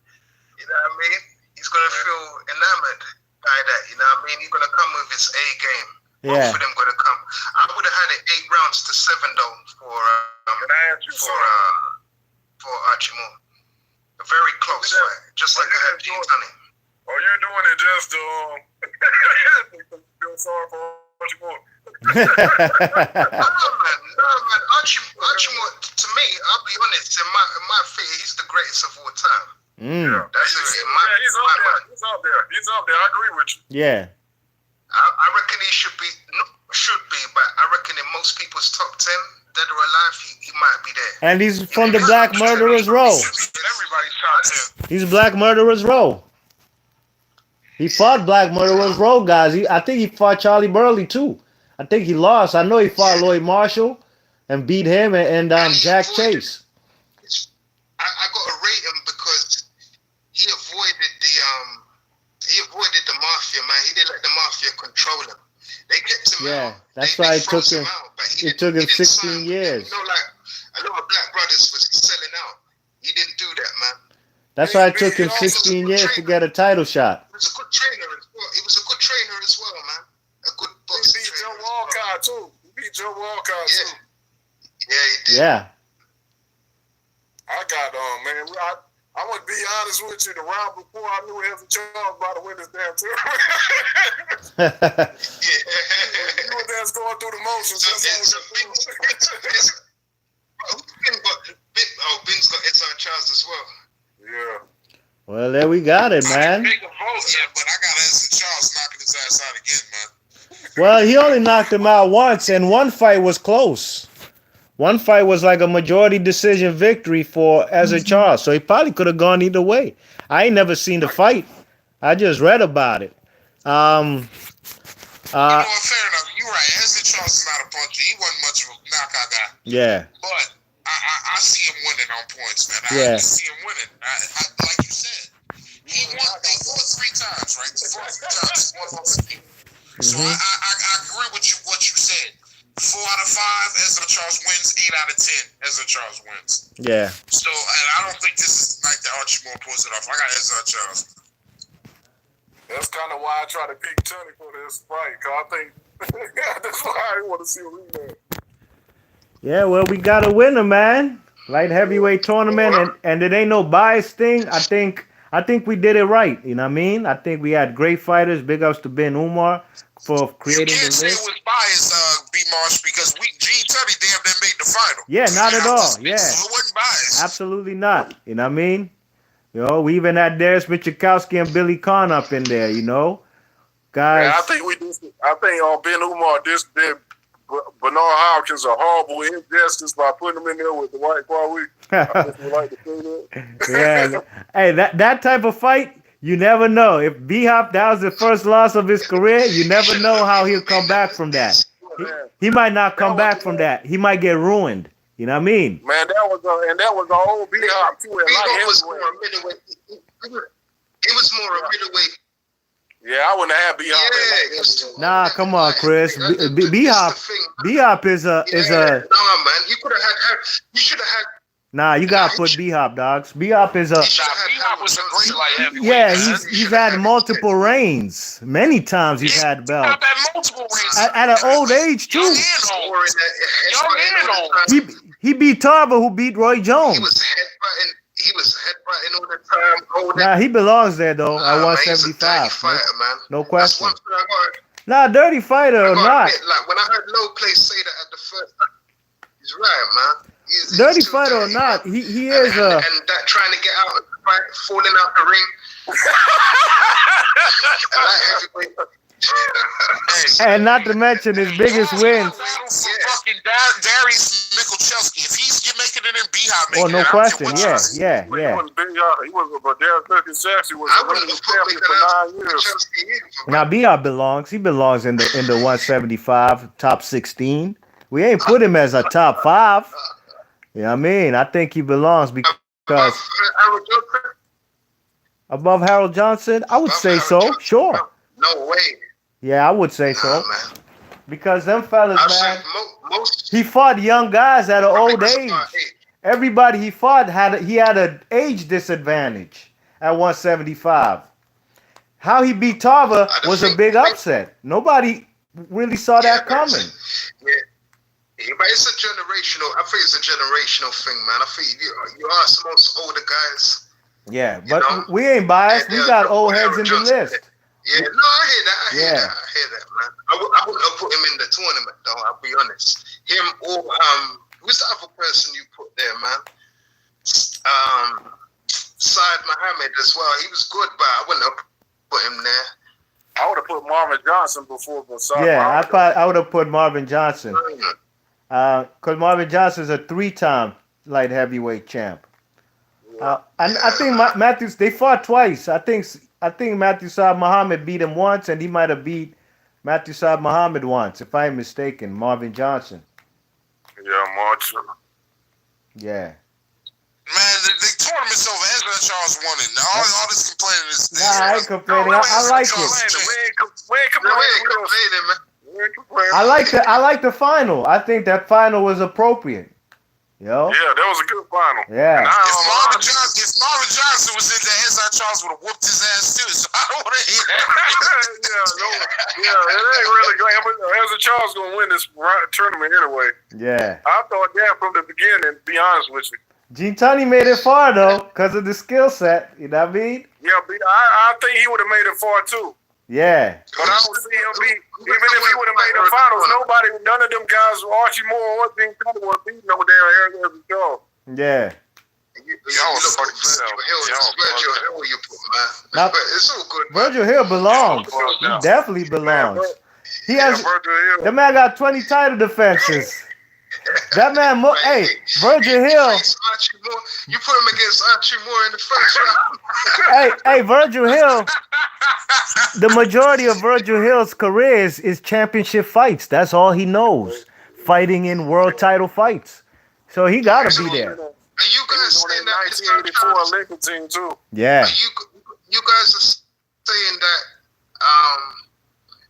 You know what I mean? He's gonna feel enamored by that. You know what I mean? He's gonna come with his A game. Yeah. Both of them gonna come. I would have had it 8 rounds to 7 though for Archie Moore. A very close fight, just like I had Gene Tunney. Oh, you're doing it just to feel sorry for Archie Moore. No, man. Archie Moore, to me, I'll be honest, in my fear, he's the greatest of all time. Mm. That's he's up there. He's up there. He's up there. I agree with you. Yeah. I reckon he should be, but I reckon in most people's top 10, dead or alive, he might be there. And he's from the Black Murderers Row. Everybody's top 10. He's Black Murderers Row. He fought Black Murderers Row guys. I think he fought Charlie Burley too. I think he lost. I know he fought Lloyd Marshall and beat him and Jack Chase. I got to rate him because he avoided the mafia, man. He didn't let the mafia control him. They kept him out. Yeah, that's why it took him. It took him 16 years. Like a lot of black brothers was selling out. He didn't do that, man. That's why it took him 16 years to get a title shot. He was a good trainer as well. Man. A good boxing He beat trainer. Joe Walcott too. Yeah, he did. Yeah. I got man. I'm gonna be honest with you. The round before, I knew Ezra Charles about to win this damn tournament. You were just going through the motions. Ben's got Ezra Charles as well. Yeah. Well, there we got it, I man. didn't make a vote yet, but I got Ezra Charles knocking his ass out again, man. Well, he only knocked him out once, and one fight was close. One fight was like a majority decision victory for Ezra Charles, so he probably could have gone either way. I ain't never seen the fight. I just read about it. Fair enough. You're right. Ezra Charles is not a puncher. He wasn't much of a knockout guy. Yeah. But I see him winning on points, man. I see him winning. Like you said, they fought 3 times, right? They fought 3 times. So I Ezra Charles wins 8 out of 10. Ezra Charles wins. Yeah. So, and I don't think this is the night that Archie Moore pulls it off. I got Ezra Charles. That's kind of why I try to pick Tony for this fight, because I think that's why I want to see a rematch. Yeah, well, we got a winner, man. Light heavyweight tournament, and it ain't no bias thing. I think we did it right. You know what I mean? I think we had great fighters. Big ups to Ben Umar for creating You can't the say it list. was biased, B. Marsh, because Gene Tubby damn near made the final. Yeah, not at all. Yeah, So it wasn't biased. absolutely not. You know what I mean? You know, we even had Darius Michikowski and Billy Kahn up in there. You know, guys. Yeah, I think Ben Umar did Bernard Hopkins a horrible injustice by putting him in there with the White Claw. I just would like to say that. Yeah. Hey, that type of fight, you never know. If B-Hop, that was the first loss of his career, you never know how he'll come back from that. He might not come back from that. He might get ruined. You know what I mean? Man, that was the whole B-Hop too. B-Hop was more a middleweight. He was more a middleweight. Yeah, I wouldn't have B-Hop. Yeah, Nah, come on, Chris. B-Hop is a. No, man. You could have had. You should have had. Nah, you gotta put B-Hop, dogs. B-Hop is a. B-Hop was a great light heavyweight. Yeah, he's had multiple reigns. Many times he's had belts. Belt. Had multiple reigns. At an old age too. Young and old. He beat Tarver, who beat Roy Jones. He was headbutting all the time. Nah, he belongs there though. At Man, he's a 175. dirty fighter, man. No That's question. one thing I got. Nah, dirty fighter or not. Admit, like when I heard Low Place say that at the first time, he's right, man. He's Dirty too fighter or dirty, not, man. he is and that trying to get out of the fight, falling out the ring. Light heavyweight. and not to mention his biggest wins. Fucking Darius Michalczewski. If he's making it in B-Hop, Oh, no question. Yeah. He was, but Derek Michalczewski was I a wouldn't winning have put champion for 9 years. Michalczewski in. Now B.R. belongs. He belongs in the 175 top 16. We ain't put him as a top 5. You know what I mean? I think he belongs because above Harold Johnson, I would say so. Sure. No way. Yeah, I would say so. Man. Because them fellas, I've man, seen most he fought young guys at an old age. start Everybody he fought had an age disadvantage at 175. How he beat Tarver was a big upset. Nobody really saw that coming. Yeah, but it's a generational. I think it's a generational thing, man. I think you ask most older guys. Yeah, but we ain't biased. We got old heads in the list. Yeah, no, I hear that, man. I wouldn't have put him in the tournament, though. I'll be honest. Him or who's the other person you put there, man? Syed Muhammad as well. He was good, but I wouldn't have put him there. I would have put Marvin Johnson before Masai. Yeah, I would have put Marvin Johnson. Because Marvin Johnson is a 3-time light heavyweight champ. I think Matthews, they fought twice. I think Matthew Saad Muhammad beat him once, and he might have beat Matthew Saad Muhammad once, if I'm mistaken. Marvin Johnson. Yeah, March. Yeah. Man, the tournament's over. Ezra Charles won it. Now, all this complaining is... Nah, I ain't complaining. I like it. We ain't complaining, man. We ain't complaining. I like the final. I think that final was appropriate. Yo. Yeah, that was a good final. Yeah. If Marvin Johnson was in there, Ezra Charles would have whooped his ass too. So I don't want to hear that. it ain't really great. Ezra Charles gonna win this tournament anyway. Yeah. I thought that from the beginning. To be honest with you. Gene Tunney made it far though, because of the skill set. You know what I mean? Yeah, I think he would have made it far too. Yeah. But I don't see him beat. Even if he would have made the finals, none of them guys, Archie Moore or Gene Tunney, would beat no damn Ezra Charles. Yeah. Y'all fuck Virgil Hill, you put, man. Now, But it's so good, man. Virgil Hill belongs. He definitely belongs. He has. The man got 20 title defenses. That man, Virgil Hill. You put him against Archie Moore in the first round. hey, Virgil Hill. The majority of Virgil Hill's career is championship fights. That's all he knows. Fighting in world title fights. So he got to be there. Are you guys saying that 1984 Olympic team too? Yeah. You guys are saying that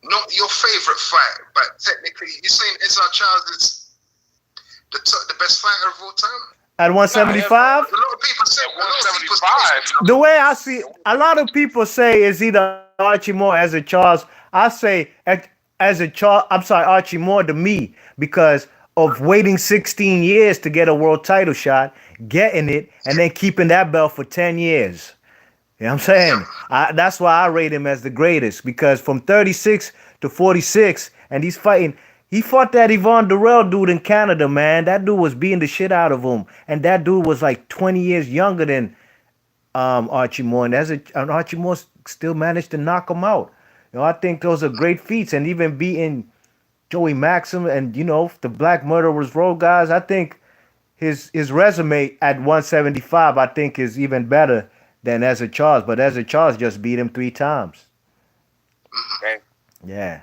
not your favorite fight, but technically you're saying Ezra Charles is the best fighter of all time? At 175? A lot of people say 175. The way I see, a lot of people say is either Archie Moore as a Charles. I say as a Charles. I'm sorry, Archie Moore to me because of waiting 16 years to get a world title shot, getting it, and then keeping that belt for 10 years. You know what I'm saying? That's why I rate him as the greatest because from 36 to 46, and he's fighting. He fought that Yvonne Durrell dude in Canada, man. That dude was beating the shit out of him, and that dude was like 20 years younger than Archie Moore, and Archie Moore still managed to knock him out. You know, I think those are great feats, and even beating Joey Maxim and the Black Murderers Row guys. I think his resume at 175, I think, is even better than Ezra Charles. But Ezra Charles just beat him 3 times. Okay. Yeah.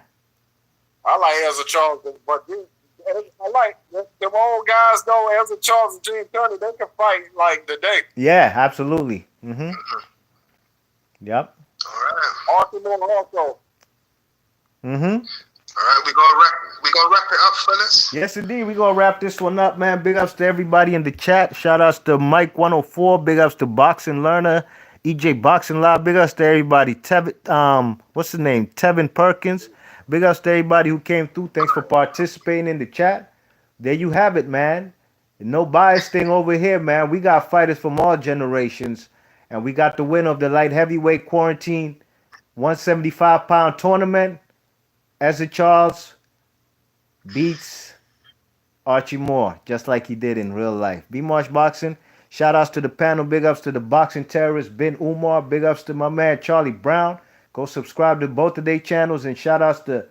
I like Ezra Charles, but I like them old guys though. Ezra Charles and Gene Tunney, they can fight like today. Yeah, absolutely. Mm-hmm. Yep. All right. Archie Moore also. Mm-hmm. All right, we gonna wrap it up, fellas. Yes, indeed. We're going to wrap this one up, man. Big ups to everybody in the chat. Shout outs to Mike104. Big ups to Boxing Learner. EJ Boxing Live. Big ups to everybody. What's the name? Tevin Perkins. Big ups to everybody who came through. Thanks for participating in the chat. There you have it, man. No bias thing over here, man. We got fighters from all generations. And we got the winner of the light heavyweight quarantine 175-pound tournament. Ezra Charles beats Archie Moore, just like he did in real life. B-Marsh Boxing, shout outs to the panel. Big ups to the boxing terrorist Ben Umar. Big ups to my man Charlie Brown. Go subscribe to both of their channels. And shout outs to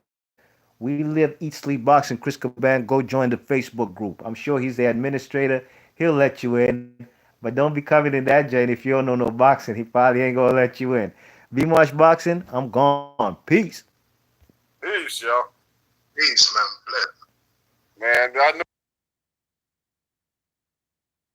We Live, Eat, Sleep Boxing, Chris Caban. Go join the Facebook group. I'm sure he's the administrator. He'll let you in. But don't be coming in that joint if you don't know no boxing. He probably ain't going to let you in. B-Marsh Boxing, I'm gone. Peace. Peace, y'all. Peace, man. Bless. Man, I knew